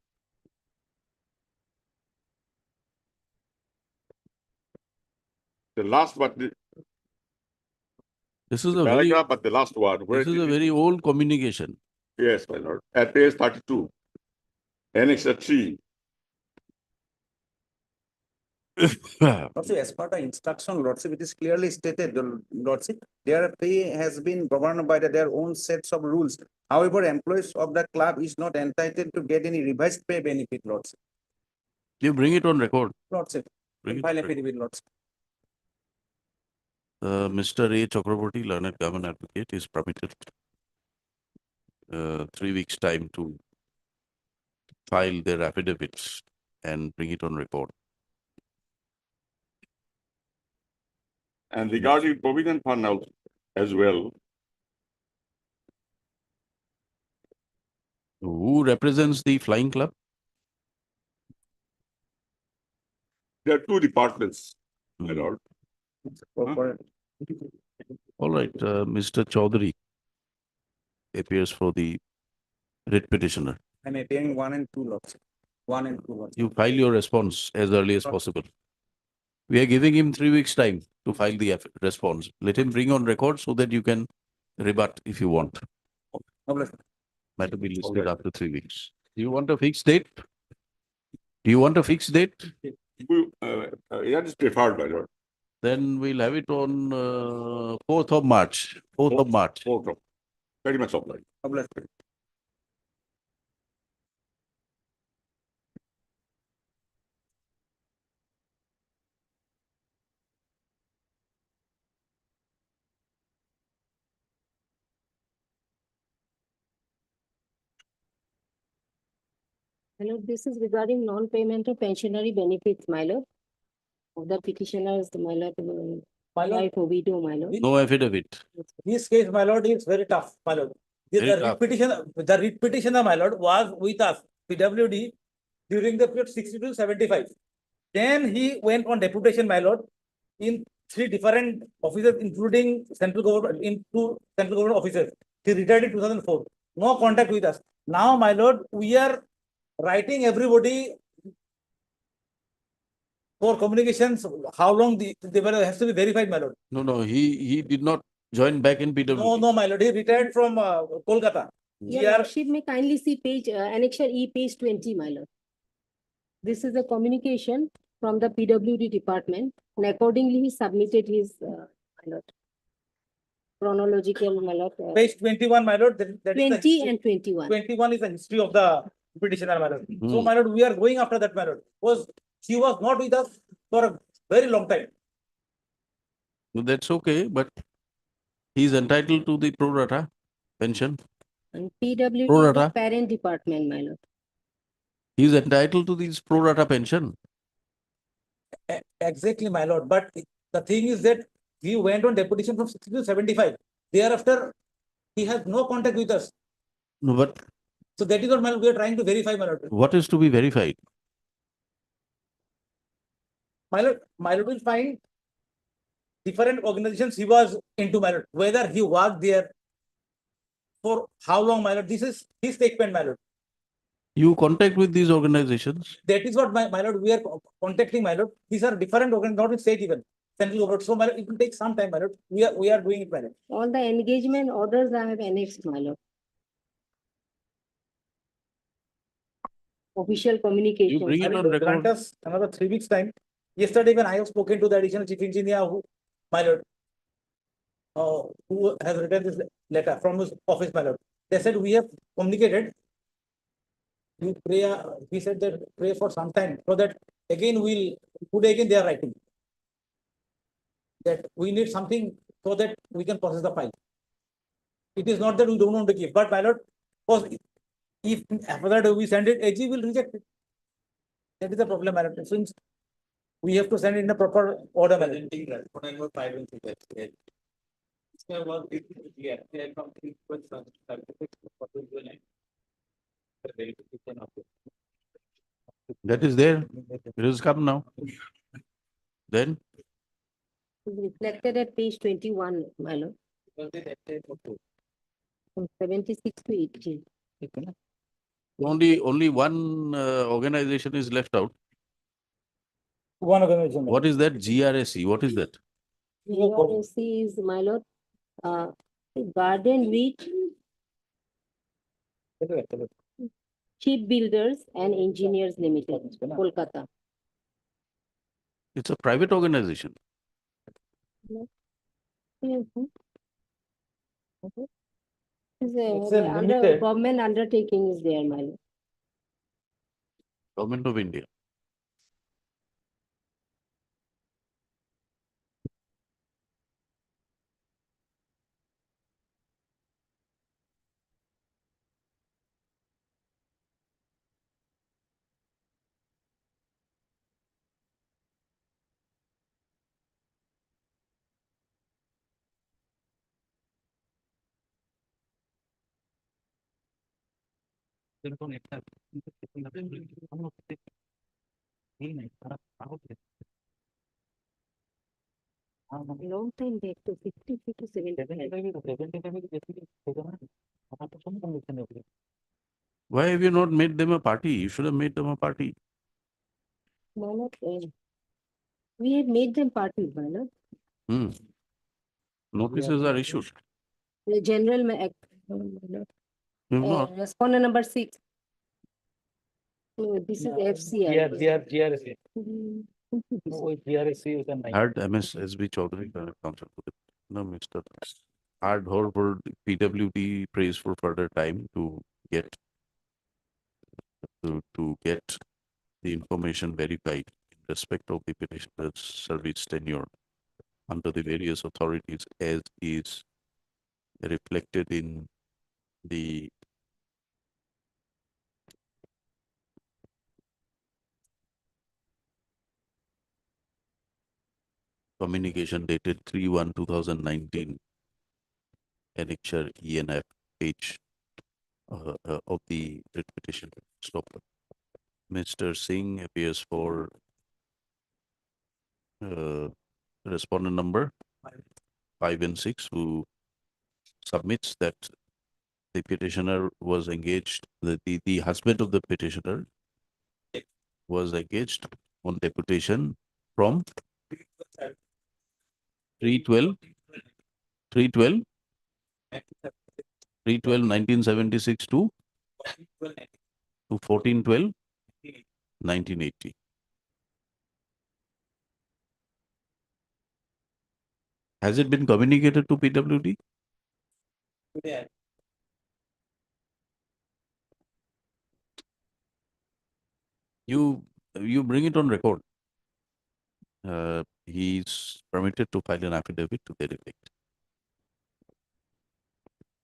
the last but the This is a very, paragraph, but the last one. Where this is a it- very old communication. Yes, my lord. At page 32, Annex 3. Also, as part of instruction, Lordship, it is clearly stated, Lordship, their pay has been governed by their own sets of rules. However, employees of the club is not entitled to get any revised pay benefit, Lordship. You bring it on record. Lordship, Bring it file on record. affidavit, Lordship. Mr. A. Chakraborty, learned government advocate, is permitted 3 weeks' time to file their affidavits and bring it on record. And regarding provision fund as well, Who represents the flying club? there are two departments, my lord. All right, Mr. Chaudhary appears for the writ petitioner. I'm appearing 1 and 2, Lordship. 1 and 2, Lordship. You file your response as early as possible. We are giving him 3 weeks' time to file the response. Let him bring on record so that you can rebut if you want. Matter be listed after 3 weeks. Do you want a fixed date? Do you want a fixed date? That is preferred, my lord. Then we'll have it on 4th of March. 4th of March. 4th of, very much obliged. Hello, this is regarding non-payment of pensionary benefits, my lord. Of the petitioners, my lord, wife or widow, my lord. No affidavit. This case, my lord, is very tough, my lord. Very The tough. writ petitioner, my lord, was with us, PWD, during the period 60 to 75. Then he went on deputation, my lord, in 3 different offices, including central government, in 2 central government offices. He retired in 2004. No contact with us. Now, my lord, we are writing everybody for communications, how long they were, has to be verified, my lord. No, he did not join back in PWD. No, my lord, he retired from Kolkata. Your lordship may kindly see page, annexure E, page 20, my lord. This is a communication from the PWD department, and accordingly he submitted his, my lord, chronological, my lord. Page 21, my lord. That is the 20 history. and 21. 21 is the history of the petitioner, my lord. So, Hmm. my lord, we are going after that, my lord. She was not with us for a very long time. No, that's okay, but he is entitled to the pro rata pension. And PWD Pro is the rata. parent department, my lord. He is entitled to this pro rata pension. Exactly, my lord. But the thing is that he went on deputation from 60 to 75. Thereafter, he has no contact with us. No, but So that is what, my lord, we are trying to verify, my lord. what is to be verified? My lord will find different organizations he was into, my lord. Whether he worked there for how long, my lord. This is his statement, my lord. You contact with these organizations. That is what, my lord, we are contacting, my lord. These are different organizations, not in state even. Central government. So, my lord, it will take some time, my lord. We are doing it, my lord. All the engagement orders I have annexed, my lord. Official communication. You bring it I on will record. grant us another 3 weeks time. Yesterday, when I have spoken to the additional chief engineer, my lord, who has written this letter from his office, my lord. They said we have communicated. We pray. He said that pray for some time, so that again today again they are writing that we need something so that we can process the file. It is not that we don't want to give, but my lord, because if after that we send it, AG will reject it. That is the problem, my lord. Since we have to send it in a proper order, my lord. That is there. It has come now. Then is reflected at page 21, my lord, from 76 to 80. Only one organization is left out. One organization. What is that GRSE? What is that? GRSC is, my lord, Garden Wheat Shipbuilders and Engineers Limited, Kolkata. It's a private organization. It's It's a under limited. government undertaking is there, my lord. Government of India. Long time back to 53 to 75. Why have you not made them a party? You should have made them a party. My lord, we had made them parties, my lord. Notices are issued. The general act. My lord. You've not. Respondent number 6. No, this is FCI. GRSC. Oh, GRSC is a nine. Had MSSB Chaudhary counsel to the no, Mr. Hard for PWD prays for further time to get the information verified in respect of the petitioner's service tenure under the various authorities as is reflected in the communication dated 3/1/2019, annexure ENF page of the writ petition. Stop. Mr. Singh appears for respondent number 5 and 6, who submits that the petitioner was engaged, the husband of the petitioner was engaged on deputation from 3/12 3/12 1976 to 14/12/1980. Has it been communicated to PWD? You bring it on record. He's permitted to file an affidavit to that effect.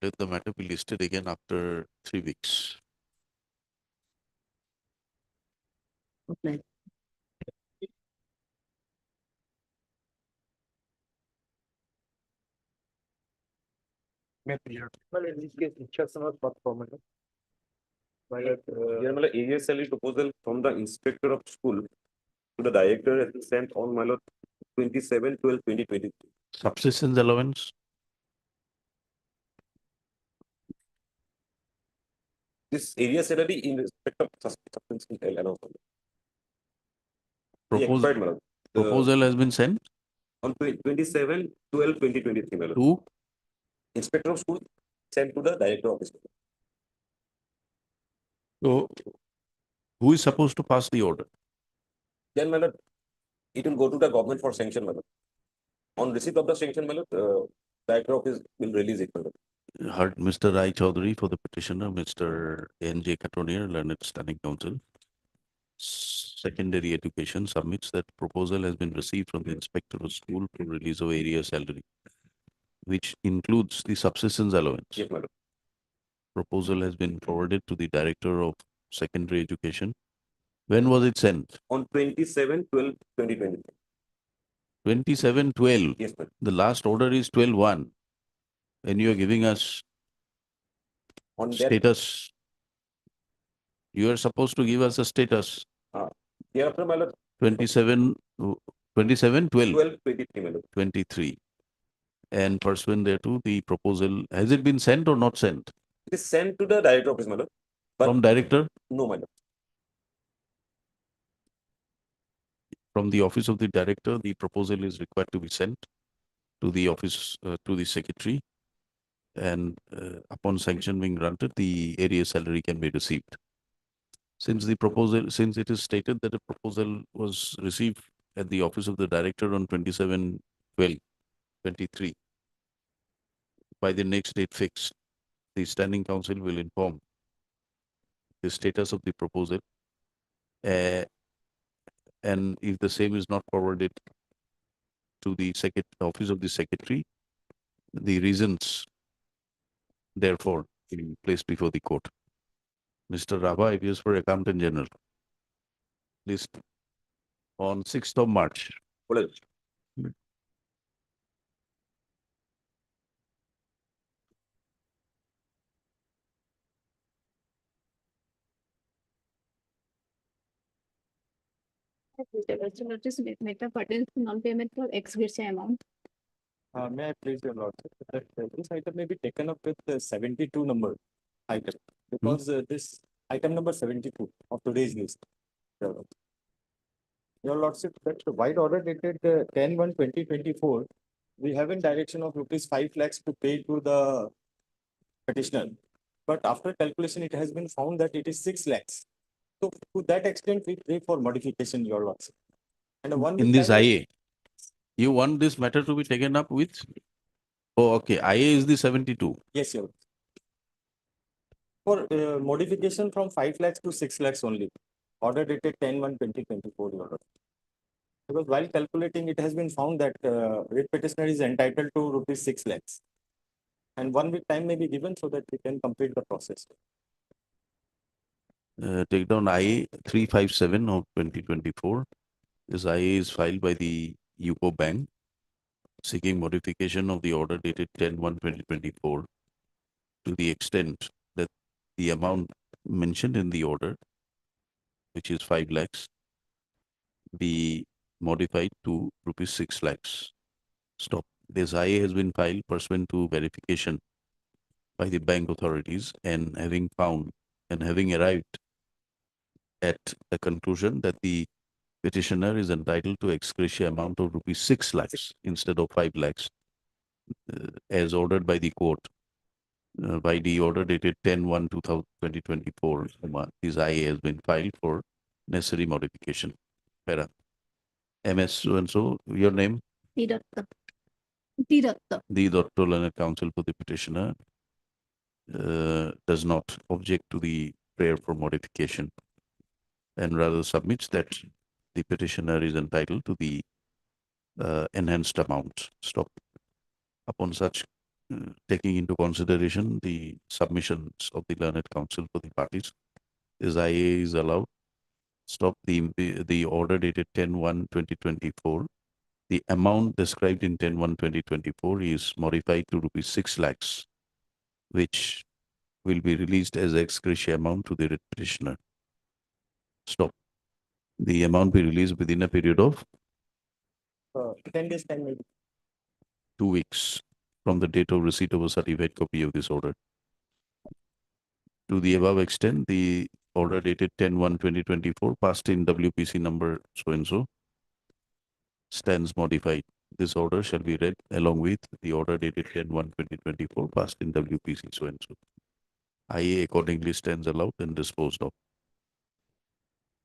Let the matter be listed again after 3 weeks. Okay. Well, in this case, instruction was performed. Area salary proposal from the inspector of school to the director has been sent on my lord 27/12/2023. Subsistence allowance. This area salary in respect of substance allowance. Proposal, My lord. proposal has been sent On 27/12/2023, my lord. to Inspector of school sent to the director of the school. so who is supposed to pass the order? Then, my lord, it will go to the government for sanction, my lord. On receipt of the sanction, my lord, director office will release it, my lord. Heard Mr. Rai Chaudhary for the petitioner, Mr. N.J. Katonier, Learned Standing Counsel. Secondary Education submits that proposal has been received from the inspector of school for release of area salary, which includes the subsistence allowance. Yes, my lord. Proposal has been forwarded to the director of secondary education. When was it sent? On 27/12/2023. 27/12. Yes, ma'am. The last order is 12/1. And you are giving us On that, status. You are supposed to give us a status. hereafter, my lord, 27, 27, 12, 12/23, my lord. 23. And pursuant thereto, the proposal, has it been sent or not sent? It is sent to the director office, my lord. But From director? no, my lord. From the office of the director, the proposal is required to be sent to the office, to the secretary. And upon sanction being granted, the area salary can be received. Since it is stated that a proposal was received at the office of the director on 27/12/23, by the next date fixed, the standing council will inform the status of the proposal, and if the same is not forwarded to the office of the secretary, the reasons therefore will be placed before the court. Mr. Rava appears for Accountant General. List on 6th of March. Well, Notice matter pertains to non-payment for ex gratia amount. May I please your lordship that this item may be taken up with the 72 number item because this item number 72 of today's list. Your lordship, that wide order dated 10/1/2024, we have in direction of rupees 5 lakhs to pay to the petitioner. But after calculation, it has been found that it is 6 lakhs. So to that extent, we pray for modification, your lordship. And one In with this time- IA, you want this matter to be taken up with? Oh, okay. IA is the 72. Yes, your. For modification from 5 lakhs to 6 lakhs only. Order dated 10/1/2024, your lordship. Because while calculating, it has been found that writ petitioner is entitled to rupees 6 lakhs. And 1 week time may be given so that we can complete the process. Take down IA 357 of 2024. This IA is filed by the UCO Bank seeking modification of the order dated 10/1/2024 to the extent that the amount mentioned in the order, which is 5 lakhs, be modified to rupees 6 lakhs. Stop. This IA has been filed pursuant to verification by the bank authorities and having found and having arrived at a conclusion that the petitioner is entitled to ex gratia amount of rupees 6 lakhs instead of 5 lakhs, as ordered by the court by the order dated 10/1/2024. This IA has been filed for necessary modification. Para. MS so-and-so, your name? Diratta. The Dr. Learned Counsel for the petitioner does not object to the prayer for modification and rather submits that the petitioner is entitled to the enhanced amount. Stop. Upon such taking into consideration the submissions of the Learned Counsel for the parties, this IA is allowed. Stop. The order dated 10/1/2024. The amount described in 10/1/2024 is modified to rupees 6 lakhs, which will be released as ex gratia amount to the writ petitioner. Stop. The amount be released within a period of 10 days time maybe. 2 weeks from the date of receipt of a certified copy of this order. To the above extent, the order dated 10/1/2024 passed in WPC number so-and-so stands modified. This order shall be read along with the order dated 10/1/2024 passed in WPC so-and-so. IA accordingly stands allowed and disposed of.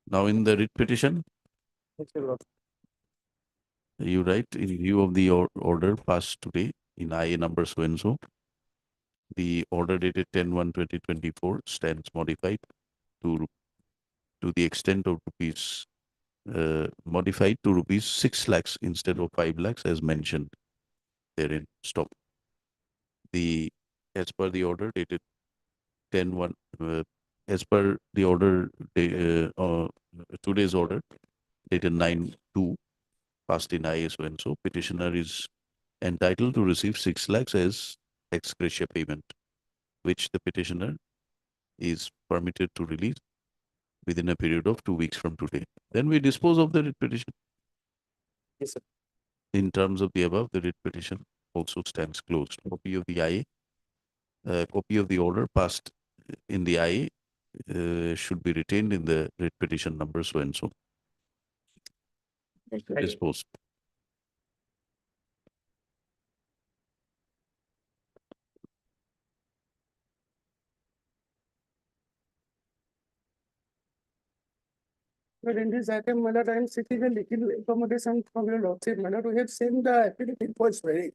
Now in the writ petition, you write, in view of the order passed today in IA number so-and-so, the order dated 10/1/2024 stands modified to the extent of rupees modified to rupees 6 lakhs instead of 5 lakhs as mentioned therein. Stop. As per the order dated 10/1, as per the order, today's order dated 9/2 passed in IA so-and-so, petitioner is entitled to receive 6 lakhs as ex gratia payment, which the petitioner is permitted to release within a period of 2 weeks from today. Then we dispose of the writ petition. Yes, sir. In terms of the above, the writ petition also stands closed. Copy of the IA, copy of the order passed in the IA should be retained in the writ petition number so and so. Disposed. But in this item, my lord, I am seeking a legal accommodation from your lordship, my lord. We have sent the affidavit for swearing.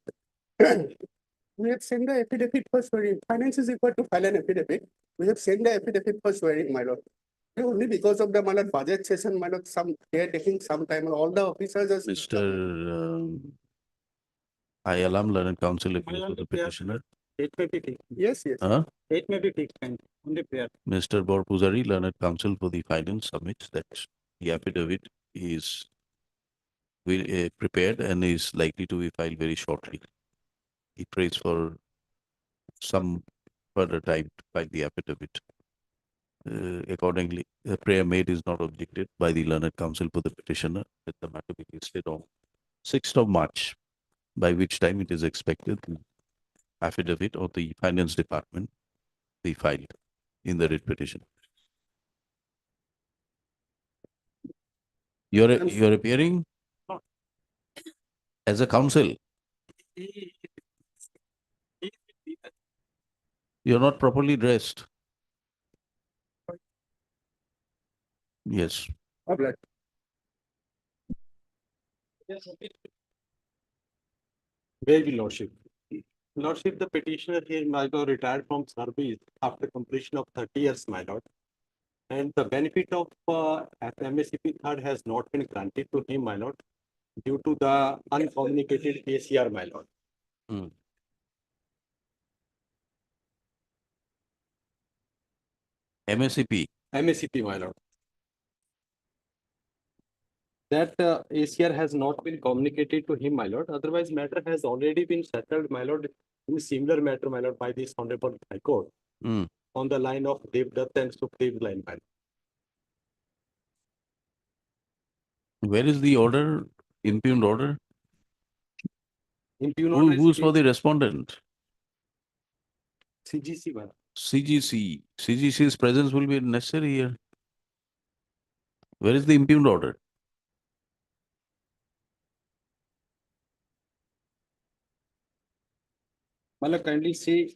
We have sent the affidavit for swearing. Finance is equal to file an affidavit. We have sent the affidavit for swearing, my lord. Only because of the, my lord, budget session, my lord, they are taking some time, and all the officers are. Mr. I alarm learned counsel if you are the petitioner. It may be fixed. Yes, yes. Huh? It may be fixed and only prayer. Mr. Borpuzari, learned counsel for the finance, submits that the affidavit is prepared and is likely to be filed very shortly. He prays for some further time to file the affidavit. Accordingly, the prayer made is not objected by the learned counsel for the petitioner that the matter be listed on 6th of March, by which time it is expected the affidavit of the finance department be filed in the writ petition. You're appearing as a counsel. You're not properly dressed. Yes. Very lordship. Lordship, the petitioner here might have retired from service after completion of 30 years, my lord. And the benefit of MSCP third has not been granted to him, my lord, due to the uncommunicated ACR, my lord. MSCP. MSCP, my lord. That ACR has not been communicated to him, my lord. Otherwise, matter has already been settled, my lord, in similar matter, my lord, by this Honorable High Court on the line of Devdutt and Sukhdev line, my lord. Where is the order, impugned order? Impugned order Who's for the respondent? CGC, my lord. CGC. CGC's presence will be necessary here. Where is the impugned order? My lord, kindly see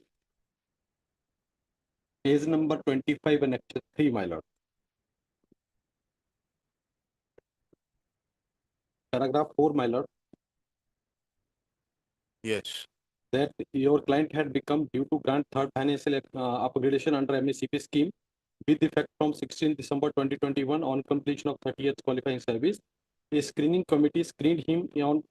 page number 25 and Section 3, my lord. Paragraph 4, my lord. Yes. That your client had become due to grant third financial upgradation under MSCP scheme with effect from 16 December 2021 on completion of 30 years qualifying service. A screening committee screened him on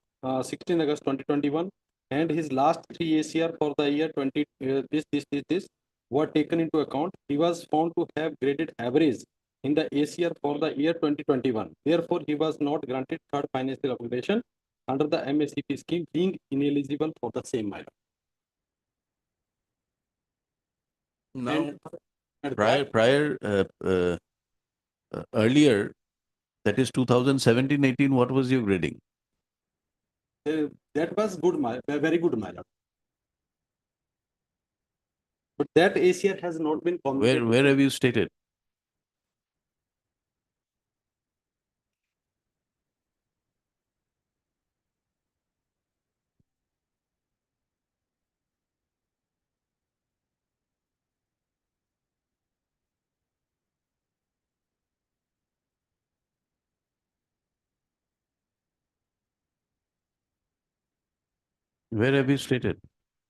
16 August 2021 and his last 3 ACR for the year 20 this were taken into account. He was found to have graded average in the ACR for the year 2021. Therefore, he was not granted third financial upgradation under the MSCP scheme, being ineligible for the same matter. Now, earlier, that is 2017-18, what was your grading? That was good, very good, my lord. But that ACR has not been communicated. Where have you stated? Where have you stated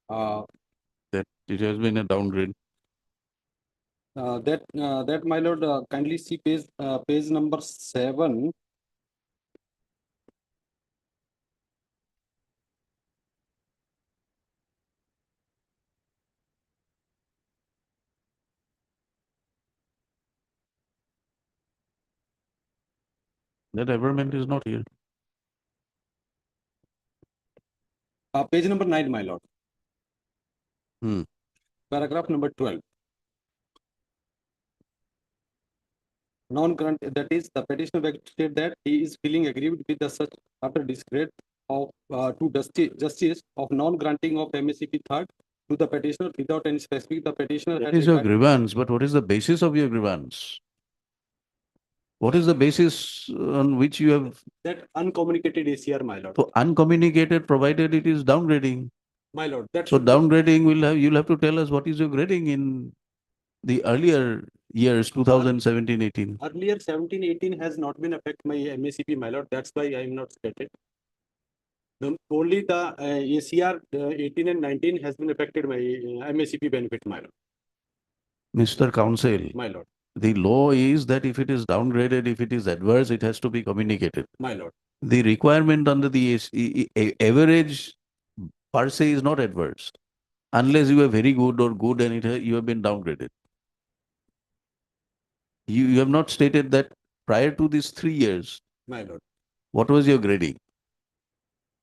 that it has been a downgrade? That my lord, kindly see page number 7. That averment is not here. Page number 9, my lord. Paragraph number 12. non-grant, that is, the petitioner state that he is feeling aggrieved with the such after discredit of to justice of non-granting of MSCP third to the petitioner without any specific, the petitioner That has is your required grievance, but what is the basis of your grievance? What is the basis on which you have that uncommunicated ACR, my lord. uncommunicated, provided it is downgrading? My lord, that So should be- downgrading you'll have to tell us what is your grading in the earlier years, 2017, 18. earlier 17, 18 has not been affected my MACP, my lord. That's why I am not stated. Only the ACR 18 and 19 has been affected by MACP benefit, my lord. Mr. Counsel, My lord, the law is that if it is downgraded, if it is adverse, it has to be communicated. my lord. The requirement under the average per se is not adverse, unless you are very good or good and you have been downgraded. You have not stated that prior to these 3 years, My lord. what was your grading?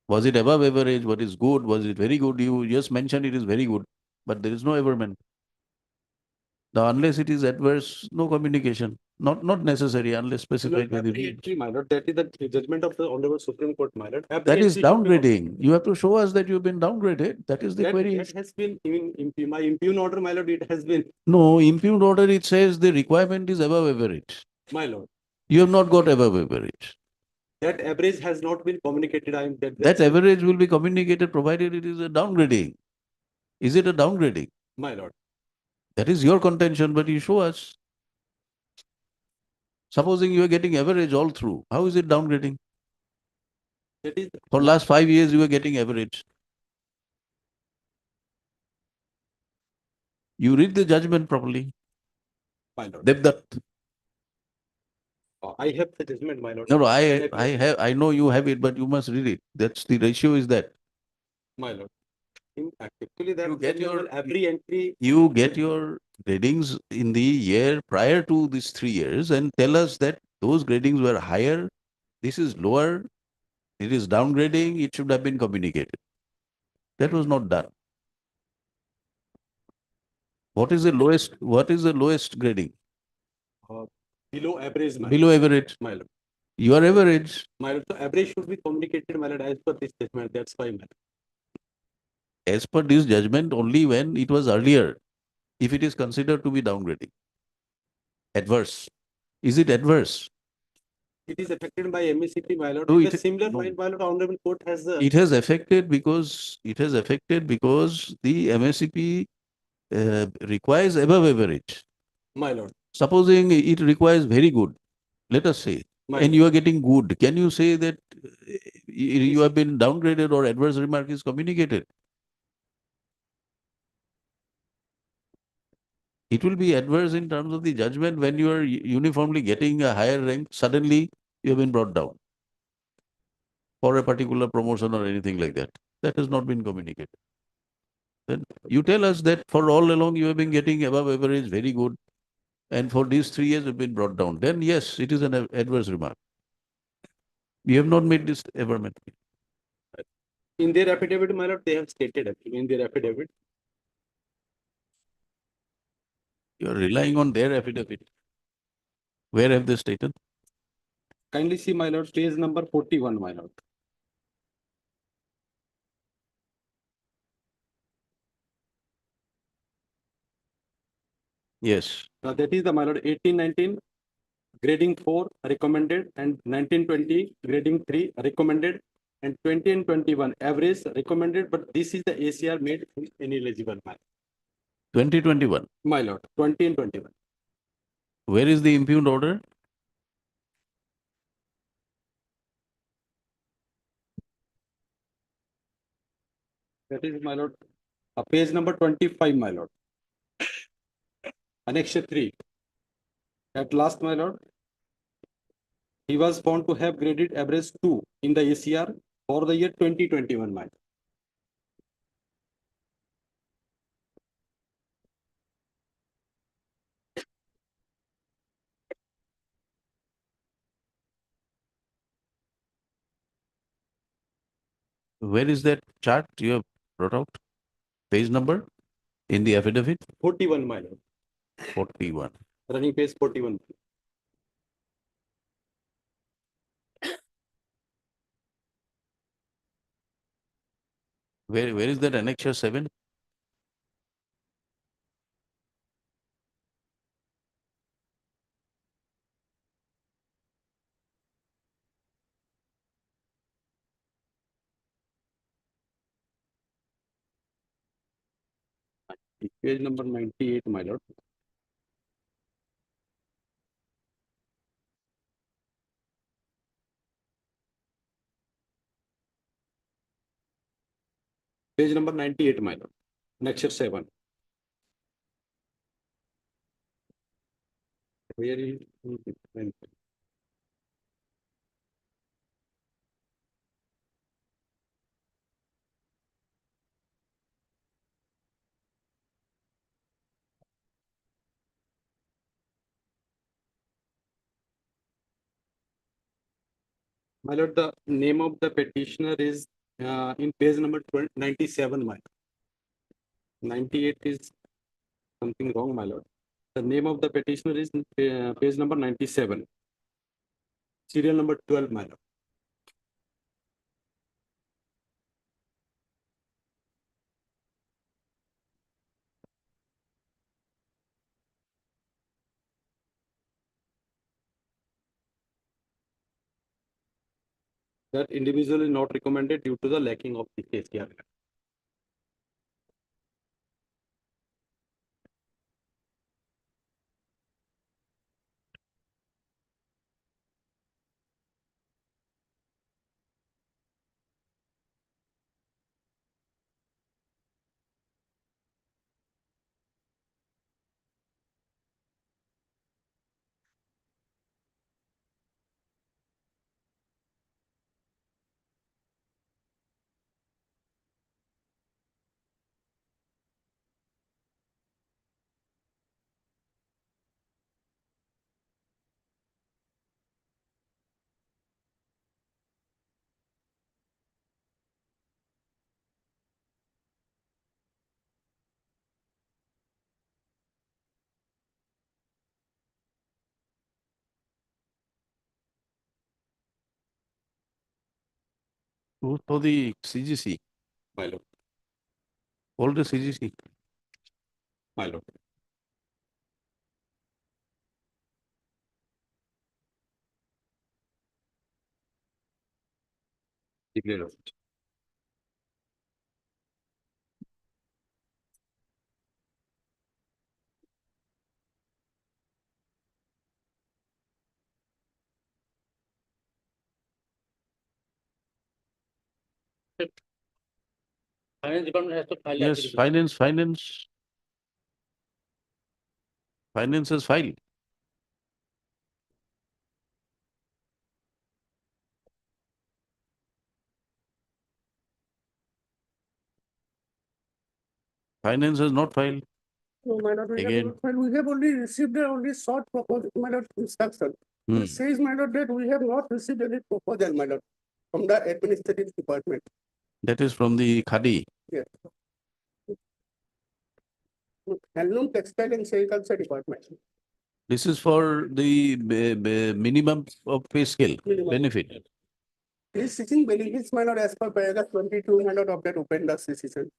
Was it above average? What is good? Was it very good? You just mentioned it is very good, but there is no averment. Now, unless it is adverse, no communication. Not necessary unless specified by the Every rules. entry, my lord, that is the judgment of the Honorable Supreme Court, my lord. Every That is entry should be- downgrading. You have to show us that you've been downgraded. That is the query. That has been in my impugn order, my lord. It has been, No, impugned order, it says the requirement is above average. my lord. You have not got above average. That average has not been communicated. I am That average will be communicated provided it is a downgrading. Is it a downgrading? my lord. That is your contention, but you show us. Supposing you are getting average all through, how is it downgrading? That is For last 5 years, you were getting average. You read the judgment properly. my lord. Devdutt. I have the judgment, my lord. No, I know you have it, but you must read it. That's the ratio is that. My lord. Actually, that You get your- every entry. You get your gradings in the year prior to these 3 years and tell us that those gradings were higher, this is lower, it is downgrading, it should have been communicated. That was not done. What is the lowest grading? Below average, my Below average. my lord. You are average. My lord, so average should be communicated, my lord, as per this judgment. That's why, my lord. As per this judgment, only when it was earlier, if it is considered to be downgrading. Adverse. Is it adverse? It is affected by MACP, my lord. No, In it- the similar no. point, my lord, Honorable Court has It has affected because the MSCP requires above average. my lord. Supposing it requires very good, let us say, My and lord. you are getting good, can you say that you have been downgraded or adverse remark is communicated? It will be adverse in terms of the judgment when you are uniformly getting a higher rank, suddenly you have been brought down for a particular promotion or anything like that. That has not been communicated. Then you tell us that for all along you have been getting above average, very good, and for these 3 years have been brought down. Then yes, it is an adverse remark. We have not made this averment. In their affidavit, my lord, they have stated actually in their affidavit. You are relying on their affidavit. Where have they stated? Kindly see, my lord, page number 41, my lord. Yes. That is the, my lord, 1819 grading 4 recommended, and 1920 grading 3 recommended, and 20 and 21 average recommended, but this is the ACR made ineligible, 2021. my lord, 20 and 21. Where is the impugned order? That is, my lord, page number 25, my lord. Annex 3. At last, my lord, he was found to have graded average 2 in the ACR for the year 2021, my lord. Where is that chart you have brought out? Page number in the affidavit? 41, my lord. 41. Running page 41. Where is that annexure 7? Page number 98, my lord. Page number 98, my lord. Annexure 7. Where is my lord, the name of the petitioner is in page number 97, my lord. 98 is something wrong, my lord. The name of the petitioner is page number 97. Serial number 12, my lord. That individual is not recommended due to the lacking of the case here. Who's for the CGC? My lord. All the CGC. My lord. Declare of it. Finance department has to file. Yes, application. finance has filed. Finance has not filed. No, my lord, Again. we have only received a only short proposal, my lord, instruction. It says, my lord, that we have not received any proposal, my lord, from the administrative department. That is from the Khadi. Yes. Handloom, textile and sericulture department. This is for the minimum of pay scale benefit. He is seeking benefits, my lord, as per paragraph 22, my lord, of that open dust decision.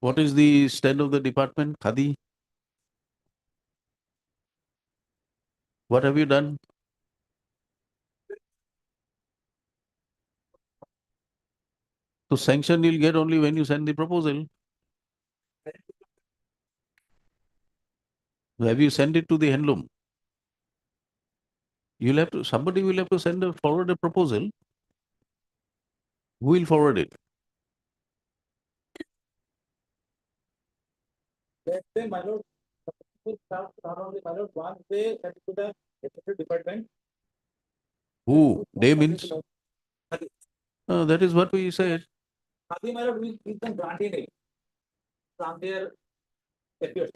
What is the stand of the department, Khadi? What have you done? So sanction you'll get only when you send the proposal. Have you sent it to the handloom? You'll have to, somebody will have to forward a proposal. Who will forward it? Let's say, my lord, not only my lord, once they send to the executive department. Who? They means? That is what we said. Khadi, my lord, will give them granting it from their affairs.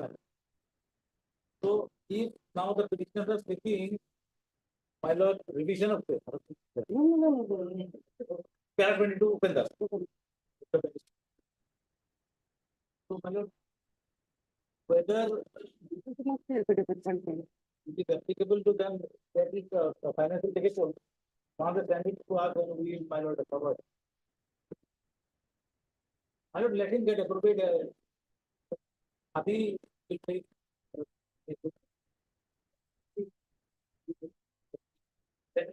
So if now the petitioners are seeking, my lord, revision of the para 22 open dust. So my lord, whether it is applicable to them, that is financial ticket, not the standing to us, then we, my lord, cover. I would let him get appropriate. Abhi,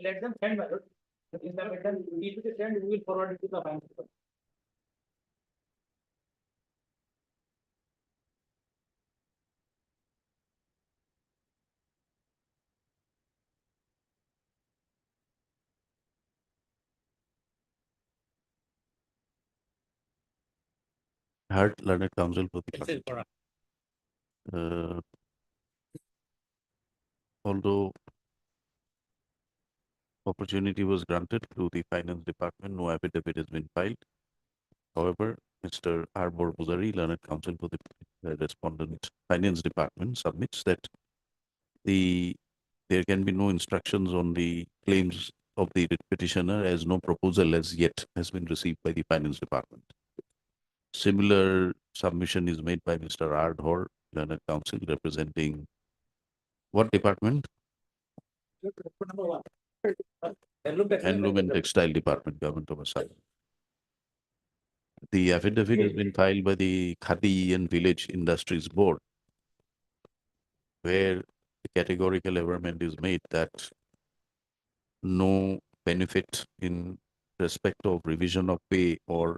let them send, my lord. In the return, need to send, we will forward it to the finance. Heard learned counsel for the This is party. for Although opportunity was granted to the finance department, no affidavit has been filed. However, Mr. R. Borbuzari, learned counsel for the respondent finance department, submits that there can be no instructions on the claims of the petitioner as no proposal as yet has been received by the finance department. Similar submission is made by Mr. R. Dhor, learned counsel representing what department? number one. Handloom and Textile Department, Government of Assam. The affidavit has been filed by the Khadi and Village Industries Board, where the categorical averment is made that no benefit in respect of revision of pay or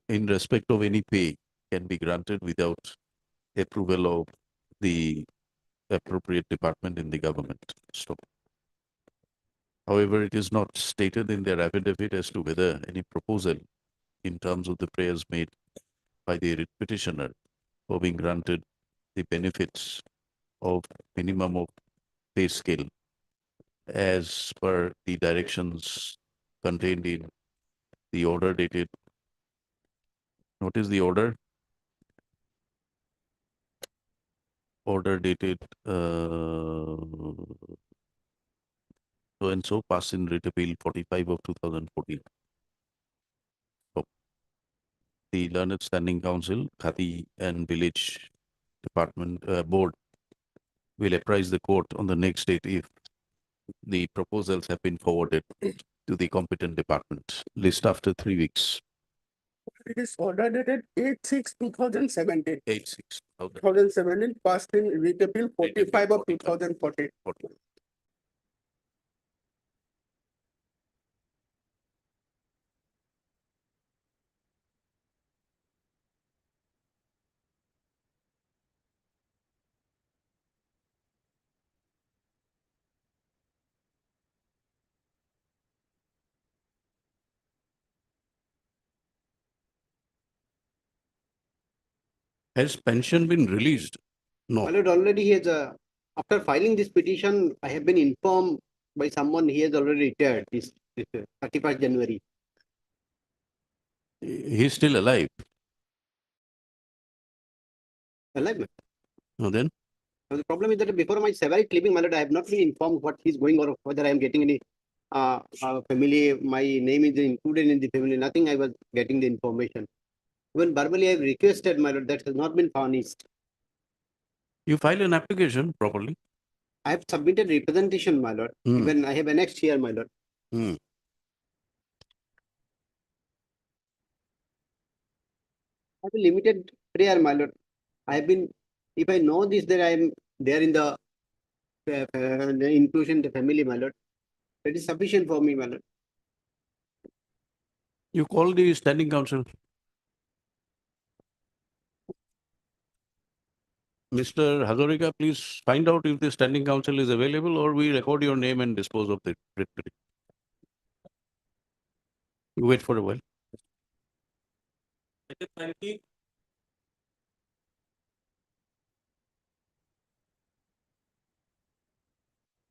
in respect of any pay can be granted without approval of the appropriate department in the government. So, however, it is not stated in their affidavit as to whether any proposal in terms of the prayers made by the petitioner for being granted the benefits of minimum of pay scale as per the directions contained in the order dated. What is the order? Order dated so and so, passed in writ appeal 45 of 2014. So, the Learned Standing Council, Khadi and Village Department Board will apprise the court on the next date if the proposals have been forwarded to the competent department. List after 3 weeks. It is order dated 8/6/2017. 8/6. 2017 passed in writ appeal 45 of 2014. Has pension been released? No. My lord, already he has, after filing this petition, I have been informed by someone he has already retired this 31st January. He's still alive. Alive. No, then? Now, the problem is that before my severity leaving, my lord, I have not been informed what is going on or whether I am getting any family, my name is included in the family, nothing I was getting the information. Even verbally I have requested, my lord, that has not been furnished. You file an application properly. I have submitted representation, my lord. Even I have annexed here, my lord. Hmm. I have a limited prayer, my lord. I have been, if I know this, that I am there in the inclusion, the family, my lord. That is sufficient for me, my lord. You call the standing council. Mr. Hazarika, please find out if the standing council is available or we record your name and dispose of the writ. You wait for a while.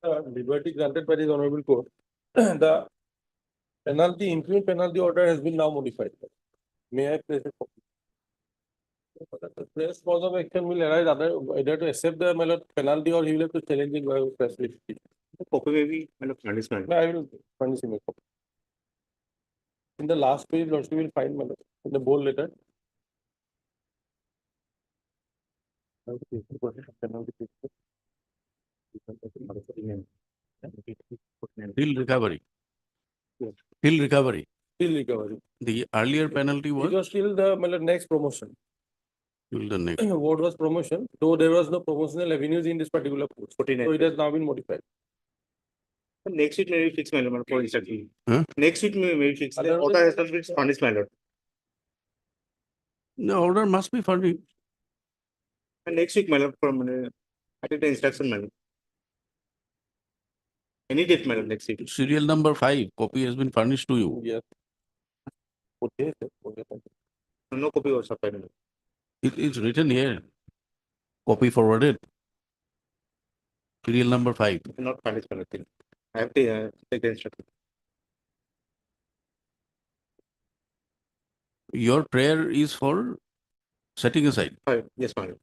Liberty granted by the Honorable Court, the penalty, implement penalty order has been now modified. May I place a copy? The press cause of action will arise either to accept the penalty or he will have to challenge it by press release. Copy may be punishment. No, I will furnish him a copy. In the last page, also you will find in the bold letter. Till recovery. Till recovery. Still recovery. The earlier penalty It was was still the next promotion. till the next. What was promotion? Though there was no promotional avenues in this particular post. So it has now been modified. Next week maybe fix my lord for instruction. Huh? Next week maybe fix. The order has not been furnished, my lord. The order must be furnished. And next week, my lord, from I take the instruction, my lord. Any date, my lord, next week. Serial number 5, copy has been furnished to you. Yes. Okay, okay. No copy was supplied. my lord. It is written here. Copy forwarded. Serial number 5. Not furnished, my lord. I have to take the instruction. Your prayer is for setting aside. Yes, my lord.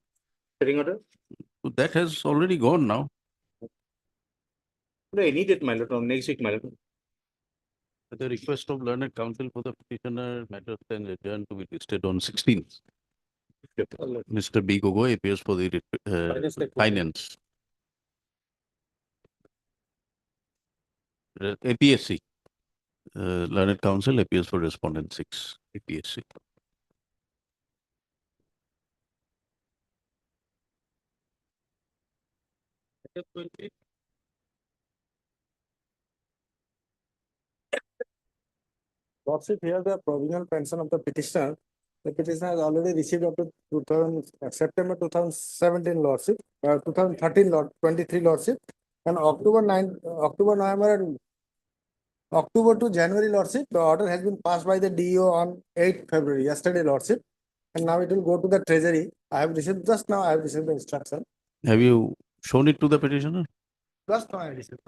Setting order? So that has already gone now. No, any date, my lord, from next week, my lord. At the request of learned counsel for the petitioner, matter then adjourned to be listed on 16th. Mr. B. Gogoi appears for the finance. APSC. Learned counsel appears for respondent 6, APSC. Lordship, here the provisional pension of the petitioner. The petitioner has already received up to 2000, September 2017 Lordship, 2013 23 Lordship, and October, November, and October to January Lordship. The order has been passed by the DEO on 8th February, yesterday Lordship, and now it will go to the Treasury. I have received just now. I have received the instruction. Have you shown it to the petitioner? Just now I received.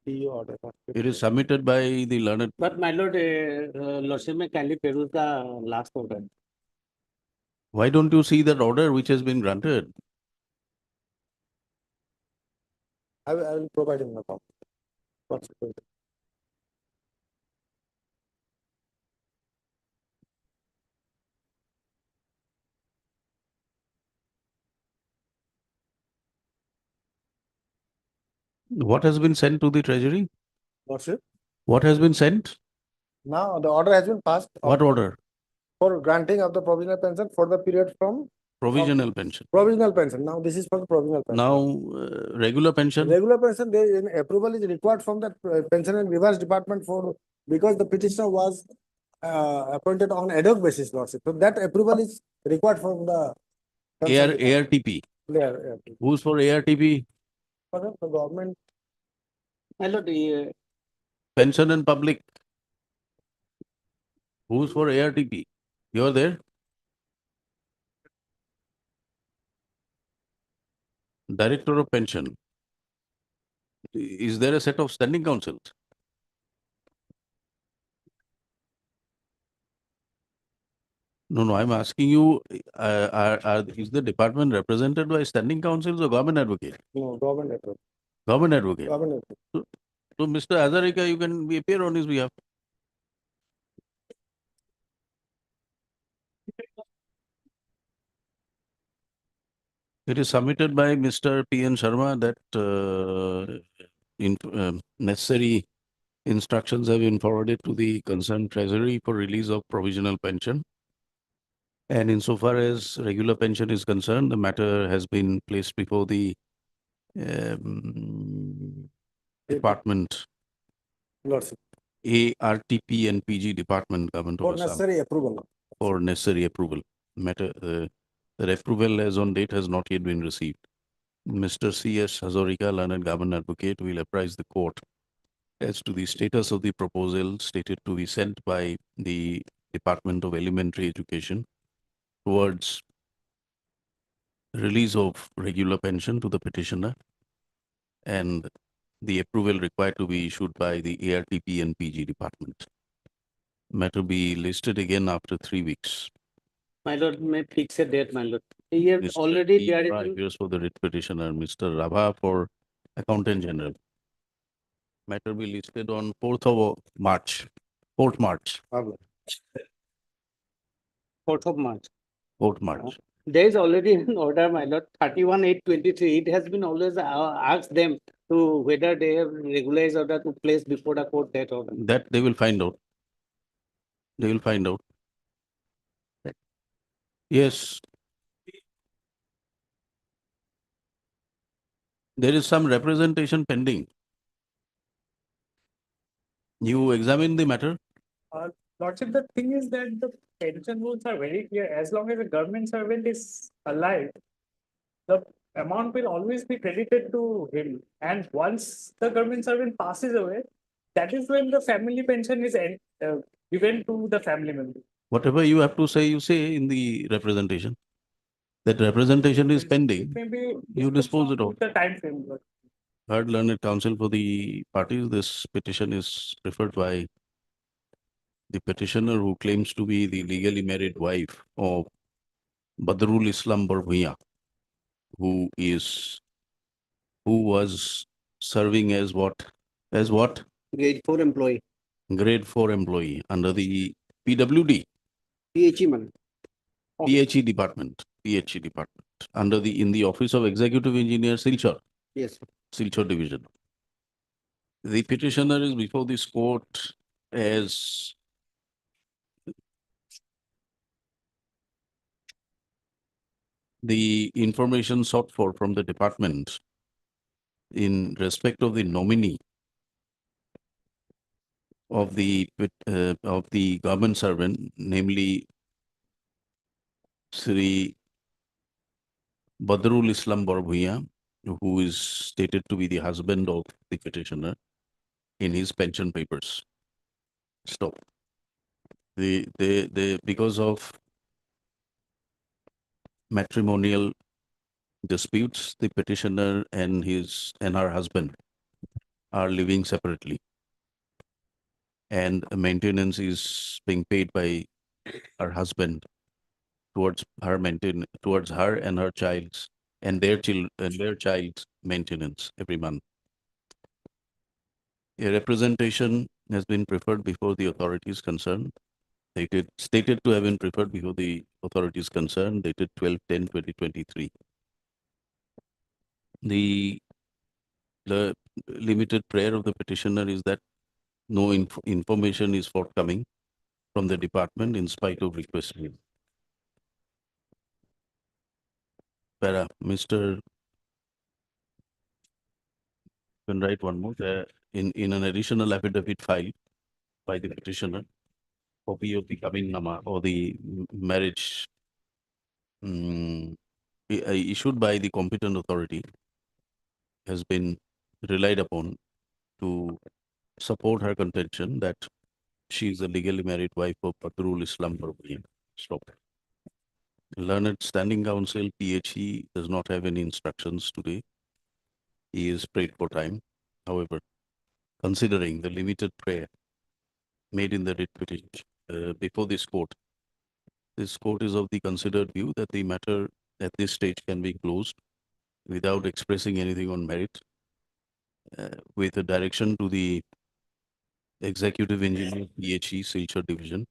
DEO order. It is submitted by the learned. But my lord, Lordship may kindly peruse the last order. Why don't you see that order which has been granted? I will provide him the copy. What has been sent to the treasury? Lordship. What has been sent? Now the order has been passed. What order? For granting of the provisional pension for the period from Provisional pension. provisional pension. Now this is for the provisional pension. Now, regular pension. Regular pension, approval is required from the pension and grievance department for, because the petitioner was appointed on ad hoc basis, Lordship. So that approval is required from the ARTP. Who's for ARTP? For the government. My lord, Pension and public. Who's for ARTP? You're there? Director of pension. Is there a set of standing councils? No, I'm asking you, is the department represented by standing councils or government advocate? No, government approval. Government advocate. Government approval. So, Mr. Hazarika, you can appear on his behalf. It is submitted by Mr. P.N. Sharma that necessary instructions have been forwarded to the concerned treasury for release of provisional pension. And insofar as regular pension is concerned, the matter has been placed before the department, Lordship. ARTP and PG department, government For of Assam. necessary approval. For necessary approval. Matter, the approval as on date has not yet been received. Mr. C.S. Hazarika, learned government advocate, will apprise the court as to the status of the proposal stated to be sent by the Department of Elementary Education towards release of regular pension to the petitioner and the approval required to be issued by the ARTP and PG department. Matter be listed again after 3 weeks. my lord, may fix a date, my lord. Here Mr. already P. there Ra is. appears for the writ petitioner, Mr. Rabha for Accountant General. Matter be listed on 4th of March. 4th March. 4th of March. 4th March. There is already an order, my lord, 31/8/23. It has been always asked them to whether they have regularized order to place before the court that order. That they will find out. They will find out. Yes. There is some representation pending. You examine the matter. Lordship, the thing is that the pension rules are very clear. As long as a government servant is alive, the amount will always be credited to him. And once the government servant passes away, that is when the family pension is given to the family member. Whatever you have to say, you say in the representation. That representation is pending. Maybe You dispose it of. the time frame. Heard learned counsel for the parties. This petition is referred by the petitioner who claims to be the legally married wife of Badrul Islam Barbhia, who was serving as what? As what? Grade 4 employee, Grade 4 employee under the PWD, PHE man. PHE department, under in the Office of Executive Engineer, Silchar, Yes. Silchar Division. The petitioner is before this court as the information sought for from the department in respect of the nominee of the government servant, namely Sri Badrul Islam Barbhia, who is stated to be the husband of the petitioner in his pension papers. Stop. Because of matrimonial disputes, the petitioner and her husband are living separately, and maintenance is being paid by her husband towards her and her child's and their child's maintenance every month. A representation has been preferred before the authorities concerned. Stated to have been preferred before the authorities concerned, dated 12/10/2023. The limited prayer of the petitioner is that no information is forthcoming from the department in spite of requests made. Para, Mr. Can write one more. In an additional affidavit filed by the petitioner, copy of the coming nama or the marriage issued by the competent authority has been relied upon to support her contention that she is a legally married wife of Badrul Islam Barbhia. Stop. Learned Standing Counsel, PHE, does not have any instructions today. He is prayed for time. However, considering the limited prayer made in the writ petition before this court is of the considered view that the matter at this stage can be closed without expressing anything on merit, with a direction to the Executive Engineer, PHE, Silchar Division,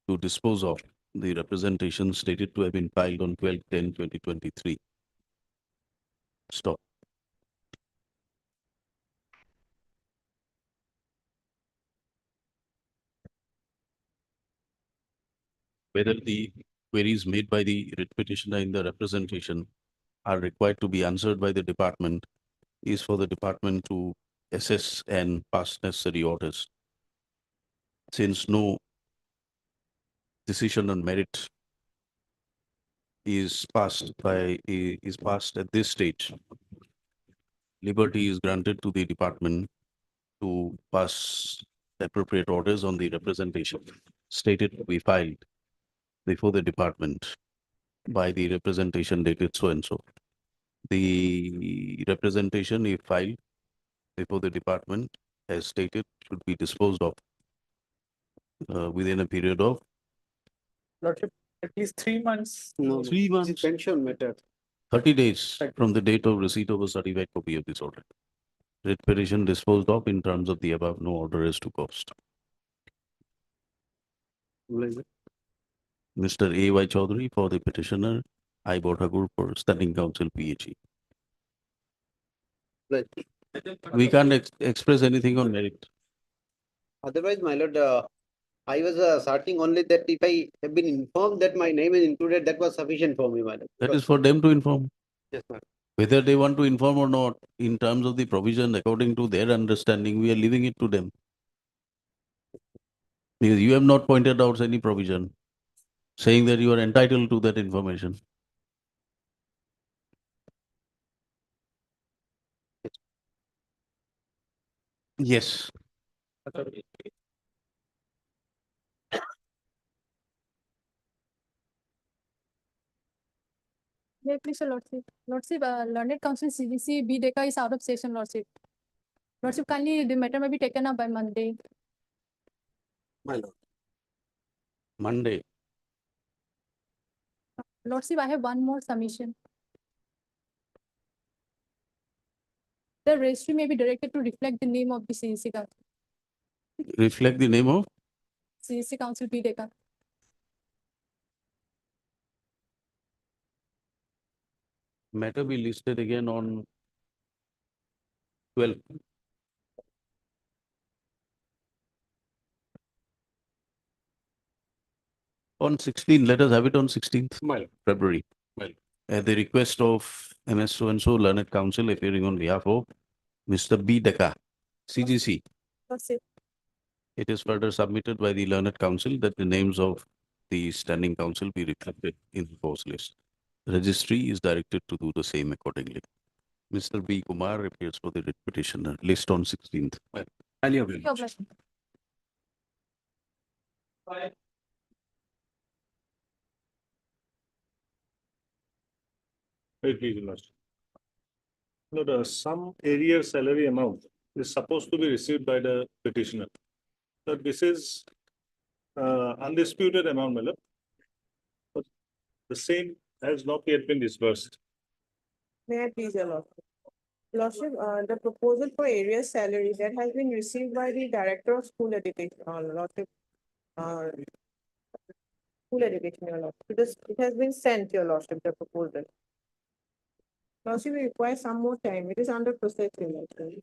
to dispose of the representation stated to have been filed on 12/10/2023. Stop. Whether the queries made by the writ petitioner in the representation are required to be answered by the department is for the department to assess and pass necessary orders. Since no decision on merit is passed at this stage, liberty is granted to the department to pass appropriate orders on the representation stated to be filed before the department by the representation dated so and so. The representation, if filed before the department, as stated, should be disposed of within a period of Lordship, at least 3 months. No, 3 months. Pension matter. 30 days from the date of receipt of a certified copy of this order. Writ petition disposed of in terms of the above, no order is to cost. Mr. A.Y. Chaudhary for the petitioner, I. Bothagur for Standing Counsel, PHE. Right. We can't express anything on merit. Otherwise, my lord, I was searching only that if I have been informed that my name is included, that was sufficient for me, madam. That is for them to inform. Yes, madam. Whether they want to inform or not, in terms of the provision, according to their understanding, we are leaving it to them. Because you have not pointed out any provision saying that you are entitled to that information. Yes. Yeah, please, Your Lordship. Lordship, Learned Counsel CVC B Deca is out of session, Lordship. Lordship, kindly the matter may be taken up by Monday. My lord. Monday. Lordship, I have one more submission. The registry may be directed to reflect the name of the CEC Council. Reflect the name of CEC Council B Deca. matter be listed again on 12th. On 16th, let us have it on 16th February. At the request of MS so-and-so Learned Counsel appearing on behalf of Mr. B. Deca, CGC. Lordship. It is further submitted by the Learned Counsel that the names of the Standing Council be reflected in the post list. Registry is directed to do the same accordingly. Mr. B. Kumar appears for the writ petitioner. List on 16th. Highly available. Your blessing. Wait, please, Your Lordship. No, the sum area salary amount is supposed to be received by the petitioner. So this is undisputed amount, my lord. But the same has not yet been disbursed. May I please, Your Lordship? Lordship, the proposal for area salary that has been received by the Director of School Education, Lordship. School Education, Your Lordship. It has been sent, Your Lordship, the proposal. Lordship, we require some more time. It is under process, Your Lordship.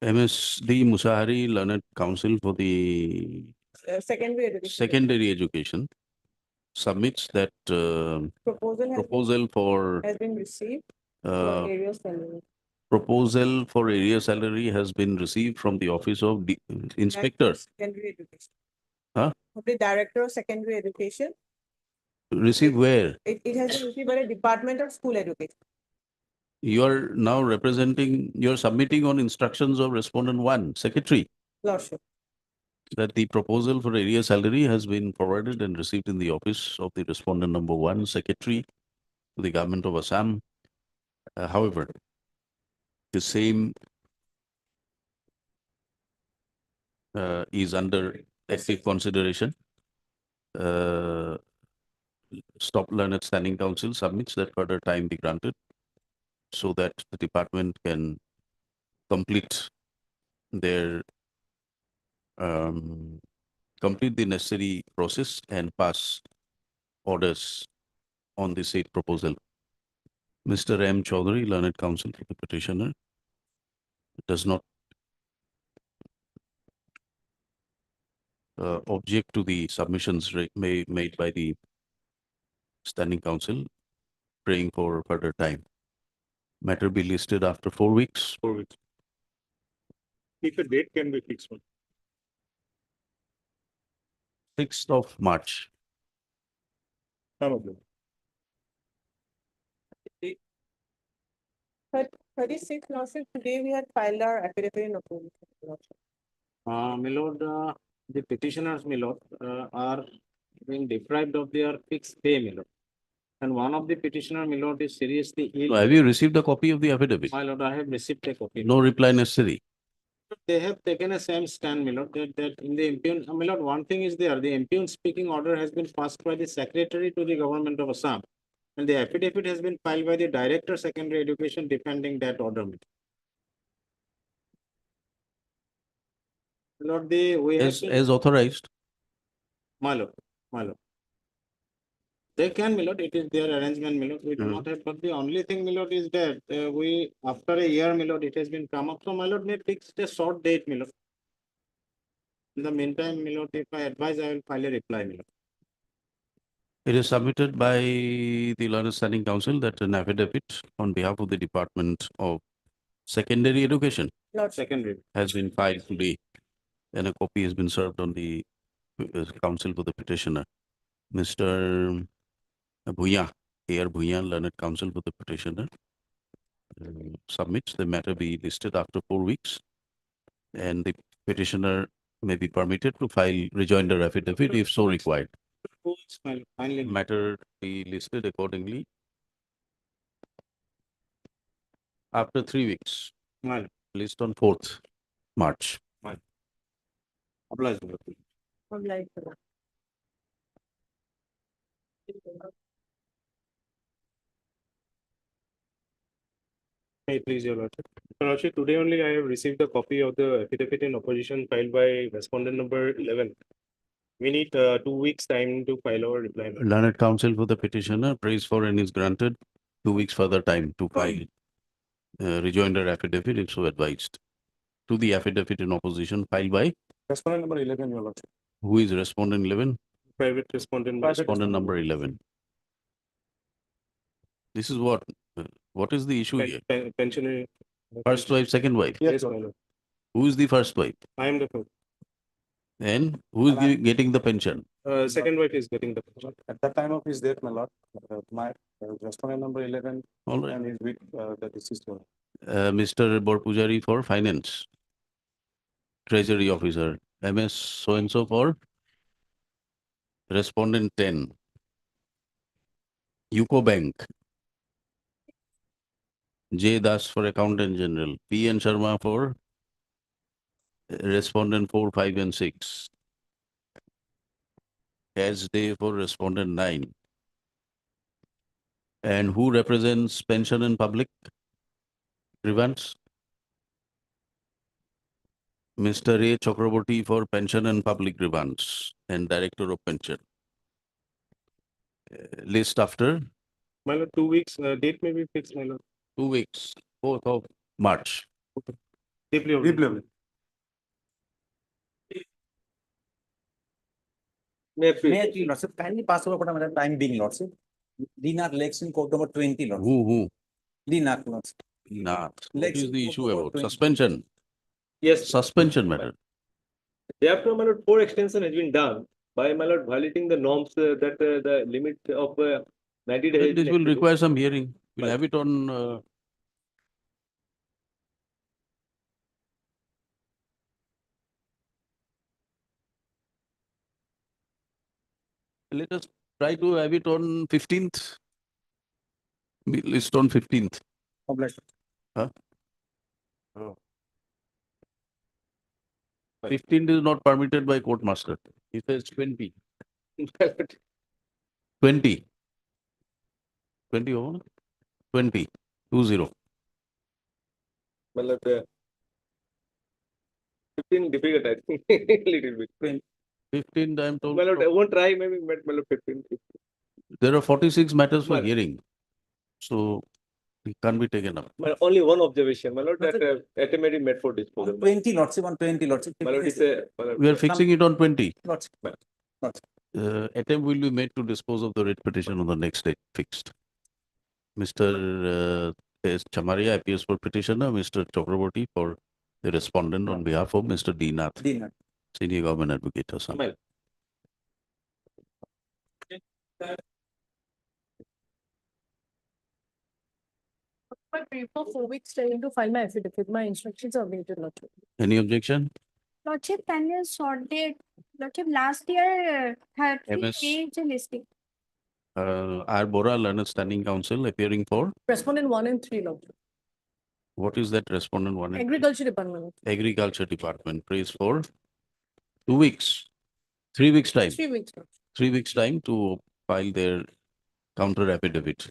MSD Musahari Learned Counsel for the Secondary education. secondary education submits that proposal for Has been received for uh, area salary. proposal for area salary has been received from the office of the inspector. Secondary education. Huh? Of the Director of Secondary Education. Received where? It has been received by the Department of School Education. You are now representing, you are submitting on instructions of respondent one, secretary, Lordship. that the proposal for area salary has been forwarded and received in the office of the respondent number one, secretary to the government of Assam. However, the same is under active consideration. Stop Learned Standing Council submits that further time be granted so that the department can complete their complete the necessary process and pass orders on the said proposal. Mr. M. Chaudhary, Learned Counsel for the petitioner, does not object to the submissions made by the Standing Council, praying for further time. Matter be listed after 4 weeks. 4 weeks. If a date can be fixed. 6th of March. Some of them. 36, Lordship, today we had filed our affidavit in opposition. Lordship. My lord, the petitioners, my lord, are being deprived of their fixed pay, my lord. And one of the petitioner, my lord, is seriously ill. Have you received a copy of the affidavit? My lord, I have received a copy. No reply necessary. They have taken a same stand, my lord, that in the impugn, my lord, one thing is there, the impugn speaking order has been passed by the secretary to the government of Assam. And the affidavit has been filed by the Director Secondary Education defending that order. Lord, we have As authorized. My lord, my lord. They can, my lord, it is their arrangement, my lord, we do not have, but the only thing, my lord, is that we, after a year, my lord, it has been come up, so my lord may fix a short date, my lord. In the meantime, my lord, if I advise, I will file a reply, my lord. It is submitted by the Learned Standing Council that an affidavit on behalf of the Department of Secondary Education Lord, secondary. has been filed today, and a copy has been served on the counsel for the petitioner. Mr. Bhuya, A.R. Bhuya, Learned Counsel for the petitioner, submits the matter be listed after 4 weeks, and the petitioner may be permitted to file rejoinder affidavit if so required. Finally. Matter be listed accordingly after 3 weeks. Well, List on 4th March. obliged, my lord. Obliged. May it please your lordship. Your lordship, today only I have received a copy of the affidavit in opposition filed by respondent number 11. We need 2 weeks time to file our reply. Learned Counsel for the petitioner prays for and is granted 2 weeks further time to file rejoinder affidavit if so advised. To the affidavit in opposition filed by Respondent number 11, your lordship. who is respondent 11? Private respondent. Respondent number 11. This is what? What is the issue here? Pensionary. First wife, second wife? Yes, my lord. Who is the first wife? I am the first. And who is getting the pension? Second wife is getting the pension. At the time of his death, my lord, my respondent number 11 All right. and is with the deceased one. Mr. Borpujari for finance. Treasury officer. MS so-and-so for respondent 10. UCO Bank. J. Das for accountant general. P. N. Sharma for respondent 4, 5 and 6. S. Day for respondent 9. And who represents pension and public grievance? Mr. A. Chakraborty for pension and public grievance and director of pension. List after My lord, 2 weeks, date may be fixed, my lord. 2 weeks, 4th of March. Deeply obliged. May I, lordship, kindly pass over for a time being, lordship. DNAT election code number 20, lordship. Who? DNAT, lordship. Not. What Lex is the code issue number about? 20. Suspension. Yes. Suspension matter. Thereafter, my lord, 4 extension has been done by my lord violating the norms that the limit of 90 days. This will require some hearing. We'll have it on. Let us try to have it on 15th. List on 15th. Obliged. Huh? 15th is not permitted by court master. He says 20. 20. 20 over? 20. 20. My lord, 15 difficult, I think. Little bit. 15, I am told. My lord, I won't try, maybe, my lord, 15. There are 46 matters for Well- hearing. So it can't be taken up. My only one observation, my lord, that item may be made for disposal. 20, lordship, on 20, lordship. My lord, it's a. my lord, We are fixing it on 20. Lordship. Attempt will be made to dispose of the writ petition on the next date fixed. Mr. S. Chamaria appears for petitioner, Mr. Chakraborty for the respondent on behalf of Mr. D. Nath, DNAT. Senior Government Advocate. Assam. Well. But for 4 weeks time to file my affidavit, my instructions are waited not to. Any objection? Lordship, can you sort it? Lordship, last year had MS. page listing. R. Bora, Learned Standing Counsel, appearing for Respondent 1 and 3, Lord. what is that respondent one? Agriculture Department. Agriculture Department prays for 2 weeks, 3 weeks time. 3 weeks. Lord. 3 weeks time to file their counter affidavit.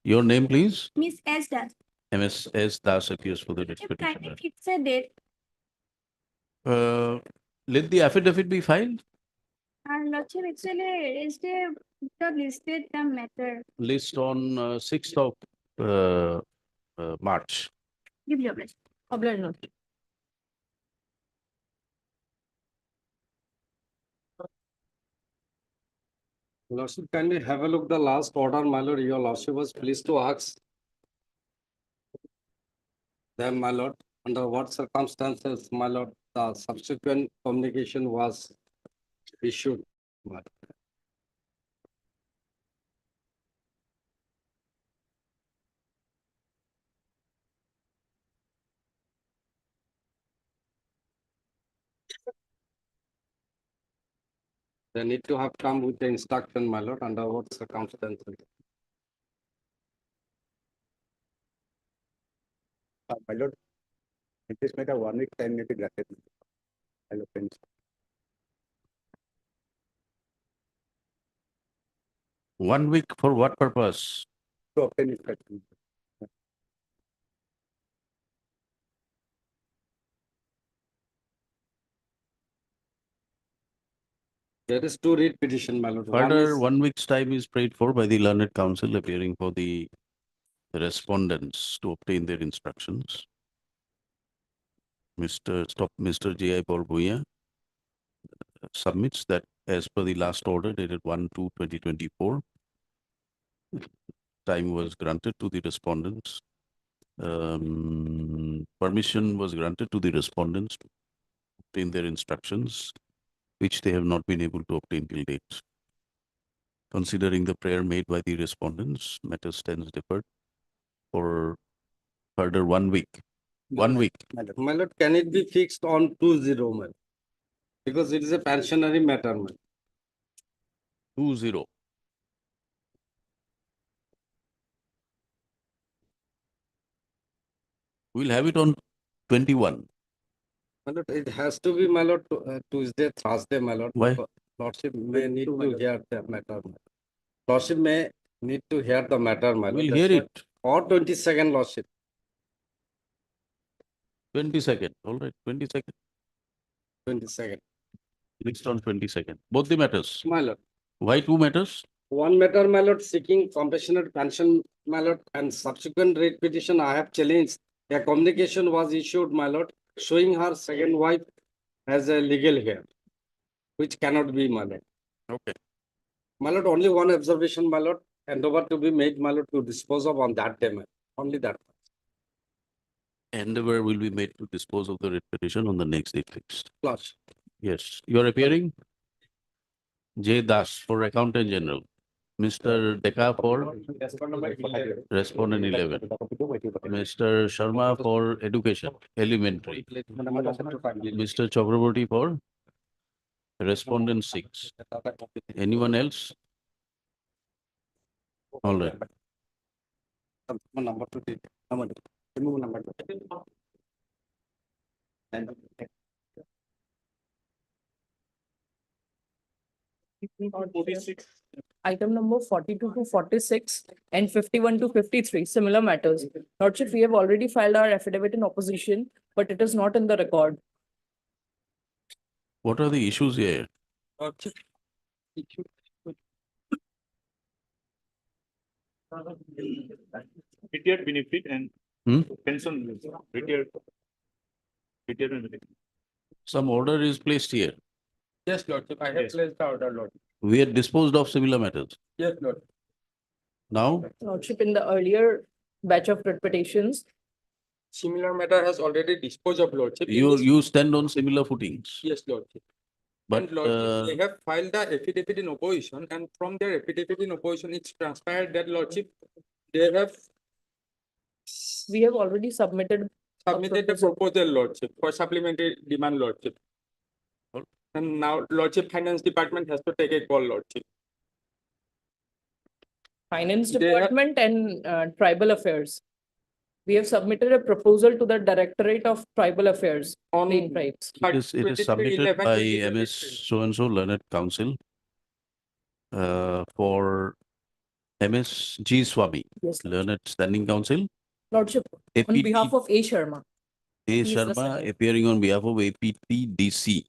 Your name, please? Miss S. Das. MS S. Das appears for the writ Lordship, petitioner. kindly fix a date. Let the affidavit be filed. And Lordship, actually, is the listed the matter. List on 6th of March. Give your blessing. Obliged not. Lordship, can we have a look the last order, my lord? Your lordship was pleased to ask them, my lord, under what circumstances, my lord, the subsequent communication was issued. my lord. They need to have come with the instruction, my lord, under what circumstances. My lord, in this matter, 1 week time may be granted. Hello, friends. 1 week for what purpose? To obtain instruction. There is two read petition, my lord. One Further, is 1 week's time is prayed for by the learned counsel appearing for the respondents to obtain their instructions. Mr. J.I. Paul Bhuiya submits that as per the last order dated 1/2/2024, time was granted to the respondents. Permission was granted to the respondents to obtain their instructions, which they have not been able to obtain till date. Considering the prayer made by the respondents, matter stands deferred for further 1 week. 1 week. my lord, can it be fixed on 2-0, my lord? Because it is a pensionary matter, my lord. 2-0. We'll have it on 21. My lord, it has to be, my lord, Tuesday, Thursday, my lord. Why? because Lordship may need to hear the matter. my lord. Lordship may need to hear the matter, my lord. We'll That's hear why- it. Or 22nd, Lordship. 22nd. All right, 22nd. 22nd. Next on 22nd. Both the matters. My lord. Why two matters? One matter, my lord, seeking compassionate pension, my lord, and subsequent rate petition I have challenged. A communication was issued, my lord, showing her second wife as a legal heir, which cannot be, my lord. Okay. My lord, only one observation, my lord, endeavor to be made, my lord, to dispose of on that day, my lord. Only that. Endeavor will be made to dispose of the writ petition on the next date fixed. Plus. Yes, you are appearing? J. Das for Accountant General. Mr. Deka for Respondent 11. Mr. Sharma for Education, Elementary. Mr. Chakraborty for Respondent 6. Anyone else? All right. Number 2. Remove number 2. Item number 42 to 46 and 51 to 53, similar matters. Lordship, we have already filed our affidavit in opposition, but it is not in the record. What are the issues here? Retired benefit and pension retired benefit. Some order is placed here. Yes, Lordship, I have placed the order, Lord. We had disposed of similar matters. Yes, Lord. Now, Lordship, in the earlier batch of writ petitions, Similar matter has already disposed of, Lordship. In you this- stand on similar footings. Yes, Lordship. But And Lordship, they have filed the affidavit in opposition, and from their affidavit in opposition, it's transpired that Lordship, they have we have already submitted submitted the proposal, Lordship, for supplementary demand, Lordship. And now Lordship Finance Department has to take a call, Lordship. Finance They have- Department and Tribal Affairs. We have submitted a proposal to the Directorate of Tribal Affairs, Plain Tribes. it is submitted by MS so-and-so learned counsel for MS G. Swami, learned standing counsel. Lordship, on APT behalf of A. Sharma. A. He is the Sharma second. appearing on behalf of APTDC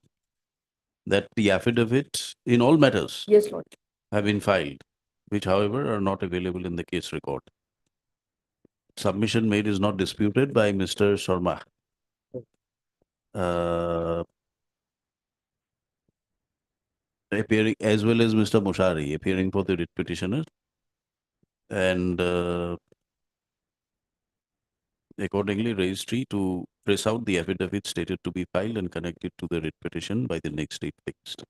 that the affidavit in all matters Yes, Lord. have been filed, which however are not available in the case record. Submission made is not disputed by Mr. Sharma. appearing, as well as Mr. Mushari appearing for the writ petitioner. And accordingly, registry to press out the affidavit stated to be filed and connect it to the writ petition by the next date fixed.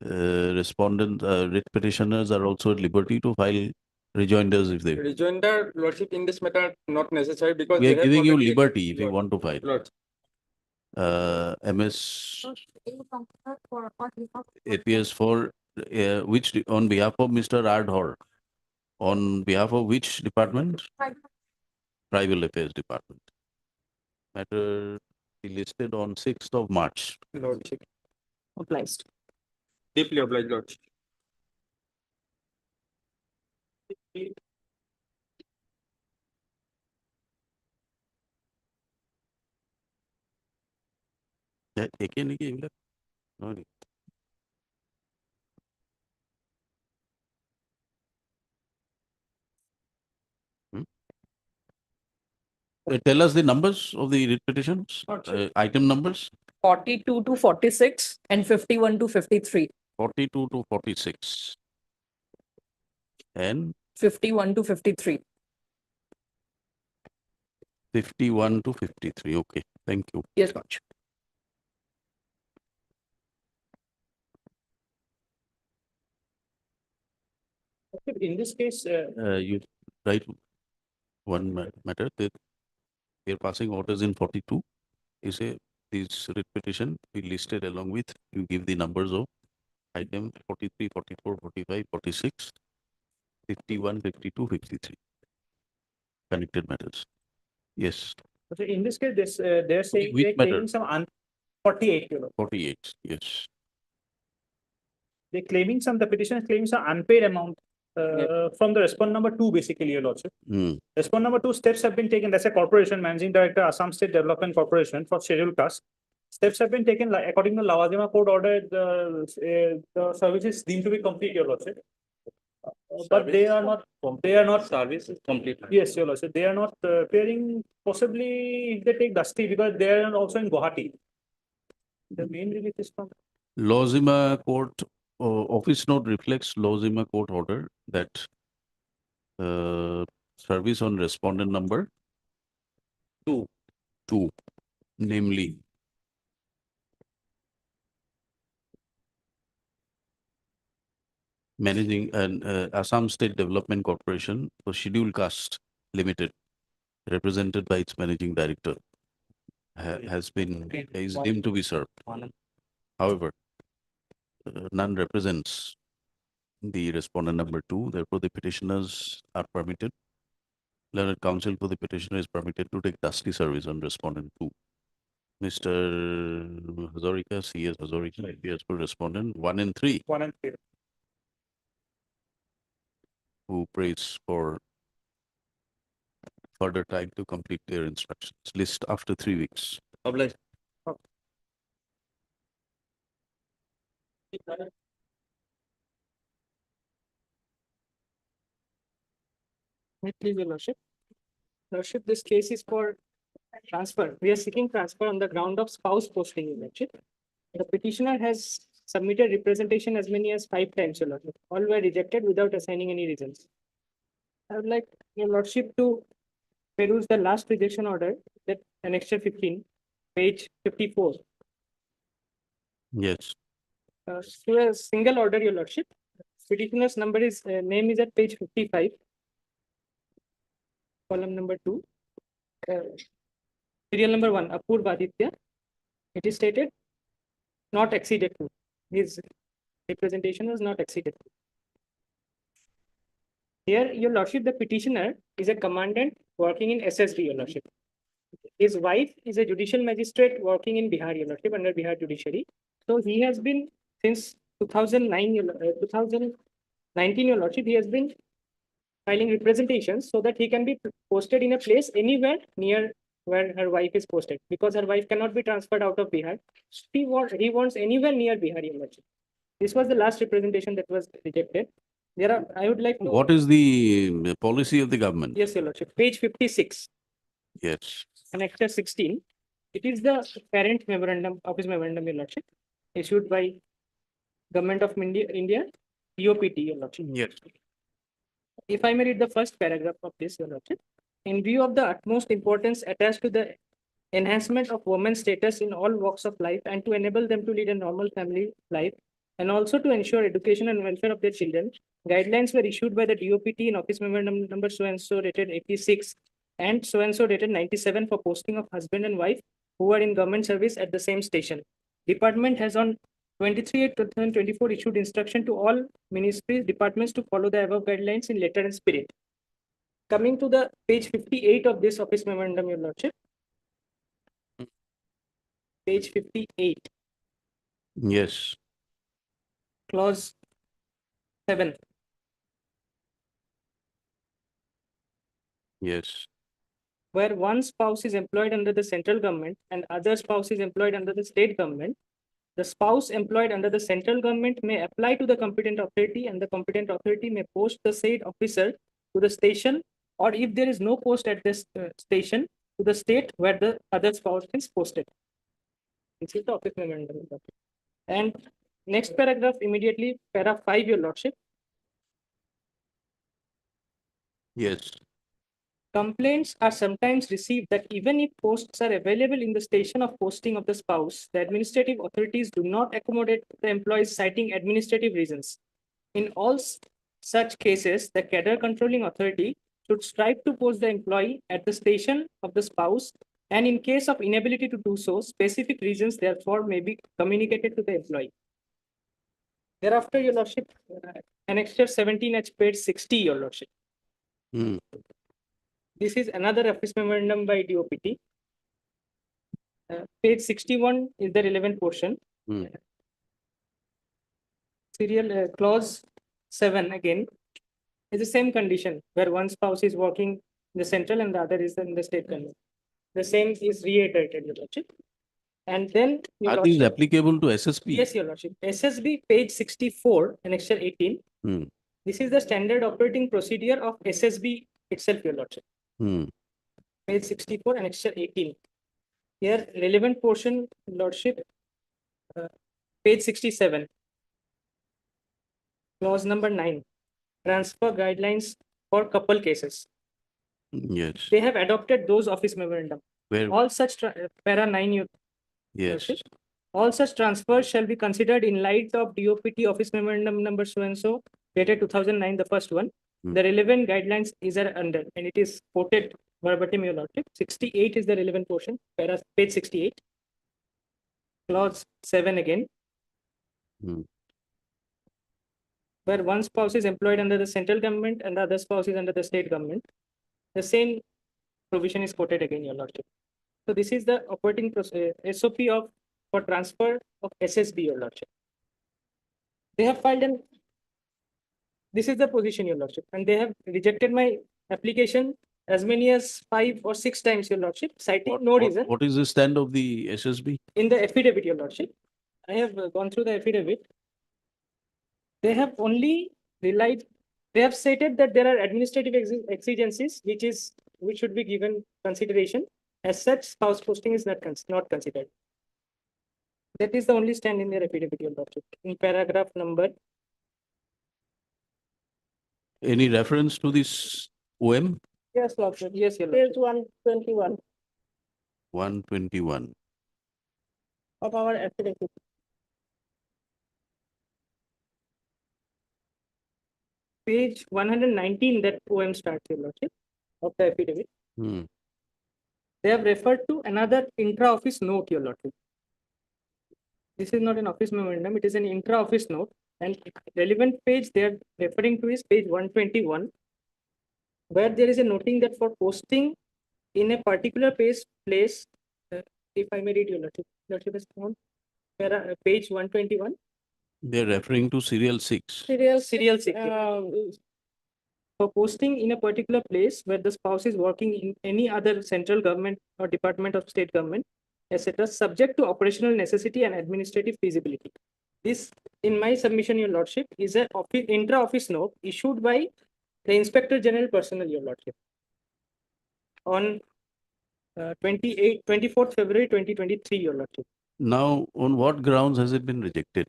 Respondent, writ petitioners are also at liberty to file rejoinders if they. Rejoinder, Lordship, in this matter, not necessary because We they are have giving you already- liberty if you want to file. Lordship. MS appears for which, on behalf of Mr. Ardhor, on behalf of which department? Tribal Affairs Department. Matter be listed on 6th of March. Lordship. Obliged. Deeply obliged, Lordship. একে নাকি এগুলা? No need. Tell us the numbers of the writ petitions, item numbers, 42 to 46 and 51 to 53. 42 to 46. And 51 to 53. 51 to 53. Okay, thank you. Yes, Lordship. In this case, You write one matter that we are passing orders in 42. You say this writ petition be listed along with, you give the numbers of item 43, 44, 45, 46, 51, 52, 53. Connected matters. Yes, so in this case, this they're saying Which they're matter? claiming some 48, 48, yes. They're claiming some, the petition is claiming some unpaid amount from the respondent number 2, basically, Your Lordship. Respondent number 2 steps have been taken. That's a corporation, managing director, Assam State Development Corporation for scheduled caste. Steps have been taken like according to Lawazima court order. The service is deemed to be complete, Your Lordship. But they are not. They are not. Service is complete. Yes, Your Lordship. They are not appearing. Possibly, if they take Dusty, because they are also in Guwahati. The main relief is from. Lawazima court office note reflects Lawazima court order that service on respondent number 2, namely managing an Assam State Development Corporation for Scheduled Caste Limited, represented by its managing director, is deemed to be served. However, none represents the respondent number 2. Therefore, the petitioners are permitted. Learned counsel for the petitioner is permitted to take dusty service on respondent 2. Mr. Hazarika, C.S. Hazarika, appears for respondent 1 and 3. 1 and 3. Who prays for further time to complete their instructions. List after 3 weeks. Obliged. Please, Your Lordship. Lordship, this case is for transfer. We are seeking transfer on the ground of spouse posting, Your Lordship. The petitioner has submitted representation as many as 5 times, Your Lordship. All were rejected without assigning any reasons. I would like Your Lordship to peruse the last rejection order, that annexure 15, page 54. Yes. To a single order, Your Lordship. Petitioner's number is name is at page 55. Column number 2. Serial number 1, Apurva Aditya. It is stated not exceeded to. His representation was not exceeded to. Here, Your Lordship, the petitioner is a commandant working in SSB, Your Lordship. His wife is a judicial magistrate working in Bihar, Your Lordship, under Bihar Judiciary. So he has been since 2019, Your Lordship, he has been filing representations so that he can be posted in a place anywhere near where her wife is posted, because her wife cannot be transferred out of Bihar. He wants anywhere near Bihar, Your Lordship. This was the last representation that was rejected. There are, I would like to. What is the policy of the government? Yes, Your Lordship. Page 56. Yes. Annexure 16. It is the parent memorandum, office memorandum, Your Lordship, issued by Government of India, DOPT, Your Lordship. Yes. If I may read the first paragraph of this, Your Lordship. In view of the utmost importance attached to the enhancement of women's status in all walks of life and to enable them to lead a normal family life, and also to ensure education and welfare of their children, guidelines were issued by the DOPT in Office Memorandum number so-and-so dated 86 and so-and-so dated 97 for posting of husband and wife who are in government service at the same station. Department has on 23/8/2024 issued instruction to all ministries, departments to follow the above guidelines in letter and spirit. Coming to the page 58 of this Office Memorandum, Your Lordship. Page 58, Yes. clause 7. Yes. Where one spouse is employed under the central government and other spouse is employed under the state government, the spouse employed under the central government may apply to the competent authority and the competent authority may post the said officer to the station, or if there is no post at this station, to the state where the other spouse is posted. This is the Office Memorandum. And next paragraph immediately, para 5, Your Lordship. Yes. Complaints are sometimes received that even if posts are available in the station of posting of the spouse, the administrative authorities do not accommodate the employees citing administrative reasons. In all such cases, the cadre controlling authority should strive to post the employee at the station of the spouse, and in case of inability to do so, specific reasons therefore may be communicated to the employee. Thereafter, Your Lordship, Annexure 17 at page 60, Your Lordship. This is another Office Memorandum by DOPT. Page 61 is the relevant portion. Serial clause 7 again is the same condition where one spouse is working in the central and the other is in the state government. The same is reiterated, Your Lordship. And then, Your Are these Lordship, applicable to SSB? yes, Your Lordship. SSB page 64, Annexure 18. This is the standard operating procedure of SSB itself, Your Lordship. Page 64, Annexure 18. Here, relevant portion, Lordship, page 67. Clause number 9. Transfer guidelines for couple cases. Yes. They have adopted those Office Memorandum. Where? All such, para 9, Your Yes. Lordship. All such transfers shall be considered in light of DOPT Office Memorandum number so-and-so, dated 2009, the first one. The relevant guidelines is under, and it is quoted verbatim, Your Lordship. 68 is the relevant portion, page 68. Clause 7 again. Where one spouse is employed under the central government and the other spouse is under the state government. The same provision is quoted again, Your Lordship. So this is the operating SOP for transfer of SSB, Your Lordship. They have filed an, this is the position, Your Lordship, and they have rejected my application as many as 5 or 6 times, Your Lordship, citing no reason. What is the stand of the SSB? In the affidavit, Your Lordship, I have gone through the affidavit. They have only relied, they have stated that there are administrative exigencies which should be given consideration. As such, spouse posting is not considered. That is the only stand in their affidavit, Your Lordship. In paragraph number. Any reference to this OM? Yes, Lordship. Yes, Your Lordship. Page 121 121. of our affidavit. Page 119, that OM starts, Your Lordship, of the affidavit. They have referred to another intra-office note, Your Lordship. This is not an office memorandum, it is an intra-office note. And relevant page they are referring to is page 121, where there is a noting that for posting in a particular place, if I may read, Your Lordship, is on page 121. They're referring to serial 6. Serial 6. For posting in a particular place where the spouse is working in any other central government or department of state government, etc., subject to operational necessity and administrative feasibility. This, in my submission, Your Lordship, is an intra-office note issued by the Inspector General Personnel, Your Lordship, on 24th February 2023, Your Lordship. Now, on what grounds has it been rejected?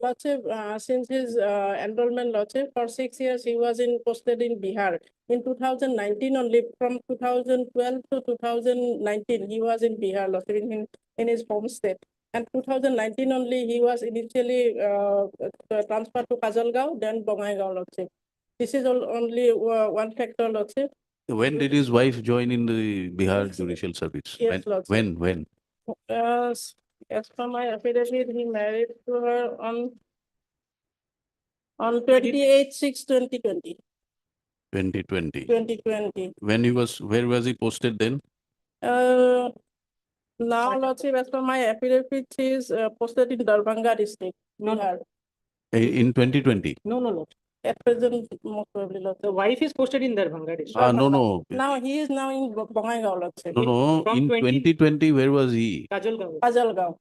Lordship, since his enrollment, Lordship, for 6 years, he was posted in Bihar. In 2019 only, from 2012 to 2019, he was in Bihar, Lordship, in his home state. And 2019 only, he was initially transferred to Kajalgaon, then Bongaigaon, Lordship. This is only one factor, Lordship. When did his wife join in the Bihar Judicial Service? Yes, Lordship. When? As per my affidavit, he married to her on 28/6/2020. 2020. 2020. Where was he posted then? Now, Lordship, as per my affidavit, he is posted in Darbhanga district. Bihar. In 2020? No, no, no. At present, most probably, Lordship. The wife is posted in Darbhanga district. No. Now, he is now in Bongaigaon, Lordship. No. From In 2020, where was he? Kajalgaon. Kajalgaon.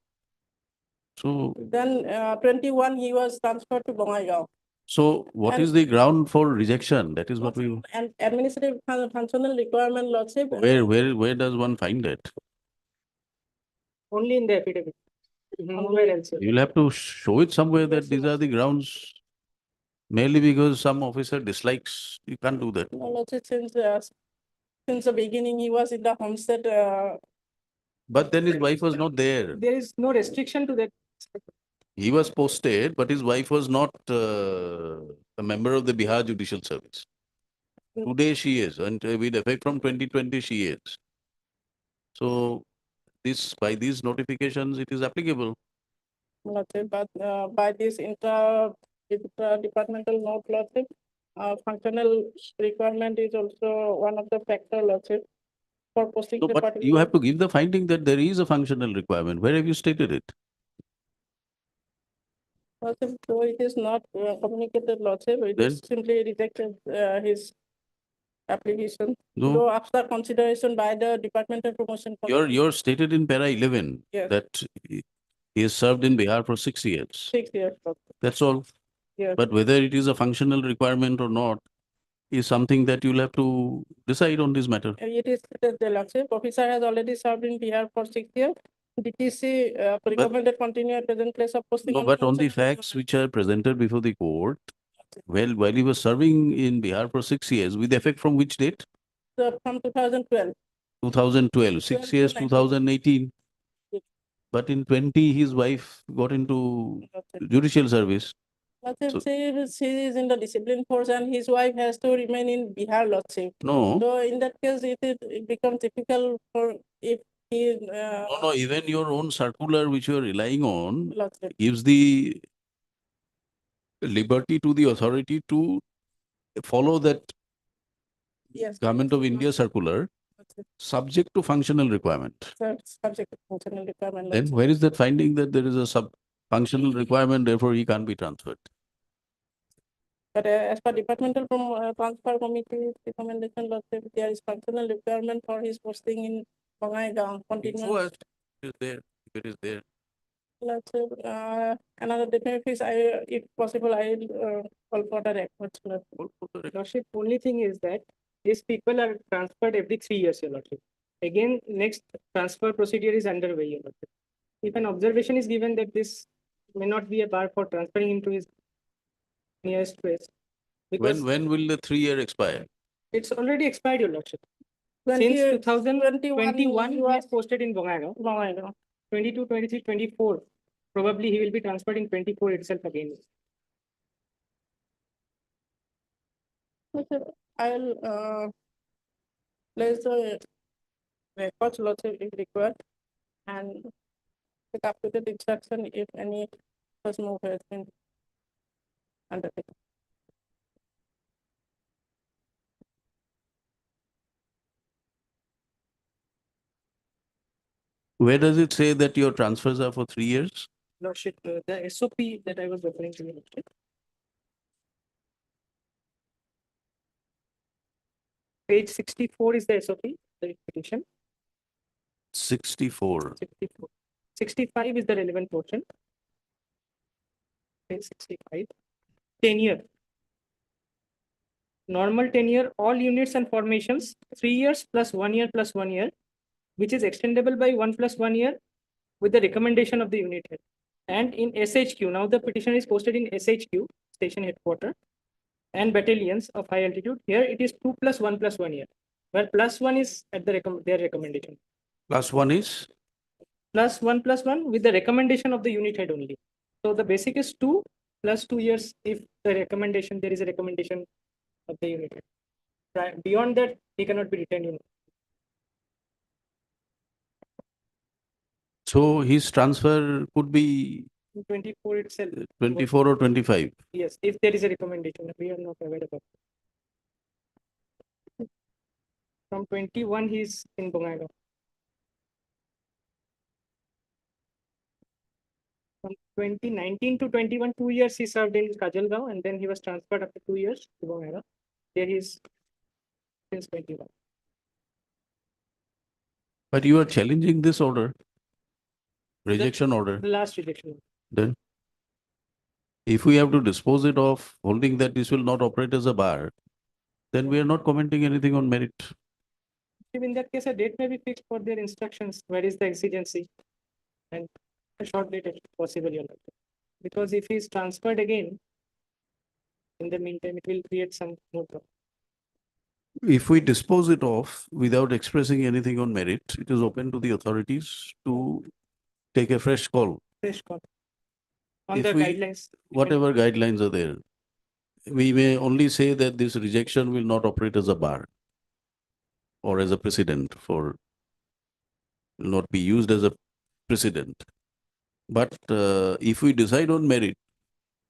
So, Then 21, he was transferred to Bongaigaon. what is the ground for rejection? That is what we. And administrative functional requirement, Lordship. Where does one find that? Only in the affidavit. Nowhere else. You'll have to show it somewhere that these are the grounds. Merely because some officer dislikes, you can't do that. No, Lordship, since the beginning, he was in the homestead. But then his wife was not there. There is no restriction to that. He was posted, but his wife was not a member of the Bihar Judicial Service. Today she is, and with effect from 2020 she is. So by these notifications, it is applicable. Lordship, but by this inter-departmental note, Lordship, functional requirement is also one of the factor, Lordship, for posting. No, but you have to give the finding that there is a functional requirement. Where have you stated it? Lordship, so it is not communicated, Lordship, it is simply rejected his application. No. So after consideration by the Departmental Promotion. You're stated in para 11 Yes. that he is served in Bihar for 6 years. 6 years. That's all. Yes. But whether it is a functional requirement or not is something that you'll have to decide on this matter. It is the Lordship. Officer has already served in Bihar for 6 years. DTC recommended continue at present place of posting. No, but on the facts which are presented before the court, while he was serving in Bihar for 6 years, with effect from which date? From 2012. 2012, 6 years, 2018. But in 20, his wife got into judicial service. Lordship, she is in the discipline force and his wife has to remain in Bihar, Lordship. No. So in that case, it becomes difficult for if he. No, even your own circular which you are relying on Lordship. gives the liberty to the authority to follow that Government of India circular subject to functional requirement. Subject to functional requirement. Then where is that finding that there is a functional requirement, therefore he can't be transferred? But as per departmental transfer committee recommendation, Lordship, there is functional requirement for his posting in Bongaigaon. Continuous. It is there. If it is there. Lordship, another definitely is, if possible, I will call for the records. Lordship, only thing is that these people are transferred every 3 years, Your Lordship. Again, next transfer procedure is underway, Your Lordship. If an observation is given that this may not be a bar for transferring into his nearest place. Because When will the 3-year expire? it's already expired, Your Lordship. 20 Since 2021, he was was posted in Bongaigaon. 22, 23, 24. Probably he will be transferred in 24 itself again. I'll place the records, Lordship, if required, and take up to the instruction if any such move has been undertaken. Where does it say that your transfers are for 3 years? Lordship, the SOP that I was referring to, Lordship. Page 64 is the SOP, the petition. 64. 64. 65 is the relevant portion. Page 65. Tenure. Normal tenure, all units and formations, 3 years plus 1 year plus 1 year, which is extendable by 1 plus 1 year with the recommendation of the unit head. And in SHQ, now the petition is posted in SHQ, station headquarters, and battalions of high altitude. Here it is 2 + 1 + 1 year, where +1 is at their recommendation. +1 is? +1 + 1 with the recommendation of the unit head only. So the basic is 2 + 2 years if there is a recommendation of the unit head. Beyond that, he cannot be retained unit. So his transfer could be 24 itself. 24 or 25. Yes, if there is a recommendation, we are not aware about. From 21, he is in Bongaigaon. From 2019 to 21, 2 years he served in Kajalgaon, and then he was transferred after 2 years to Bongaigaon. There he is since 21. But you are challenging this order, rejection order. The last rejection. Then, if we have to dispose it of, holding that this will not operate as a bar, then we are not commenting anything on merit. If in that case, a date may be fixed for their instructions. Where is the exigency? And a short date if possible, your Lordship. Because if he is transferred again, in the meantime, it will create some more problem. If we dispose it off without expressing anything on merit, it is open to the authorities to take a fresh call. Fresh call. On If the we- guidelines. Whatever guidelines are there, we may only say that this rejection will not operate as a bar or as a precedent for, will not be used as a precedent. But if we decide on merit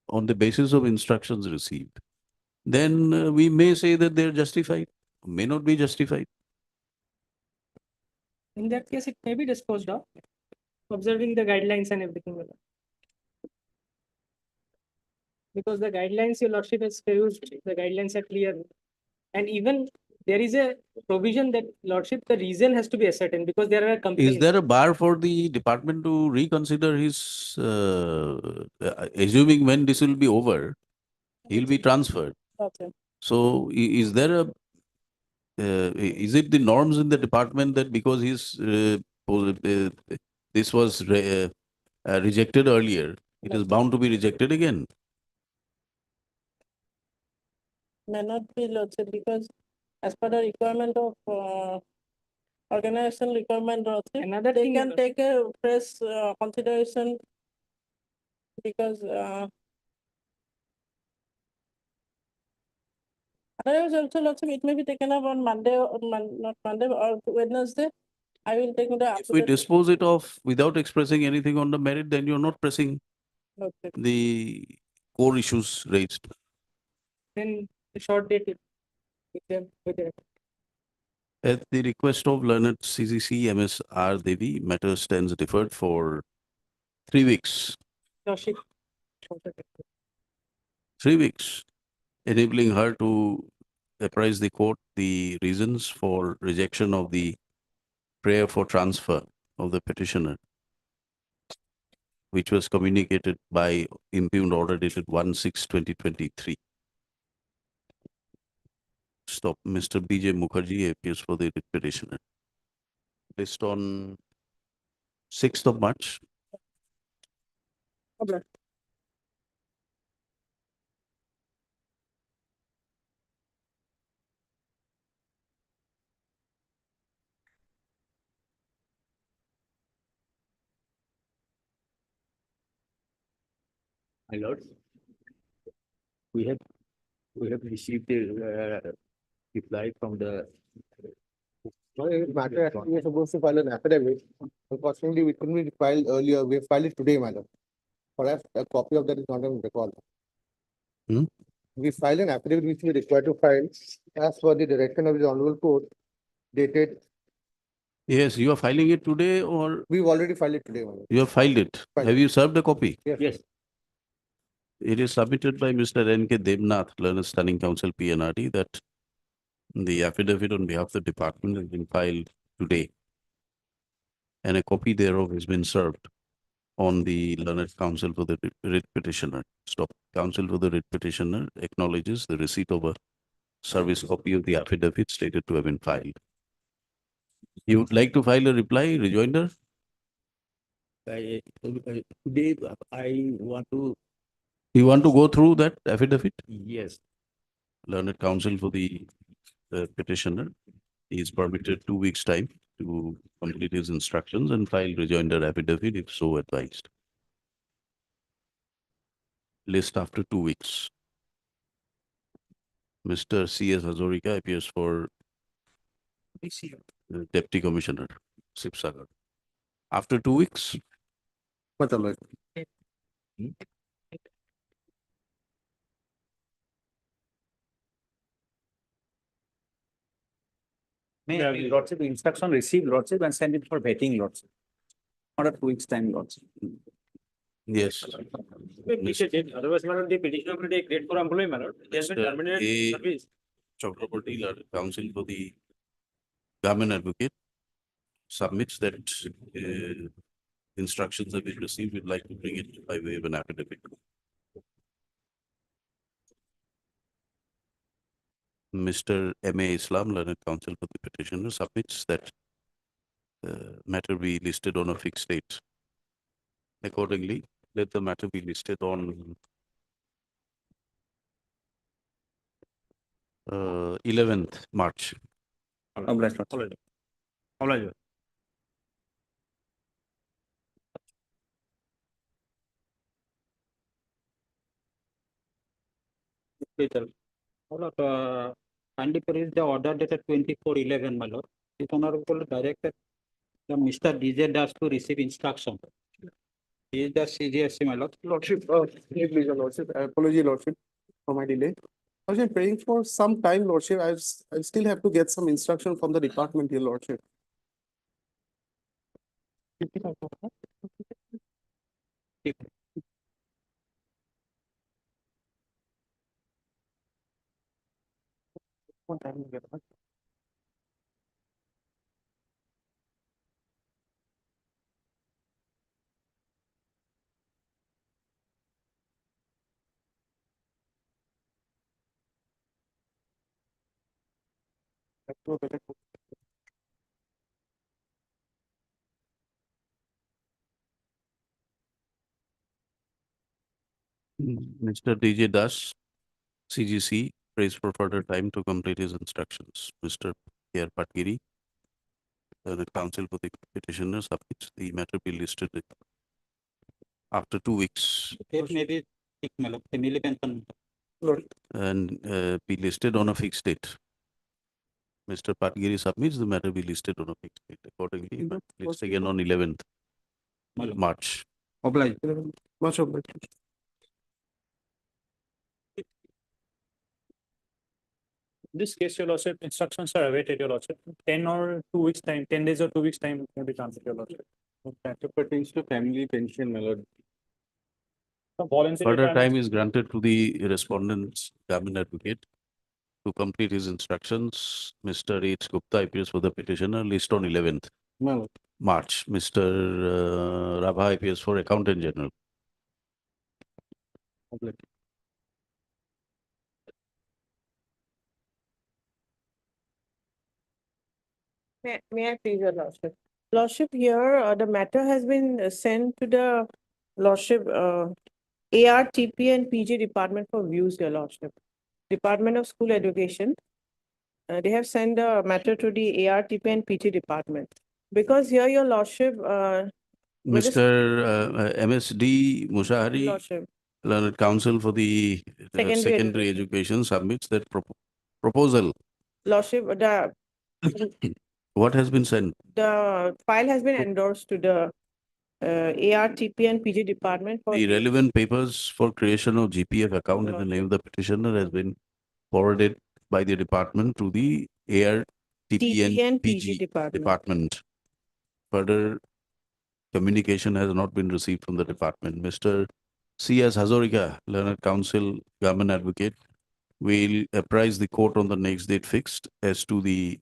on the basis of instructions received, then we may say that they're justified, may not be justified. In that case, it may be disposed of, observing the guidelines and everything. Because the guidelines your Lordship has used, the guidelines are clear. And even there is a provision that Lordship, the reason has to be ascertained because there are complaints. Is there a bar for the department to reconsider his, assuming when this will be over, he'll be transferred. Okay. So is there a, is it the norms in the department that because this was rejected earlier, it is bound to be rejected again? May not be, Lordship, because as per the requirement of organization requirement, Lordship, Another they thing, can take a fresh consideration because otherwise also, Lordship, it may be taken up on Monday or not Monday or Wednesday. I will take the. If we dispose it off without expressing anything on the merit, then you're not pressing Lordship. the core issues raised. Then a short date with them. At the request of learned CCC MS R Devi, matter stands deferred for 3 weeks. Lordship. 3 weeks, enabling her to apprise the court the reasons for rejection of the prayer for transfer of the petitioner, which was communicated by impugned order dated 1/6/2023. Stop. Mr. B.J. Mukherjee appears for the writ petitioner. Based on 6th of March. Okay. My lord, we have received a reply from the. Matter actually we are supposed to file an affidavit. Unfortunately, we couldn't be filed earlier. We have filed it today, madam. Perhaps a copy of that is not on record. Hmm? We filed an affidavit which we required to file as per the direction of the honorable court dated. Yes, you are filing it today or? We've already filed it today, madam. You have filed it. Filed. Have you served a copy? Yes. It is submitted by Mr. N.K. Devnath, Learned Standing Counsel PNRT, that the affidavit on behalf of the department has been filed today. And a copy thereof has been served on the Learned Counsel for the writ petitioner. Stop. Counsel for the writ petitioner acknowledges the receipt of a service copy of the affidavit stated to have been filed. You would like to file a reply, rejoinder? today I want to, You want to go through that affidavit? yes, Learned counsel for the petitioner is permitted 2 weeks' time to complete his instructions and file rejoinder affidavit if so advised. List after 2 weeks. Mr. C.S. Hazorika appears for Deputy Commissioner, Sipsagar. After 2 weeks, May Lordship instruction received Lordship and send it for vetting Lordship. Not a 2 weeks time Lordship. yes. Otherwise, the petitioner will take great for employee, my lord. He has been Mr. terminated A. service. Chakraborty, learned counsel for the government advocate, submits that instructions have been received. We'd like to bring it by way of an affidavit. Mr. M.A. Islam, learned counsel for the petitioner, submits that matter be listed on a fixed date. Accordingly, let the matter be listed on 11th March. Kindly peruse the order dated 24/11, my lord. This honorable directed the Mr. DJ Das to receive instruction. He is the CGSC, my lord. Lordship, please, your lordship, apology, lordship, for my delay. I was praying for some time, lordship. I still have to get some instruction from the department, your lordship. What time you get that? Mr. DJ Das, CGC, prays for further time to complete his instructions. Mr. P.R. Patgiri, the counsel for the petitioner, submits the matter be listed after 2 weeks It may be, my lord, family pension. and be listed on a fixed date. Mr. Patgiri submits the matter be listed on a fixed date. Accordingly, list again on 11th March. Oblige. Much obliged. This case, your lordship, instructions are awaited, your lordship. 10 or 2 weeks time, 10 days or 2 weeks time may be granted, your lordship. Matter pertains to family pension, my lord. Voluntary Further retirement- time is granted to the respondent's government advocate to complete his instructions. Mr. H. Gupta appears for the petitioner, list on 11th My lord. March. Mr. Rabha appears for Accountant General. Oblige. May I please, your lordship? Lordship, here, the matter has been sent to the lordship, ARTP and PG department for views, your lordship. Department of School Education. They have sent the matter to the ARTP and PG department. Because here, your lordship, with this- Mr. MSD Mushahari, Lordship. learned counsel for the Secondary secondary education, submits that proposal. Lordship, What has been sent? the file has been endorsed to the ARTP and PG department for The relevant papers for creation of GPF account in the name of the petitioner has been forwarded by the department to the ARTP and PG department. Further communication has not been received from the department. Mr. C.S. Hazorika, learned counsel, government advocate, will apprise the court on the next date fixed as to the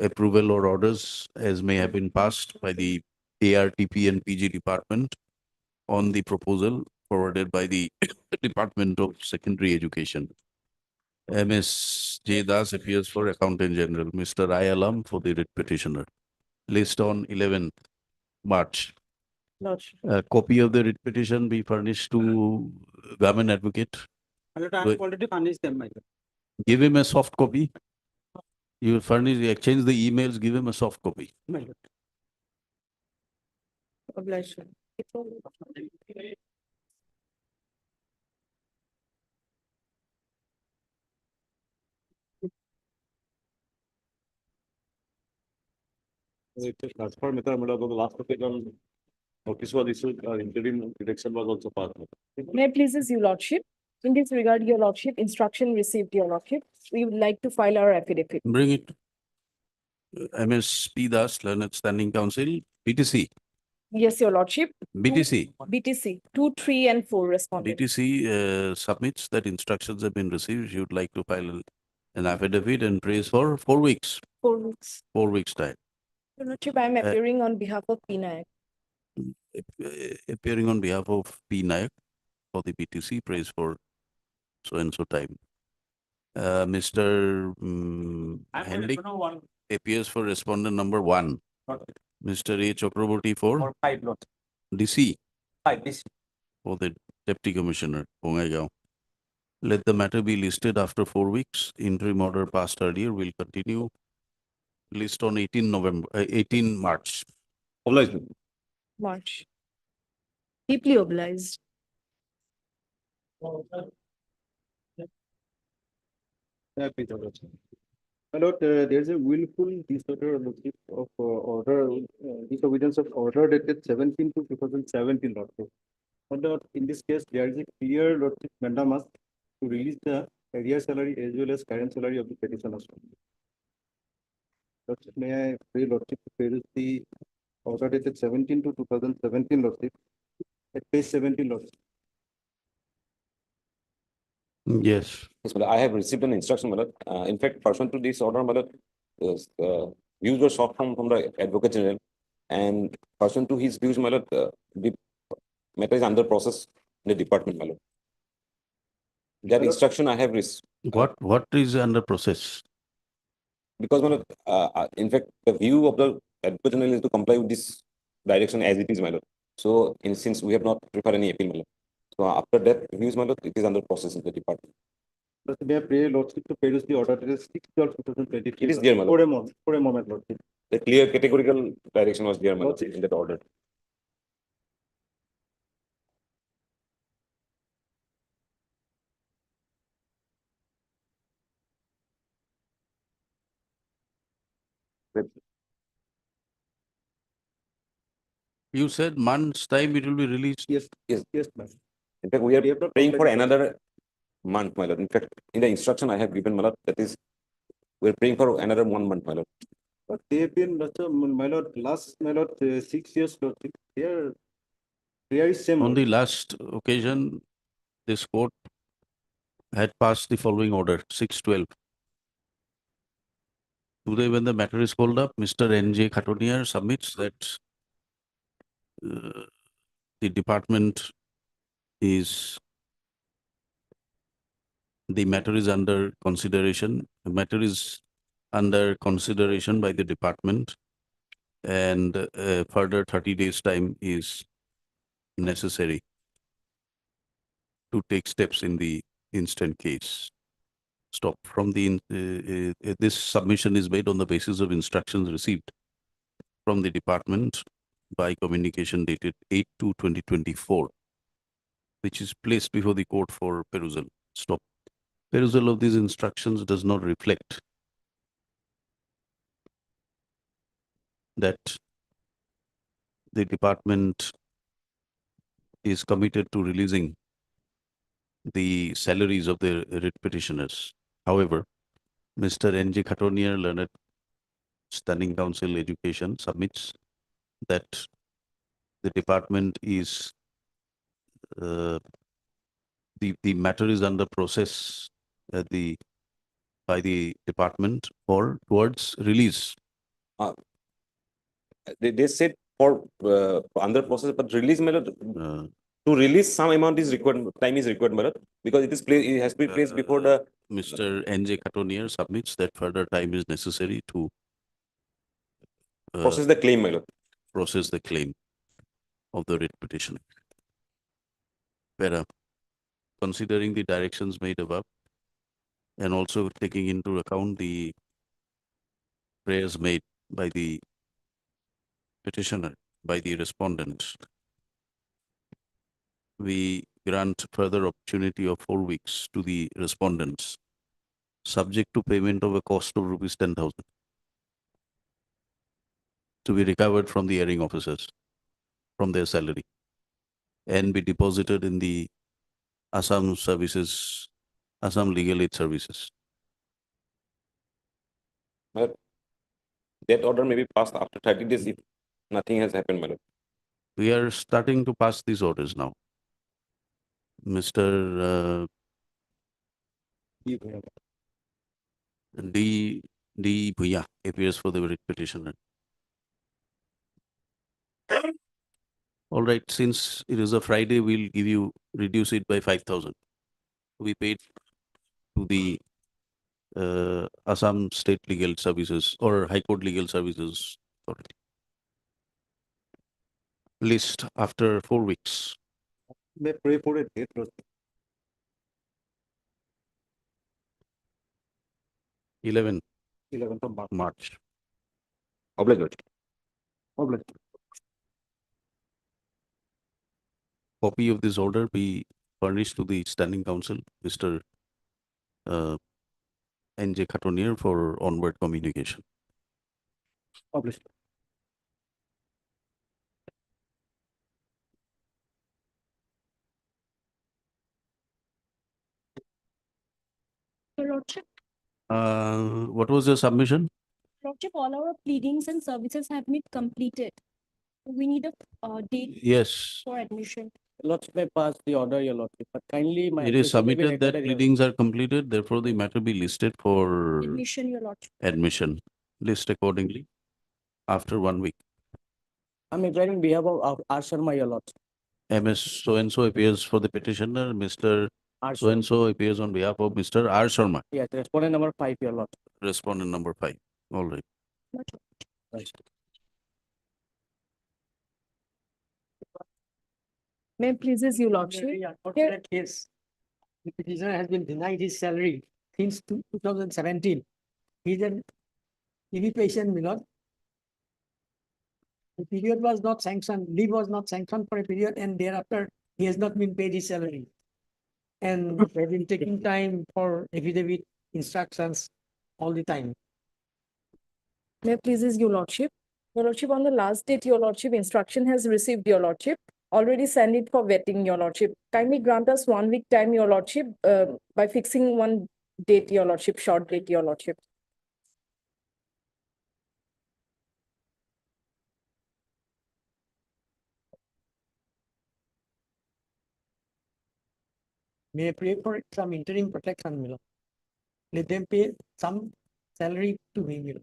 approval or orders as may have been passed by the ARTP and PG department on the proposal forwarded by the Department of Secondary Education. MS J. Das appears for Accountant General. Mr. I. Alam for the writ petitioner. List on 11th March. Lordship. A copy of the writ petition be furnished to government advocate. My lord, I have already furnished them, my lord. Give him a soft copy. You furnish, exchange the emails, give him a soft copy. My lord. Obliged. It is transfer method, my lord, on the last occasion, notice was issued, interim direction was also passed. May I please your lordship? In this regard, your lordship, instruction received, your lordship. We would like to file our affidavit. Bring it. MS P. Das, Learned Standing Council, BTC, Yes, your lordship. BTC. BTC, 2, 3, and 4 responded. BTC submits that instructions have been received. You would like to file an affidavit and prays for 4 weeks, 4 weeks. 4 weeks time. Your lordship, I am appearing on behalf of P. Nayak. Appearing on behalf of P. Nayak for the BTC, prays for so and so time. Mr. Hendik appears for respondent number 1. Mr. A. Chakraborty for 5, Lord. DC 5, this. for the Deputy Commissioner, Bongaigaon. Let the matter be listed after 4 weeks. Interim order passed earlier will continue. List on 18 March. Obliged. March. Deeply obliged. My lord, there is a willful disorder of order, disobedience of order dated 17 to 2017, Lord. My lord, in this case, there is a clear lordship mandamus to release the arrear salary as well as current salary of the petitioners. Lordship, may I pray lordship to peruse the order dated 17 to 2017, lordship, at page 17, lordship. Yes. Yes, my lord, I have received an instruction, my lord. In fact, pursuant to this order, my lord, views were sought from the Advocate General, and pursuant to his views, my lord, the matter is under process in the department, my lord. That instruction I have received. What is under process? Because, my lord, in fact, the view of the Advocate General is to comply with this direction as it is, my lord. So, since we have not prepared any appeal, my lord. So, after that views, my lord, it is under process in the department. Lordship, may I pray lordship to peruse the order dated 6/12/2023. It is there, my lord. For a moment, lordship. The clear categorical direction was there, my lord, in that order. You said month's time it will be released. Yes, yes, ma'am. In fact, we are praying for another month, my lord. In fact, in the instruction I have given, my lord, that is, we are praying for another 1 month, my lord. But they have been, my lord, last, my lord, 6 years, lordship. Here is same. On the last occasion, this court had passed the following order, 6/12. Today, when the matter is called up, Mr. N.J. Khatoniar submits that the department is, the matter is under consideration. The matter is under consideration by the department, and further 30 days time is necessary to take steps in the instant case. Stop. From the this submission is made on the basis of instructions received from the department by communication dated 8/2/2024, which is placed before the court for perusal. Stop. Perusal of these instructions does not reflect that the department is committed to releasing the salaries of the writ petitioners. However, Mr. N.J. Khatoniar, Learned Standing Council Education, submits that the department is, the matter is under process at by the department towards release. They said for under process, but release, my lord, to release some amount is required, time is required, my lord, because it is placed, it has been placed before the. Mr. N.J. Khatoniar submits that further time is necessary to process the claim, my lord. Process the claim. of the writ petition. Where, considering the directions made above and also taking into account the prayers made by the petitioner, by the respondent, we grant further opportunity of 4 weeks to the respondents, subject to payment of a cost of rupees 10,000 to be recovered from the hearing officers from their salary and be deposited in the Assam services, Assam Legal Aid Services. But that order may be passed after 30 days if nothing has happened, madam. We are starting to pass these orders now. Mr. D. Bhuya appears for the writ petitioner. All right, since it is a Friday, we'll reduce it by 5,000. We paid to the Assam State Legal Services or High Court Legal Services Authority. List after 4 weeks. May pray for a date. 11th 11th of March. Obliged. Copy of this order be furnished to the Standing Counsel, Mr. N.J. Khatonier, for onward communication. Published. Your Lordship, What was your submission? Lordship, all our pleadings and services have been completed. We need a date Yes, for admission. Lordship may pass the order, your lordship, but kindly my. it is admission may be submitted that recorded, your- pleadings are completed, therefore the matter be listed for Admission, Your Lordship. admission. List accordingly after 1 week. I'm inquiring on behalf of R. Sharma, your lordship. MS so-and-so appears for the petitioner, Mr. R. Sharma. So-and-so appears on behalf of Mr. R. Sharma, Yes, respondent number 5, your lordship. respondent number 5. All right. Right. May pleases you, Lordship. Unfortunate case. The petitioner has been denied his salary since 2017. He's an EV patient, my lord. The period was not sanctioned, leave was not sanctioned for a period, and thereafter he has not been paid his salary. And they've been taking time for affidavit instructions all the time. May pleases you, Lordship. Your Lordship, on the last date, your Lordship, instruction has received, your Lordship. Already send it for vetting, your Lordship. Kindly grant us 1 week time, your Lordship, by fixing one date, your Lordship, short date, your Lordship. May I pray for some interim protection, my lord. Let them pay some salary to him, my lord.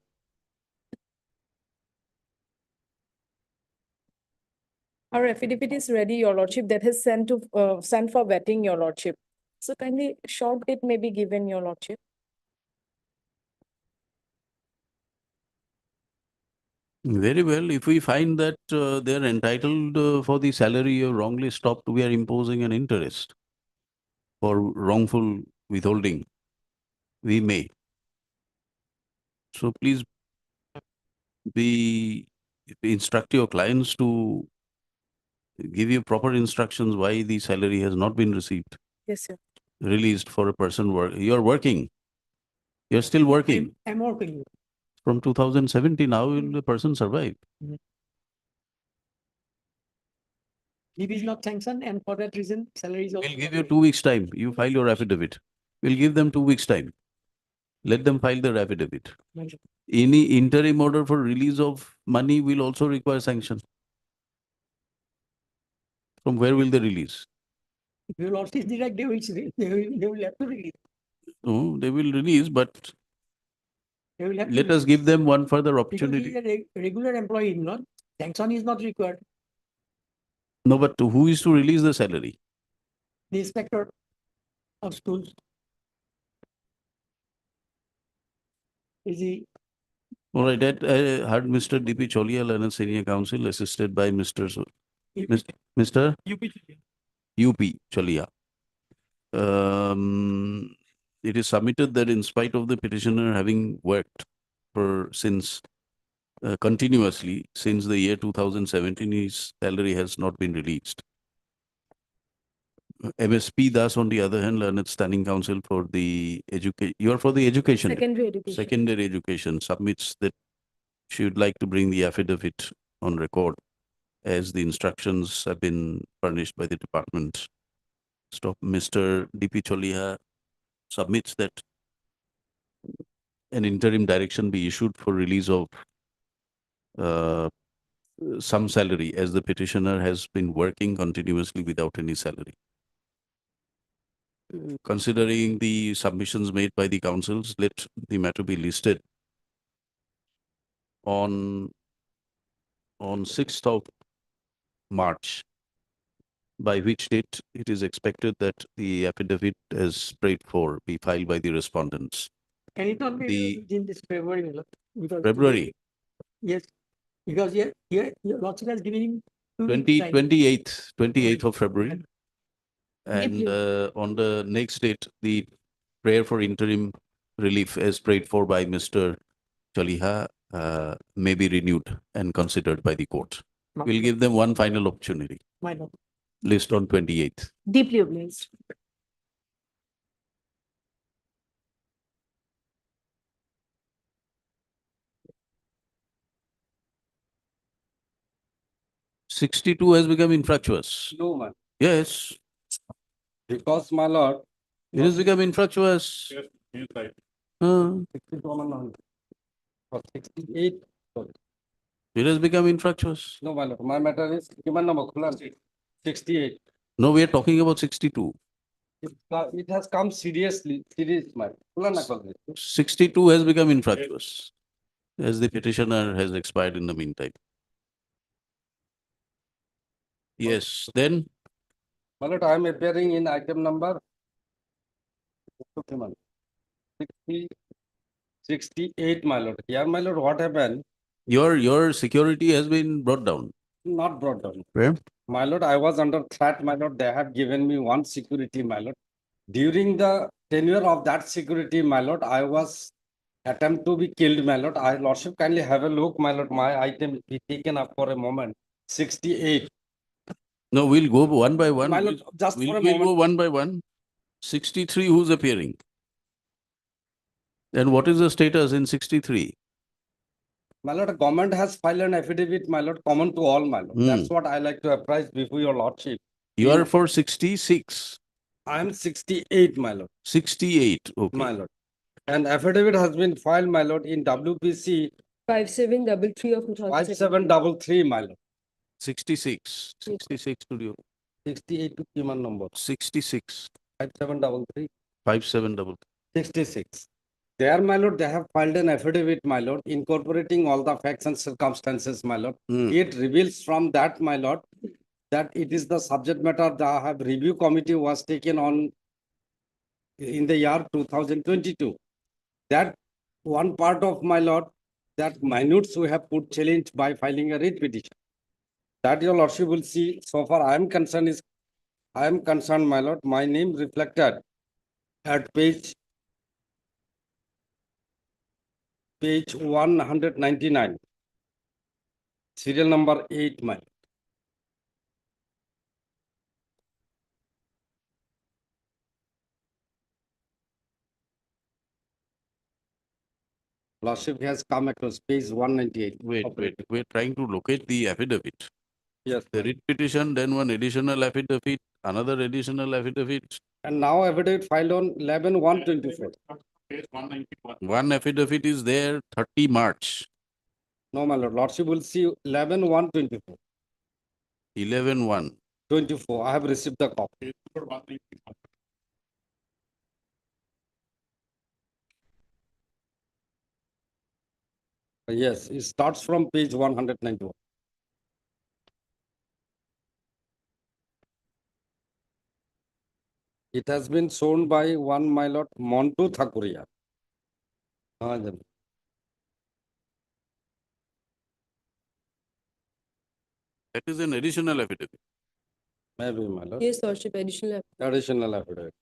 Our affidavit is ready, your Lordship, that is sent for vetting, your Lordship. So kindly short date may be given, your Lordship. Very well. If we find that they are entitled for the salary you wrongly stopped, we are imposing an interest for wrongful withholding. We may. So please instruct your clients to give you proper instructions why the salary has not been received, Yes, sir. released for a person you're working. You're still working. I'm working. From 2017, how will the person survive? Leave is not sanctioned, and for that reason, salary is also. We'll give you 2 weeks' time. You file your affidavit. We'll give them 2 weeks' time. Let them file their affidavit. Any interim order for release of money will also require sanction. From where will they release? If you lost his direct, they will have to release. No, they will release, but They will have to let us give them one further Because opportunity. he is a regular employee, not sanction is not required. No, but who is to release the salary? The inspector of schools. Is he? All right, that I heard Mr. D.P. Cholial and a senior counsel assisted by Mr. Mr. UP. UP Chalia. It is submitted that in spite of the petitioner having worked since continuously since the year 2017, his salary has not been released. MSP Das, on the other hand, Learned Standing Counsel for the education. You are for the education. Secondary education. Secondary education submits that she would like to bring the affidavit on record as the instructions have been furnished by the department. Mr. DP Cholia submits that an interim direction be issued for release of some salary, as the petitioner has been working continuously without any salary. Considering the submissions made by the councils, let the matter be listed on 6th of March, by which date it is expected that the affidavit as prayed for be filed by the respondents. Can it not be in this February, my lord? Because February? Yes, because here your lordship has given him 28th of February. And on the next date, the prayer for interim relief as prayed for by Mr. Chaliha may be renewed and considered by the court. We'll give them one final opportunity. My lord. List on 28th. Deeply obliged. '62 has become infructuous. No, man. Yes. Because, my lord. It has become infructuous. Yes, he's right. 62 or 68. Sorry. It has become infructuous. No, my lord. My matter is human number 68. No, we are talking about 62. It has come seriously, my 62 has become infructuous, as the petitioner has expired in the meantime. Yes, then? My lord, I am appearing in item number 68, my lord. Here, my lord, what happened? Your security has been brought down. Not brought down. Where? My lord, I was under threat, my lord. They have given me one security, my lord. During the tenure of that security, my lord, I was attempt to be killed, my lord. I lordship kindly have a look, my lord. My item be taken up for a moment. 68. No, we'll go one by one. My lord, just for a We'll moment. go one by one. 63, who's appearing? And what is the status in 63? My lord, government has filed an affidavit, my lord, common to all, my lord. That's what I like to apprise before your lordship. You are for 66. I am 68, my lord. 68, okay. My lord. And affidavit has been filed, my lord, in WPC 5733 of 2017. 5733, my lord. 66. 66 to you. 68 to human number. 66. 5733. 5733. 66. There, my lord, they have filed an affidavit, my lord, incorporating all the facts and circumstances, my lord. It reveals from that, my lord, that it is the subject matter the review committee was taken on in the year 2022. That one part of, my lord, that minutes we have put challenge by filing a writ petition. That your lordship will see. So far I am concerned, my lord, my name reflected at page 199, serial number 8, my lord. Lordship has come across page 198. Wait. We're trying to locate the affidavit. Yes. The writ petition, then one additional affidavit, another additional affidavit. And now affidavit filed on 11/1/24. One affidavit is there, 30 March. No, my lord. Lordship will see 11/1/24. 11/1. 24. I have received the copy. Yes, it starts from page 191. It has been shown by one, my lord, Montu Thakuria. Then. That is an additional affidavit. Maybe, my lord. Yes, Lordship, additional. Additional affidavit.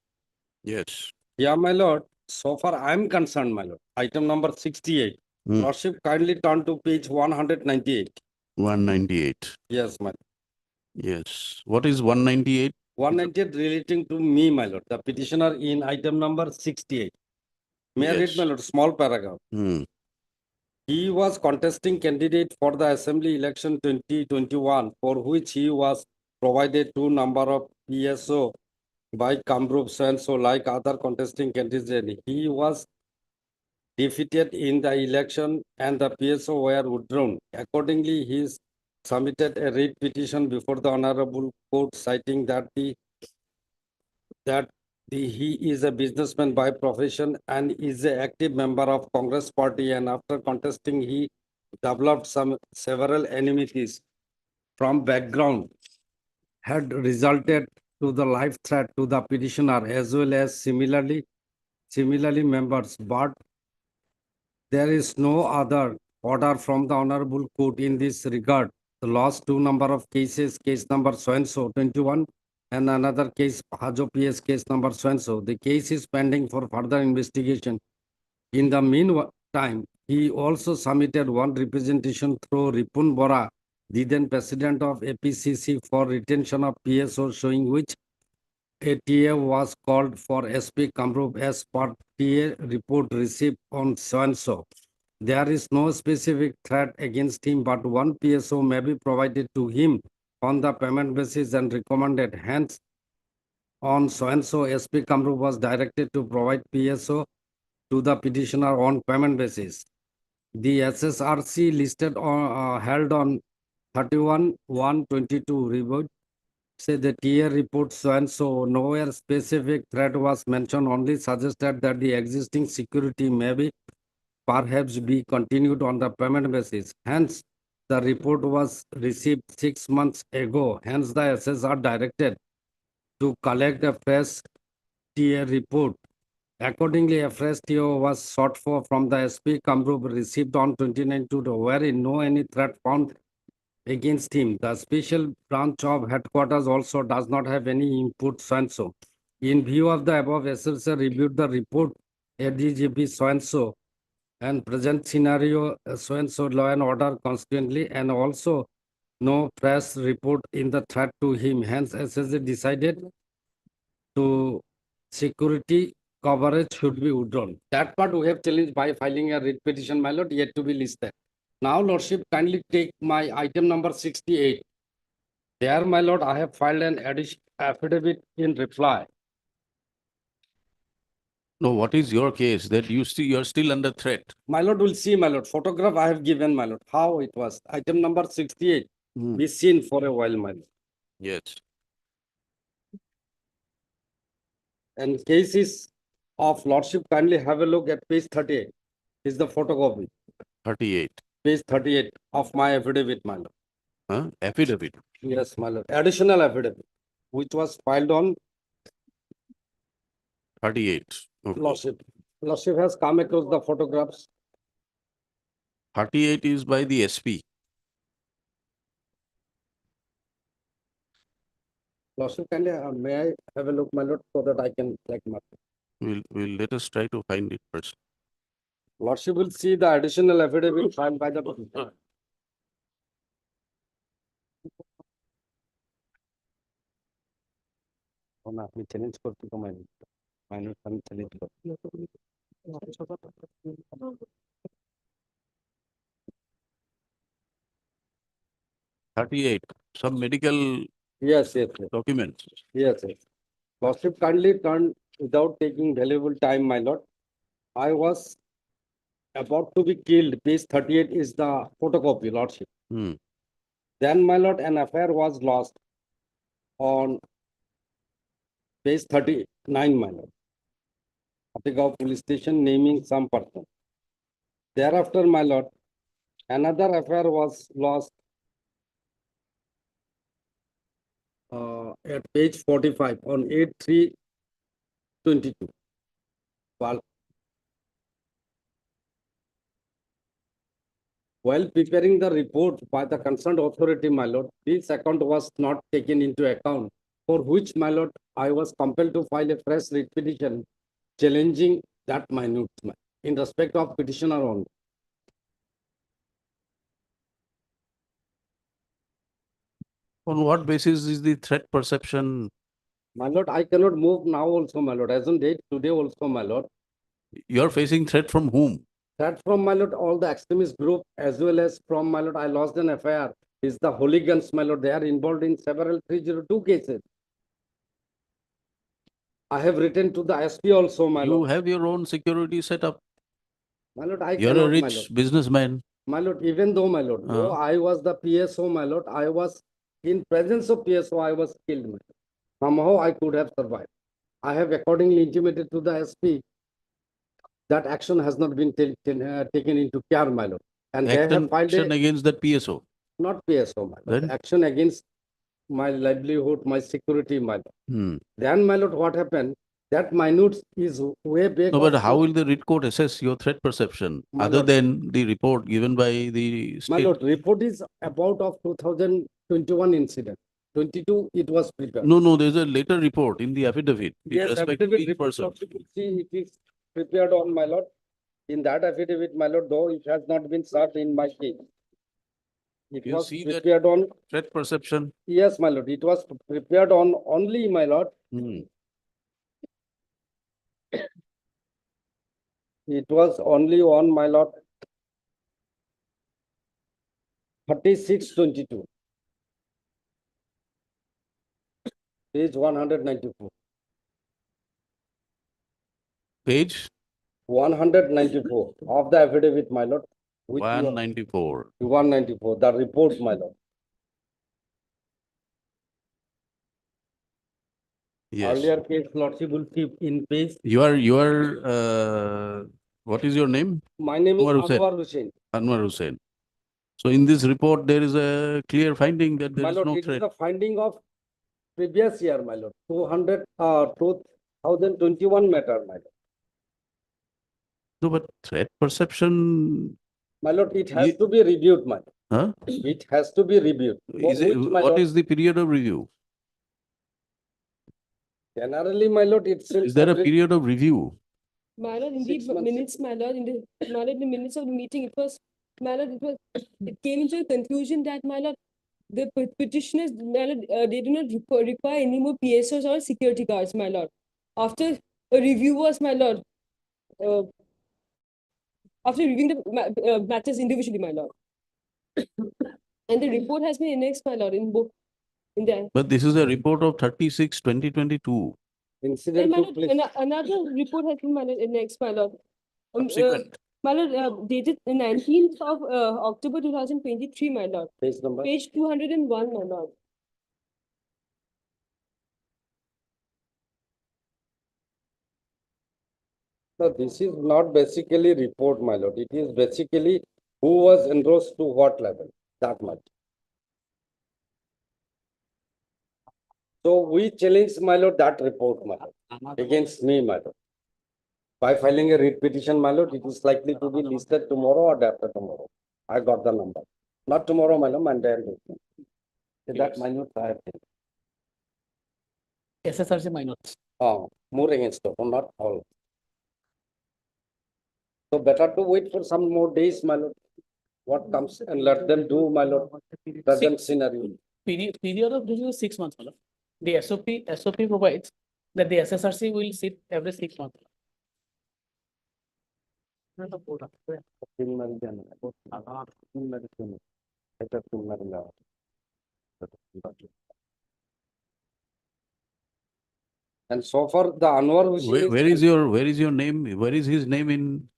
Yes. Yeah, my lord. So far, I am concerned, my lord. Item number 68. Lordship, kindly turn to page 198. 198. Yes, my lord. Yes. What is 198? 198 relating to me, my lord, the petitioner in item number 68. May I read, Yes. my lord, small paragraph? He was contesting candidate for the assembly election 2021, for which he was provided two number of PSO by Kamrup so like other contesting candidates. He was defeated in the election and the PSO were withdrawn. Accordingly, he submitted a writ petition before the Honorable Court citing that he is a businessman by profession and is an active member of Congress party, and after contesting he developed several enmities from background had resulted to the life threat to the petitioner as well as similarly members, but there is no other order from the Honorable Court in this regard. The last two number of cases, case number so and so 21 and another case Hajo PS case number so and so. The case is pending for further investigation. In the meantime, he also submitted one representation through Ripun Bora, the then president of APCC, for retention of PSO, showing which a TA was called for SP Kamrup as per TA report received on so and so. There is no specific threat against him, but one PSO may be provided to him on the payment basis and recommended. Hence, on so and so, SP Kamrup was directed to provide PSO to the petitioner on payment basis. The SSRC listed on held on 31/1/22 review say the TA report so and so. Nowhere specific threat was mentioned, only suggested that the existing security may be perhaps be continued on the payment basis. Hence, the report was received 6 months ago. Hence, the SSR directed to collect a fresh TA report. Accordingly, a fresh TO was sought for from the SP Kamrup received on 29/2, wherein no any threat found against him. The special branch of headquarters also does not have any input so and so. In view of the above, SSR reviewed the report ADGP so and so and present scenario so and so law and order consequently, and also no press report in the threat to him. Hence, SSA decided to security coverage should be withdrawn. That part we have challenged by filing a writ petition, my lord, yet to be listed. Now, Lordship, kindly take my item number 68. There, my lord, I have filed an affidavit in reply. No, what is your case? That you are still under threat. My lord will see, my lord. Photograph I have given, my lord. How it was. Item number 68. Be seen for a while, my lord. Yes. And cases of Lordship, kindly have a look at page 38. Is the photocopy. 38. Page 38 of my affidavit, my lord. Huh? Affidavit. Yes, my lord. Additional affidavit, which was filed on 38. Okay. Lordship. Lordship has come across the photographs. 38 is by the SP. Lordship, kindly, may I have a look, my lord, so that I can like mark. We'll let us try to find it first. Lordship will see the additional affidavit filed by the petitioner. না আপনি challenge করতে তো minor আমি challenge করতে 38. Some medical yes documents. Yes. Lordship, kindly turn without taking valuable time, my lord. I was about to be killed. Page 38 is the photocopy, Lordship. Then, my lord, an affair was lost on page 39, my lord. Atigao police station naming some person. Thereafter, my lord, another affair was lost at page 45 on 8/3/22. Well, while preparing the report by the concerned authority, my lord, this account was not taken into account, for which, my lord, I was compelled to file a fresh writ petition challenging that minute in respect of petitioner only. On what basis is the threat perception? My lord, I cannot move now also, my lord, as on date today also, my lord. You're facing threat from whom? That from, my lord, all the extremist group, as well as from, my lord, I lost an FIR, is the hooligans, my lord, they are involved in several 302 cases. I have written to the SP also, my You lord. have your own security set up. My lord, I You're cannot, a my rich lord. businessman. My lord, even though, my lord, though I was the PSO, my lord, I was in presence of PSO, I was killed. My lord. Somehow I could have survived. I have accordingly intimated to the SP that action has not been taken into care, my lord. And they have filed Action a, against that PSO. not PSO, my lord, Then? action against my livelihood, my security, my lord. Then, my lord, what happened? That minute is way back. No, but how will the writ court assess your threat perception My other lord. than the report given by the My state? lord, report is about of 2021 incident. 22, it was prepared. No, there's a later report in the affidavit. with Yes, respect to affidavit each report. person. See, it is prepared on, my lord. In that affidavit, my lord, though it has not been served in my case. It You was see that prepared on, threat perception? yes, my lord, it was prepared on only, my lord. It was only on, my lord, 3622. Page 194. Page 194 of the affidavit, my lord. Which you are- 194. 194, the report, my lord. Yes. Earlier case, lordship will keep in page. You are, what is your name? My name is Anwar Hussain. Anwar Hussain. Anwar Hussain. So in this report, there is a clear finding that there My is lord, no it is threat. the finding of previous year, my lord, 2021 matter, my lord. No, but threat perception, My lord, it has to be reviewed, my lord. huh? It has to be reviewed. Is it, Which, my what lord, is the period of review? generally, my lord, it's Is there a period of review? My lord, in the 6 months. minutes, my lord, in the minutes of the meeting, it was, my lord, it came into a conclusion that, my lord, the petitioners, my lord, they do not require any more PSOs or security guards, my lord. After a review was, my lord, after reviewing the matters individually, my lord. And the report has been annexed, my lord, in both, in the. But this is a report of 36/2022. And Incident my took lord, place. another report has been, my lord, annexed, my lord. Subsequent. My lord, dated 19th of October 2023, my lord. Page number. Page 201, my lord. No, this is not basically report, my lord. It is basically who was engrossed to what level, that much. So we challenge, my lord, that report, my lord, against me, my lord. By filing a writ petition, my lord, it is likely to be listed tomorrow or day after tomorrow. I got the number. Not tomorrow, my lord, Monday and Tuesday. That my lord, I have taken. SSRC minors. More against it, not all. So better to wait for some more days, my lord. What comes and let them do, my lord. Present scenario. Period of review is 6 months, my lord. The SOP provides that the SSRC will sit every 6 months. And so far, the Anwar Hussain Where is your name? Where is his name in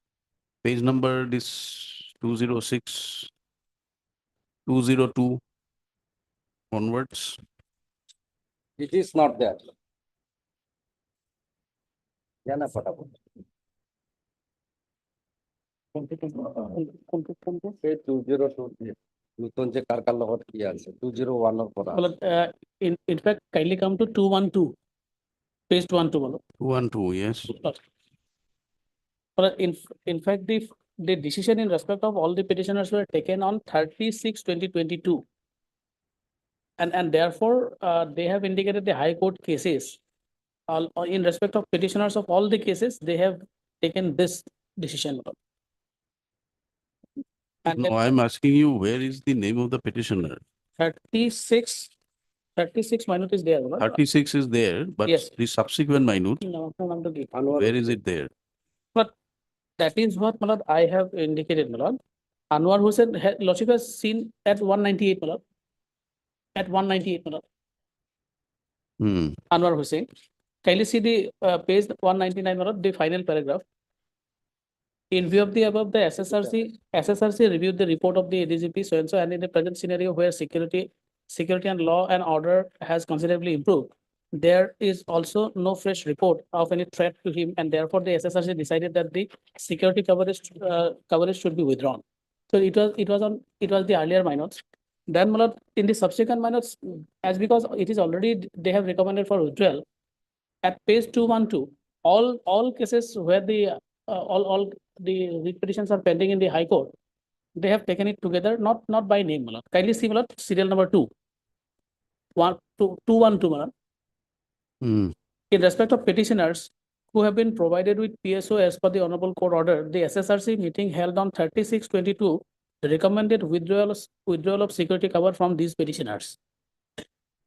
page number this 206, 202 onwards? it is not there. Page 202. নতুন যে কার লগত কি আছে 201 এর পড়া Well, in fact, kindly come to 212. Page 212. 212, yes. Well, in fact, the the decision in respect of all the petitioners were taken on 30/6/2022. And therefore, they have indicated the High Court cases. In respect of petitioners of all the cases, they have taken this decision. And No, I'm asking you, where is the name of the petitioner? 36 minute is there. Lord. 36 is there, but Yes. the subsequent minute, No, where is it there? But that is what Malad, I have indicated, Malad. Anwar Hussain, Lordship has seen at 198, Malad. At 198, Malad. Hmm. Anwar Hussain. Kindly see the page 199, Malad, the final paragraph. In view of the above, the SSRC reviewed the report of the ADGP so-and-so, and in the present scenario where security and law and order has considerably improved, there is also no fresh report of any threat to him, and therefore the SSRC decided that the security coverage should be withdrawn. So it was the earlier minutes. Then, Malad, in the subsequent minutes, as because it is already they have recommended for withdrawal, at page 212, all cases where the all the writ petitions are pending in the High Court, they have taken it together, not by name, Malad. Kindly see, Malad, serial number 212, Malad. Hmm. In respect of petitioners who have been provided with PSO as per the Honorable Court order, the SSRC meeting held on 30/6/22 recommended withdrawal of security cover from these petitioners.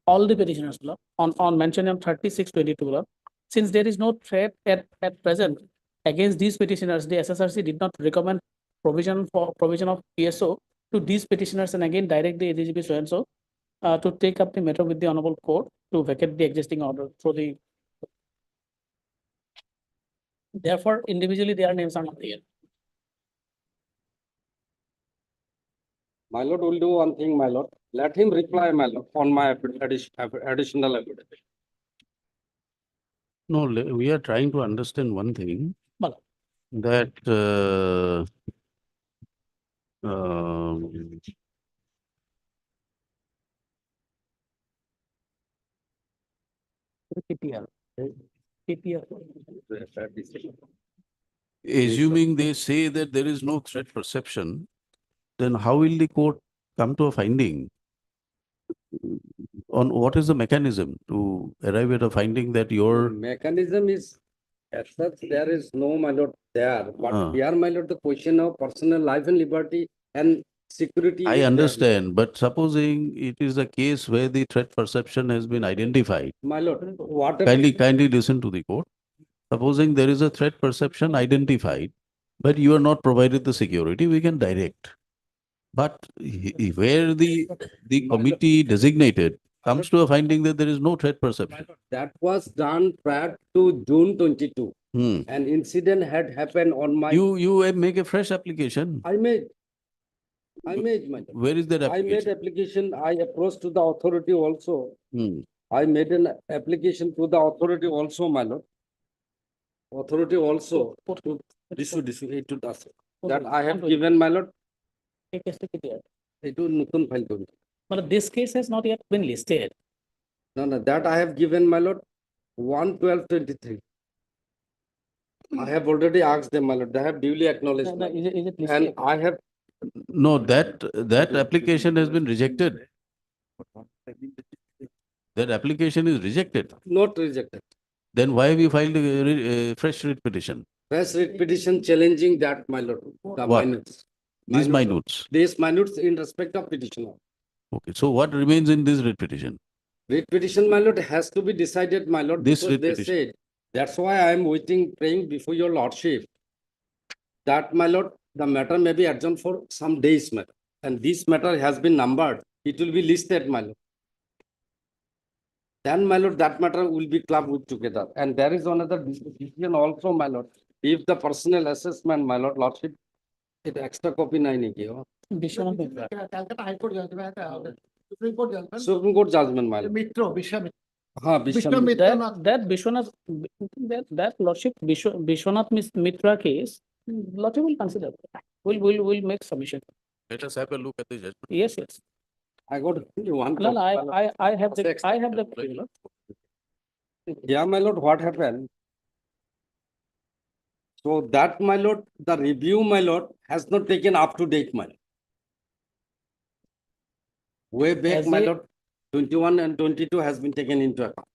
All the petitioners, Malad, on mention on 30/6/22, Malad. Since there is no threat at present against these petitioners, the SSRC did not recommend provision of PSO to these petitioners, and again direct the ADGP so-and-so to take up the matter with the Honorable Court to vacate the existing order through the. Therefore, individually their names are not there. My lord will do one thing, my lord. Let him reply, my lord, on my additional evidence. No, we are trying to understand one thing. Well, that assuming they say that there is no threat perception, then how will the court come to a finding on what is the mechanism to arrive at a finding that your Mechanism is, as such, there is no, my lord, there. But here, my lord, the question of personal life and liberty and security. I is there. understand, but supposing it is a case where the threat perception has been identified. My lord, what Kindly listen to the court. Supposing there is a threat perception identified, but you are not provided the security, we can direct. But where the committee designated comes to a finding that there is no threat perception. that was done prior to June 22. Hmm. An incident had happened on my. You make a fresh application. I made, my lord. Where is that I made application? application, I approached to the authority also. Hmm. I made an application to the authority also, my lord. Authority also to that I have given, my lord. But this case has not yet been listed. No, that I have given, my lord, 1/12/23. I have already asked them, my lord. They have duly acknowledged. my lord. Is it listed? And I have, No, that application has been rejected. That application is rejected. not rejected. Then why have you filed a fresh writ petition? Press writ petition challenging that, my lord. The What? minutes. These Minutes. minutes. These minutes in respect of petitioner. Okay, so what remains in this writ petition? Writ petition, my lord, has to be decided, my lord, This because writ they petition. said, that's why I am waiting, praying before your lordship. That, my lord, the matter may be adjourned for some days, matter. And this matter has been numbered. It will be listed, my lord. Then, my lord, that matter will be clubbed with together. And there is another decision also, my lord. If the personal assessment, my lord, lordship, it extra copy nahi kiya. Supreme Court judgment, my lord. That Lordship Vishwanath Mitra case, Lordship will consider. We'll make submission. Let us have a look at the judgment. Yes. I got one. No, I have the. Yeah, my lord, what happened? So that, my lord, the review, my lord, has not taken up to date, my lord. Way back, As my a- lord, 21 and 22 has been taken into account.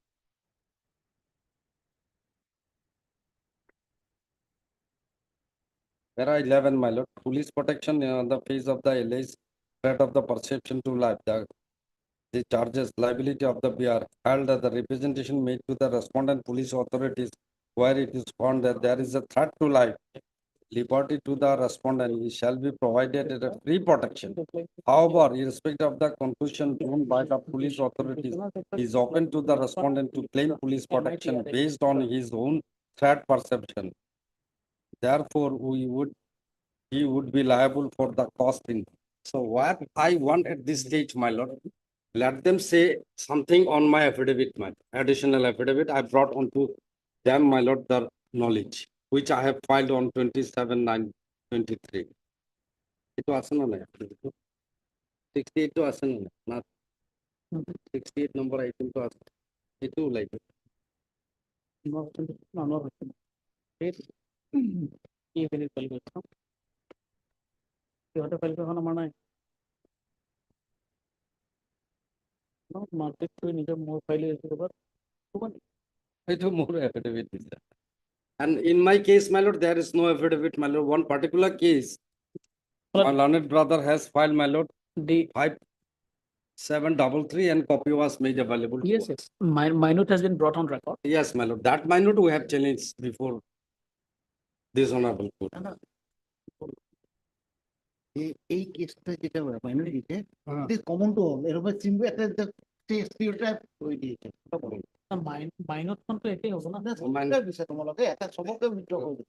Para 11, my lord, police protection on the face of the alleged threat of the perception to life. The charges, liability of the PR held as the representation made to the respondent police authorities where it is found that there is a threat to life, liberty to the respondent, he shall be provided at a free protection. However, irrespective of the conclusion drawn by the police authorities, it is open to the respondent to claim police protection based on his own threat perception. Therefore, he would be liable for the cost in. So what I want at this stage, my lord, let them say something on my affidavit, my additional affidavit I brought onto them, my lord, the knowledge, which I have filed on 27/9/23. It was not 68 to Asan, not 68 number item to Asan. It too like it. No, no. Even if you want to file on a mana. No, market to need a more file is over. I do more affidavit is that. And in my case, my lord, there is no affidavit, my lord. One particular case, my learned brother has filed, my lord, the 5733 and copy was made available. to Yes, us. yes. Minute has been brought on record. Yes, my lord. That minute we have challenged before this honorable court. এই কেসটা যেটা মাইনরিটিতে common to all এর উপর simple একটা stereotype হয়ে দিয়েছে minor কোন তো এটাই হবে না সবটা বিষয় তোমাকে একটা সবকে বিদ্রোহ হবে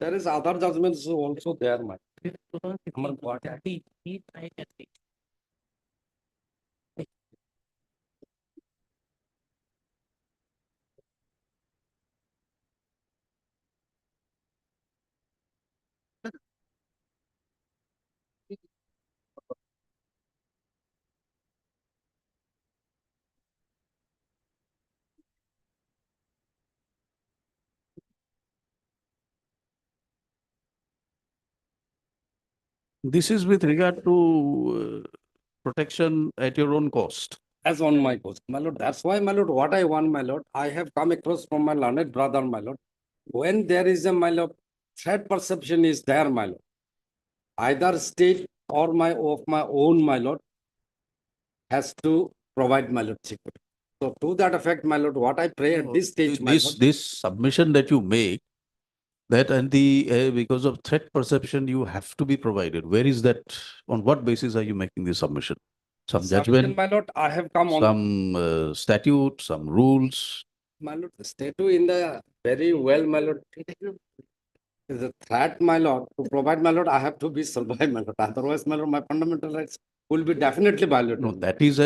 There is other judgments also there, my. This is with regard to protection at your own cost. As on my coast, my lord. That's why, my lord, what I want, my lord, I have come across from my learned brother, my lord. When there is a, my lord, threat perception is there, my lord. Either state or my own, my lord, has to provide, my lord, security. So to that effect, my lord, what I pray at this stage, my lord. This submission that you make, that and the because of threat perception you have to be provided. Where is that? On what basis are you making this submission? Some judgment, my lord, I have come on. some statute, some rules. My lord, the statute in the very well, my lord. Is a threat, my lord. To provide, my lord, I have to be survived, my lord. Otherwise, my lord, my fundamental rights will be definitely violated. No, that is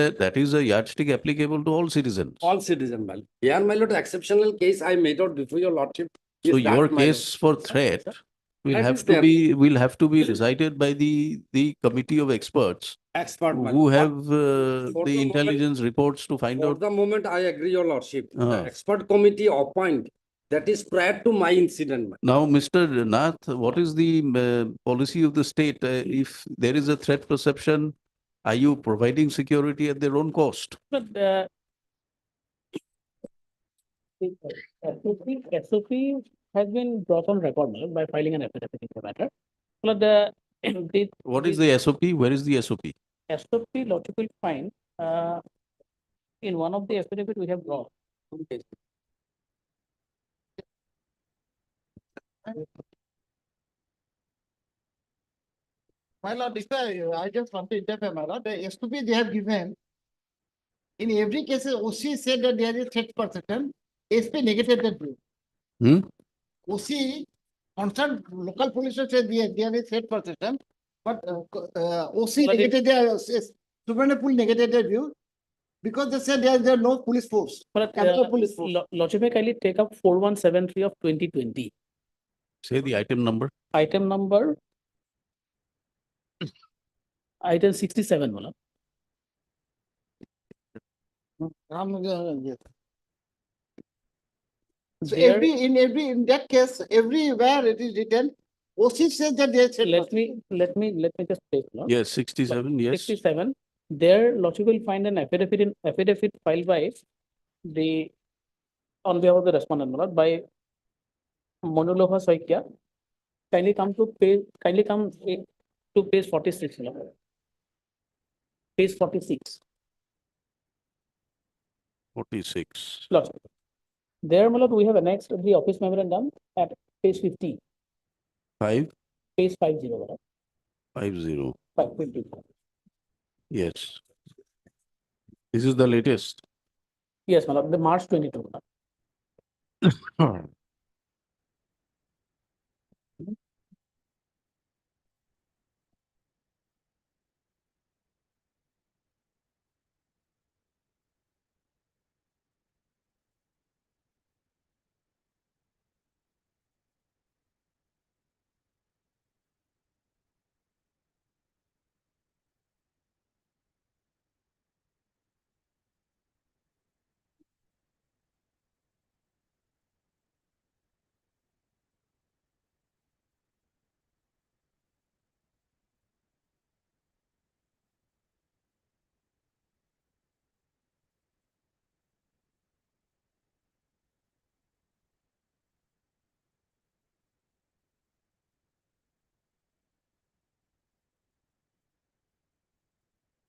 a yardstick applicable to all citizens. All citizens, my lord. Yeah, my lord, exceptional case I made out before your lordship. So is that, your my case for threat will That have is to there. be recited by the committee of experts Expert, my who lord. have For the the moment- intelligence reports to find For out. the moment, I agree, your lordship. The Uh-huh. expert committee appoint that is prior to my incident. my Now, Mr. Nath, what is the policy of the state? If there is a threat perception, are you providing security at their own cost? But SOP has been brought on record, my lord, by filing an affidavit in the matter. But What is the SOP? Where is the SOP? SOP lordship will find in one of the affidavit we have brought. My lord, if I just want to interfere, my lord, the STP they have given, in every case, OC said that there is threat perception, SP negated that view. Hmm? OC, concerned local police said there is threat perception, but OC But negated their, Superintendent negated their view. Because they said there are no police force. But Ample police force. Lordship may kindly take up 4173 of 2020. Say the item number. Item number. Item 67, Malad. Yes. So There- in that case, everywhere it is written, OC says that they said. Let me just take. Yes, 67, yes. 67, there Lordship will find an affidavit filed by the, on behalf of the respondent, Malad, by Monoloha Soikya. Kindly come to page 46, Malad. Page 46. 46. Lordship. There, Malad, we have annexed the office memorandum at page 50. 5, Page 50, Malad. 50. 550. Yes. This is the latest. Yes, Malad, the March 22. Malad.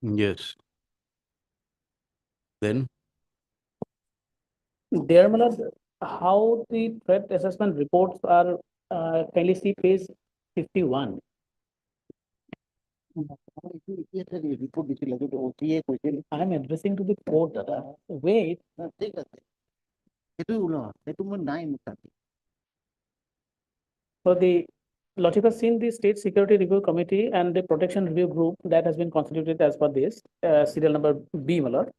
Yes. Then, There, Malad, how the threat assessment reports are, kindly see page 51. I am addressing to the court. Wait. So the Lordship has seen the State Security Review Committee and the Protection Review Group that has been constituted as per this serial number B, Malad.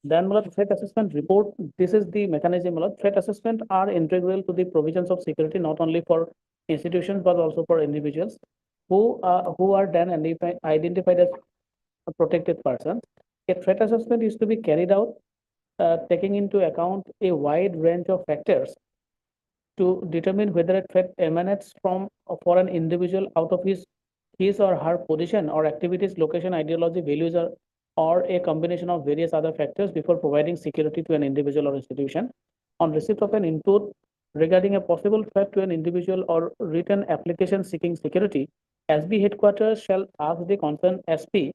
Then, Malad, threat assessment report. This is the mechanism, Malad. Threat assessment are integral to the provisions of security, not only for institutions but also for individuals who are then identified as a protected person. A threat assessment is to be carried out taking into account a wide range of factors to determine whether a threat emanates from for an individual out of his or her position or activities, location, ideology, values, or a combination of various other factors before providing security to an individual or institution. On receipt of an input regarding a possible threat to an individual or written application seeking security, SB headquarters shall ask the concerned SP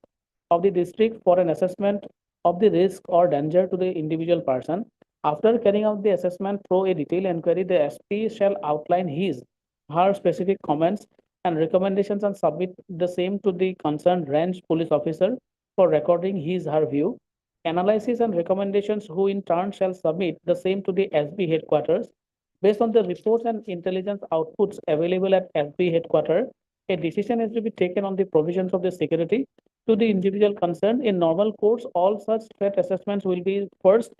of the district for an assessment of the risk or danger to the individual person. After carrying out the assessment through a detailed inquiry, the SP shall outline her specific comments and recommendations and submit the same to the concerned range police officer for recording her view. Analysis and recommendations who in turn shall submit the same to the SB headquarters. Based on the reports and intelligence outputs available at SB headquarters, a decision is to be taken on the provisions of the security to the individual concerned. In normal course, all such threat assessments will be first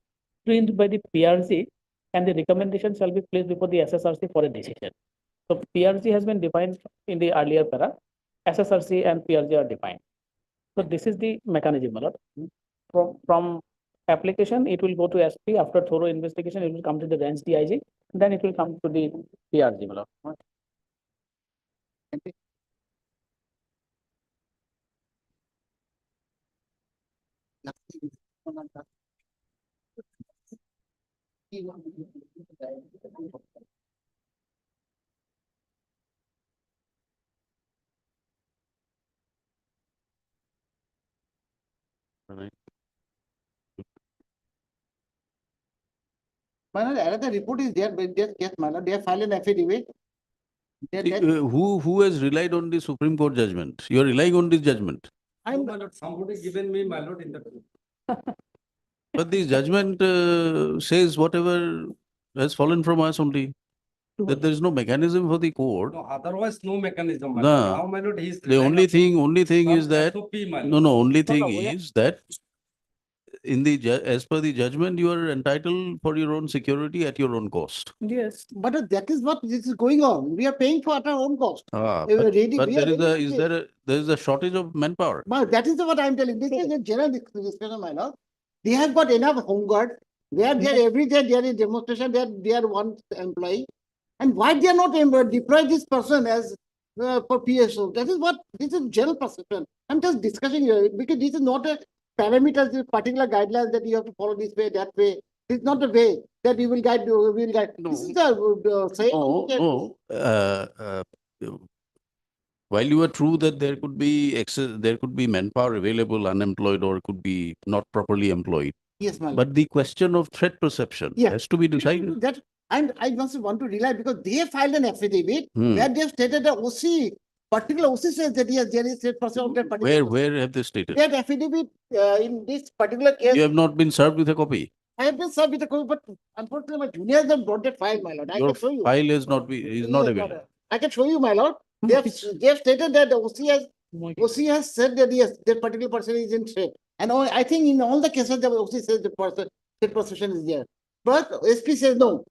screened by the PRC and the recommendation shall be placed before the SSRC for a decision. So PRC has been defined in the earlier para. SSRC and PRC are defined. So this is the mechanism. From application, it will go to SP. After thorough investigation, it will come to the range DIG. Then it will come to the PRC. Another report is there, but just yes, my lord, they have filed an affidavit. who has relied on the Supreme Court judgment? You are relying on this judgment. No, my lord, somebody given me, my lord, in the. But the judgment says whatever has fallen from us only. That there is no mechanism for the court. No, otherwise no mechanism, my lord. No. Now, my lord, he is. The only thing is that, SOP, my lord. only thing we is that as per the judgment, you are entitled for your own security at your own cost. Yes. But that is what this is going on. We are paying for at our own cost. Ah, We are but, ready- but we there are is a, ready is to there a, there is a shortage of manpower. But that is what I'm telling. This is a general discussion, my lord. They have got enough home guard. Where they are every day there is demonstration that they are one employee. And why they are not deploy this person as for PSO? That is what this is general perception. I'm just discussing here because this is not a parameter, this particular guidelines that you have to follow this way, that way. It's not the way that you will guide. Will guide. This is the same. No. While you are true that there could be there could be manpower available, unemployed, or could be not properly employed. Yes, ma'am. But the question of threat perception has to be decided. That and I also want to realize because they filed an affidavit Hmm. where they have stated the OC, particular OC says that yes, there is 8% of that particular. Where have they stated? That affidavit in this particular case. You have not been served with a copy. I have been served with a copy, but unfortunately my juniors have brought that file, my lord. I Your can show you. file is not available. I can show you, my lord. They have stated that the OC has said that yes, that particular person is in threat. And I think in all the cases, the OC says the person, threat perception is there. But SP says no.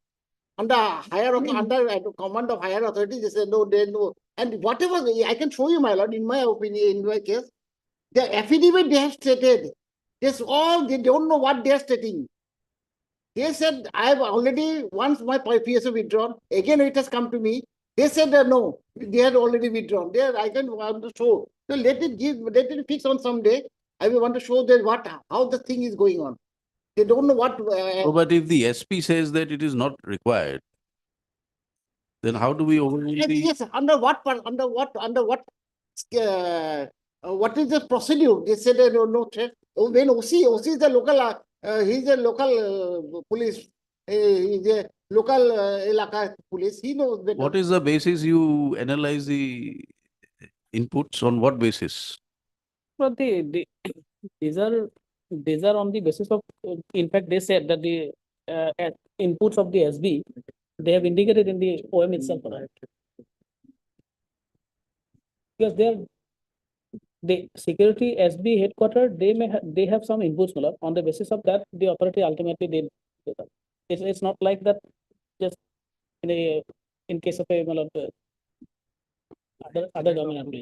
Under hierarchy, under command of higher authority, they say no, they know. And whatever, I can show you, my lord, in my opinion, in my case, the affidavit they have stated, this all, they don't know what they are stating. They said, I have already, once my PSO withdrawn, again it has come to me. They said no, they had already withdrawn. There, I can want to show. So let it fix on some day. I will want to show that how the thing is going on. They don't know what. But if the SP says that it is not required, then how do we overrule the? Yes, under what is the procedure? They said no threat. When OC is the local, he's a local police. He's a local Elaka police. He knows better. What is the basis you analyze the inputs on what basis? But these are on the basis of, in fact, they said that the inputs of the SB, they have indicated in the OM itself. Right? Because the security SB headquarters, they have some inputs, on the basis of that, the authority ultimately it's not like that just in case of a other government.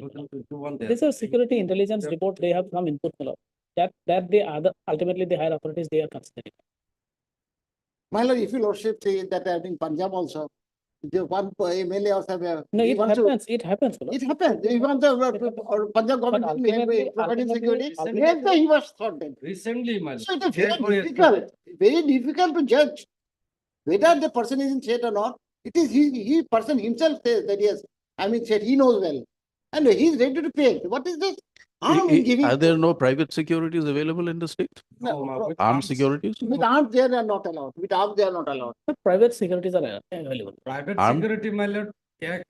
This is security intelligence report, they have some input, that the other ultimately the higher authorities they are considering. My lord, if your lordship say that in Punjab also, the one MLA also have. No, it happens. It happens. It happens. Even the Punjab government providing security, yes, he was thwarted. Recently, my So it is very difficult to judge whether the person is in threat or not. It is he person himself says that yes, said he knows well, and he is ready to pay. What is this? Are there no private securities available in the state? No, armed securities? With arms, they are not allowed. With arms, they are not allowed. But private securities are available. Private Armed? security, my lord,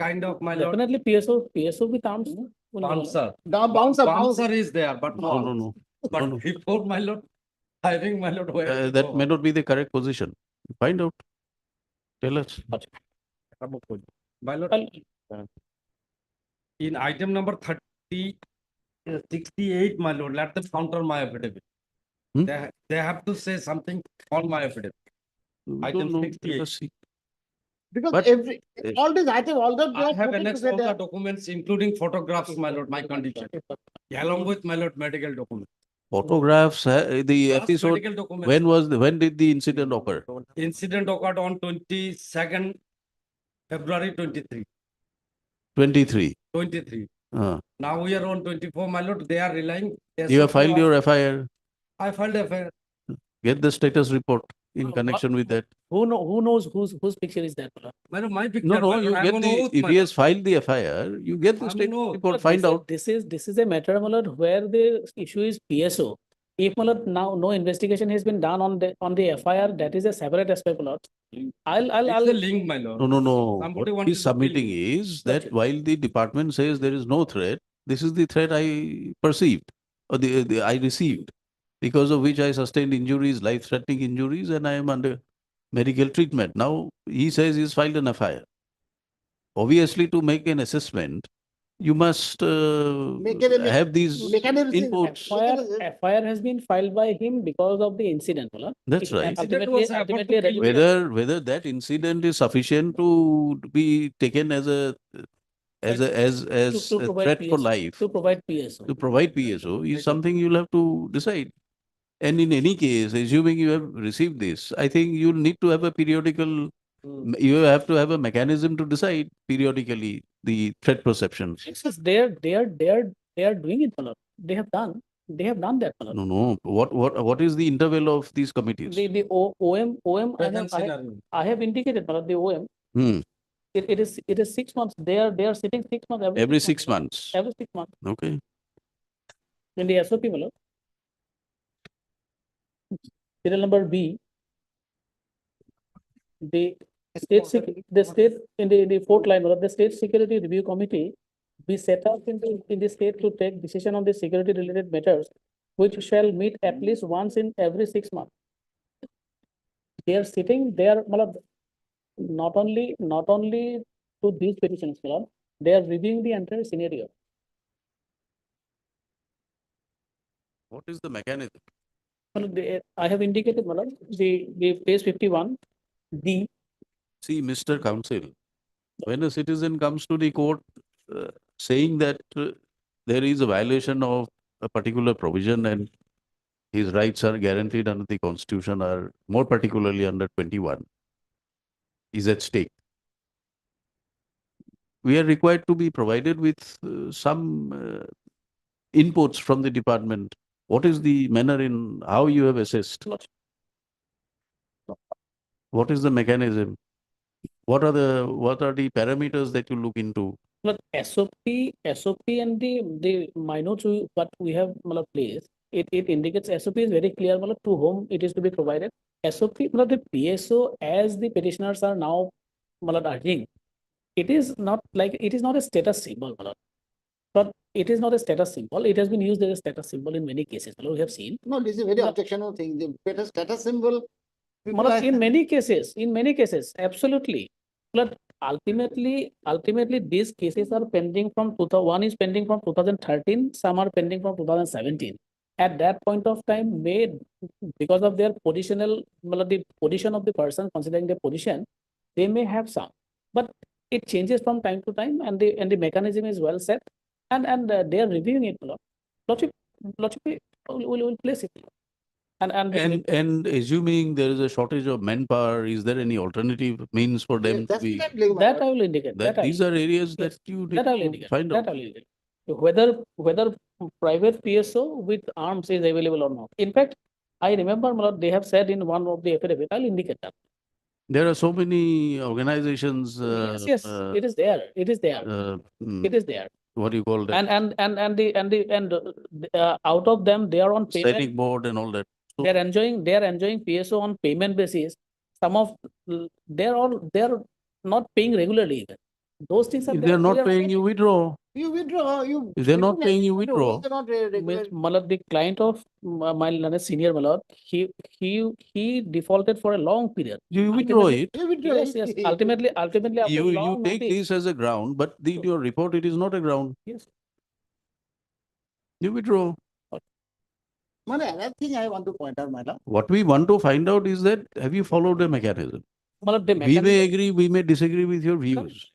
kind of, my lord. Definitely PSO with arms. Bouncer. Bouncer. Bouncer is there, but No. But before, my lord, having, my lord, where That may not be the correct position. Find out. Tell us. my lord, in item number 68, my lord, let them counter my affidavit. They have to say something on my affidavit. Item 68. Because But- all these items, all that they I are have put annexed all the together. documents, including photographs, my lord, my condition, along with, my lord, medical documents. Photographs, the Plus episode, medical documents. when did the incident occur? Incident occurred on 22nd February 23. 23. 23. Uh, Now we are on 24, my lord. They are relying. you have filed your FIR. I filed FIR. Get the status report in connection with that. Who knows whose picture is that? Madam, my picture. No, my you lord, get I'm on the, oath, if my he lord. has filed the FIR, you get the I'm status on oath. report, find out. This is a matter, my lord, where the issue is PSO. If, my lord, now no investigation has been done on the FIR, that is a separate aspect, my lord. It's a link, my lord. No. Somebody What wanted he's to submitting kill is that while the department says there is no threat, this is the threat I perceived or the I received, because of which I sustained injuries, life-threatening injuries, and I am under medical treatment. Now he says he's filed an FIR. Obviously, to make an assessment You must have these inputs. FIR has been filed by him because of the incident. Malad. That's It right. ultimately a regular- Whether that incident is sufficient to be taken as a to a provide threat for PSO, life, to provide PSO. to provide PSO is something you'll have to decide. And in any case, assuming you have received this, I think you'll need to have a periodical, you have to have a mechanism to decide periodically the threat perception. Yes, they are doing it, Malad. They have done that, Malad. No. What is the interval of these committees? The OM I have indicated, Malad, the OM. Hmm. It is 6 months. They are sitting 6 months Every 6 months. Every 6 months. Okay. In the SOP, Malad. Serial number B. The state in the fourth line, Malad, the State Security Review Committee be set up in the state to take decision on the security related matters, which shall meet at least once in every 6 months. They are sitting there, Malad, not only to these petitions, Malad, they are reviewing the entire scenario. What is the mechanism? Malad, I have indicated, Malad, the page 51, D. See, Mr. Counsel, when a citizen comes to the court saying that there is a violation of a particular provision and his rights are guaranteed under the Constitution, or more particularly under 21, is at stake. We are required to be provided with some inputs from the department. What is the manner in how you have assessed? What is the mechanism? What are the parameters that you look into? Look, SOP and the minutes what we have placed, it indicates SOP is very clear to whom it is to be provided. SOP, the PSO, as the petitioners are now urging, it is not a status symbol. But it is not a status symbol. It has been used as a status symbol in many cases. We have seen. No, this is a very objectionable thing. The status symbol. In many cases, absolutely. But ultimately, these cases are pending from 2000. One is pending from 2013. Some are pending from 2017. At that point of time, because of their positional, the position of the person, considering their position, they may have some. But it changes from time to time, and the mechanism is well set, and they are reviewing it. Lordship will place it. And assuming there is a shortage of manpower, is there any alternative means for them to be? That I will indicate. These are areas that you need to find out. Whether private PSO with arms is available or not. In fact, I remember they have said in one of the affidavit. I'll indicate that. There are so many organizations. Yes, it is there. It is there. It is there. What do you call that? And out of them, they are on payment. Static board and all that. So They are enjoying PSO on payment basis. Some of they are not paying regularly even. Those things are if they are not paying, you withdraw. You withdraw. If they're not paying, you withdraw. They're not regular. Malad, the client of my senior Malad, he defaulted for a long period. You withdraw it. You withdraw. Yes. Ultimately, after You long take notice- this as a ground, but in your report it is not a ground. Yes. You withdraw. Another thing I want to point out, madam. What we want to find out is that have you followed a mechanism? Malad, the We mechanism- may agree, we may disagree with your views.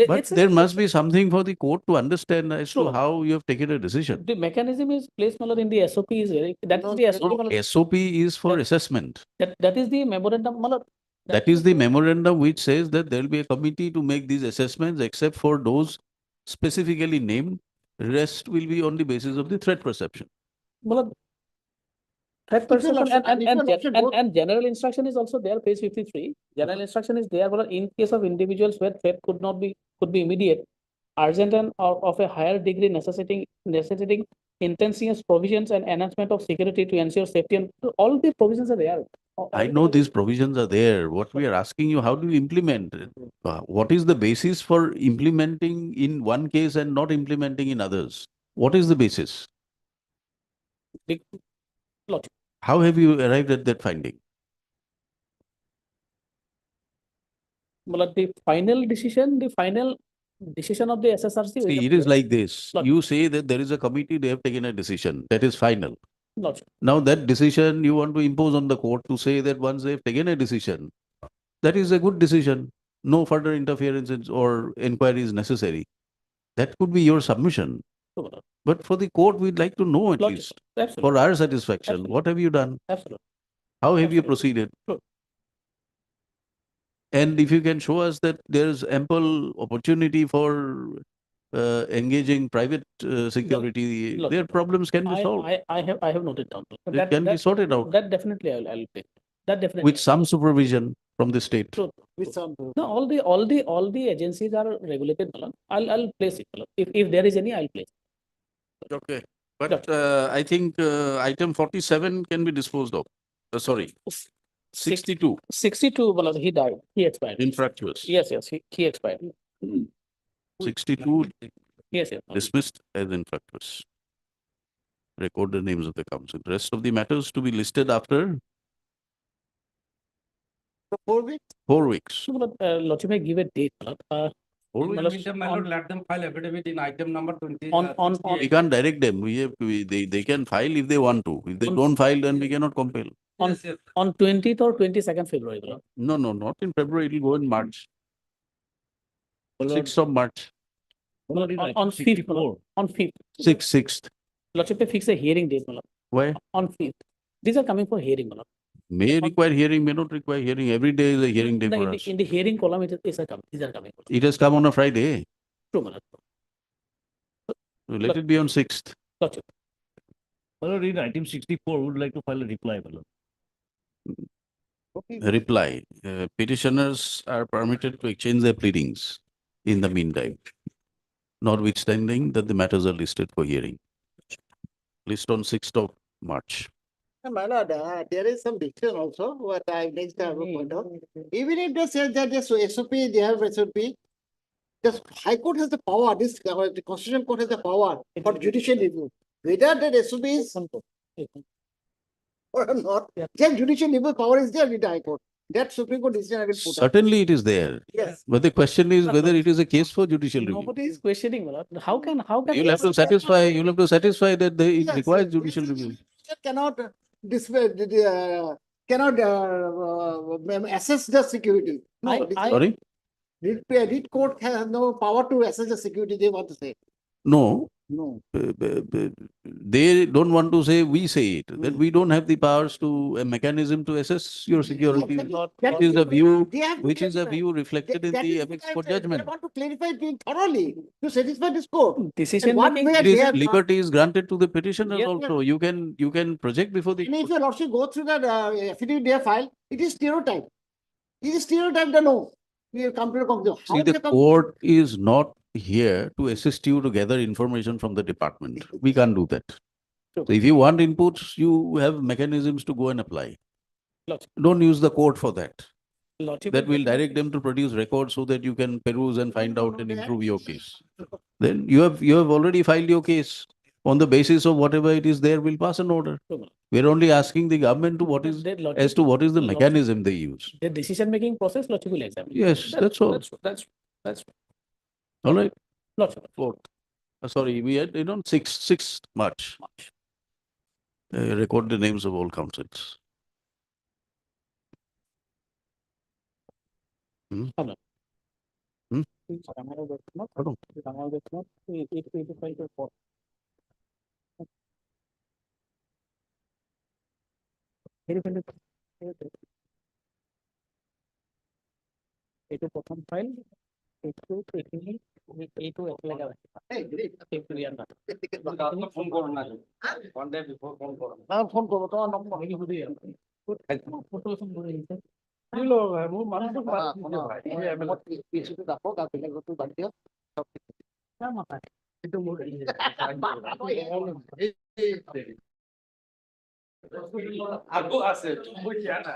But it's a- there must be something for the court to understand as to Sure. how you have taken a decision. The mechanism is placed, Malad, in the SOP is very that is the SOP. Malad. SOP is for assessment. That is the memorandum, Malad. That is the memorandum which says that there will be a committee to make these assessments except for those specifically named. Rest will be on the basis of the threat perception. Malad, threat If you perception look- and general instruction is also there, page 53. General instruction is there, Malad, in case of individuals where threat could be immediate, urgent, and of a higher degree necessitating intensive provisions and enhancement of security to ensure safety, and all the provisions are there. I know these provisions are there. What we are asking you, how do you implement it? What is the basis for implementing in one case and not implementing in others? What is the basis? Logic. How have you arrived at that finding? Malad, the final decision, the final Decision of the SSRC. See, it is like this. You say that there is a committee, they have taken a decision. That is final. Lordship. Now that decision you want to impose on the court to say that once they've taken a decision, that is a good decision. No further interference or inquiry is necessary. That could be your submission. But for the court, we'd like to know at least, for our satisfaction, what have you done? Absolutely. How have you proceeded? And if you can show us that there's ample opportunity for engaging private security, their problems can be solved. I have noted down. It can be sorted out That definitely I'll take. That definitely. with some supervision from the state. True. With some. No, all the agencies are regulated. I'll place it. If there is any, I'll place. Okay. But I think item 47 can be disposed of. Sorry, 62. 62, he died. He expired. Infractuous. Yes, he expired. 62 Yes. dismissed as infractuous. Record the names of the council. Rest of the matters to be listed after 4 weeks? 4 weeks. Lordship, may give a date. 4 weeks. Let them file affidavit in item number 20. We can't direct them. They can file if they want to. If they don't file, then we cannot compel. On 20th or 22nd February. No, not in February. It will go in March. 6th of March. On 5th. On 5th. 6th. Lordship, fix a hearing date. Why? On 5th. These are coming for hearing. May require hearing, may not require hearing. Every day is a hearing day for us. In the hearing column, these are coming. It has come on a Friday. True, Let it be on 6th. Lordship. In item 64, would like to file a reply. Reply. Petitioners are permitted to exchange their pleadings in the meantime, notwithstanding that the matters are listed for hearing. List on 6th of March. My lord, there is some diction also, what I next have to point out. Even if they say that the SOP, they have SOP, the High Court has the power, the Constitutional Court has the power for judicial review. Whether that SOP is or not, then judicial review power is there with the High Court. That Supreme Court decision I will put up. Certainly it is there. Yes. But the question is whether it is a case for judicial review. Nobody is questioning. How can You'll have to satisfy that it requires judicial review. Cannot assess the security. No, Sorry? Lead court has no power to assess the security, they want to say. No. No. They don't want to say, we say it, that we don't have the powers to, a mechanism to assess your security. Which is a view reflected in the apex court judgment. They want to clarify it thoroughly to satisfy this court. Decision making. Liberty is granted to the petitioners also. You can project before the And if your lordship go through the affidavit they have filed, it is stereotype. It is stereotype, the no. We have come to the conclusion. See, the court is not here to assist you to gather information from the department. We can't do that. So if you want inputs, you have mechanisms to go and apply. Don't use the court for that. That will direct them to produce records so that you can peruse and find out and improve your case. Then you have already filed your case. On the basis of whatever it is there, we'll pass an order. We're only asking the government to what is the mechanism they use. The decision making process, Lordship will examine. Yes, that's all. That's All right. Lordship. 4th. Sorry, we had 6th March. Record the names of all councils. Pardon. Itu প্রথম file একটু এইটু লাগা একটু ইয়ার না phone করো না one day before phone করো না phone করব তোমার নম্বর আমি বুঝি ফটো ফোন করে দিতে দিলো মু মানুষ ভাই আমি পিছুতে দেখো কাপড় লাগতো বাদ দিও সব কিছু না মাথা এটা মোর আগো আছে বুঝি না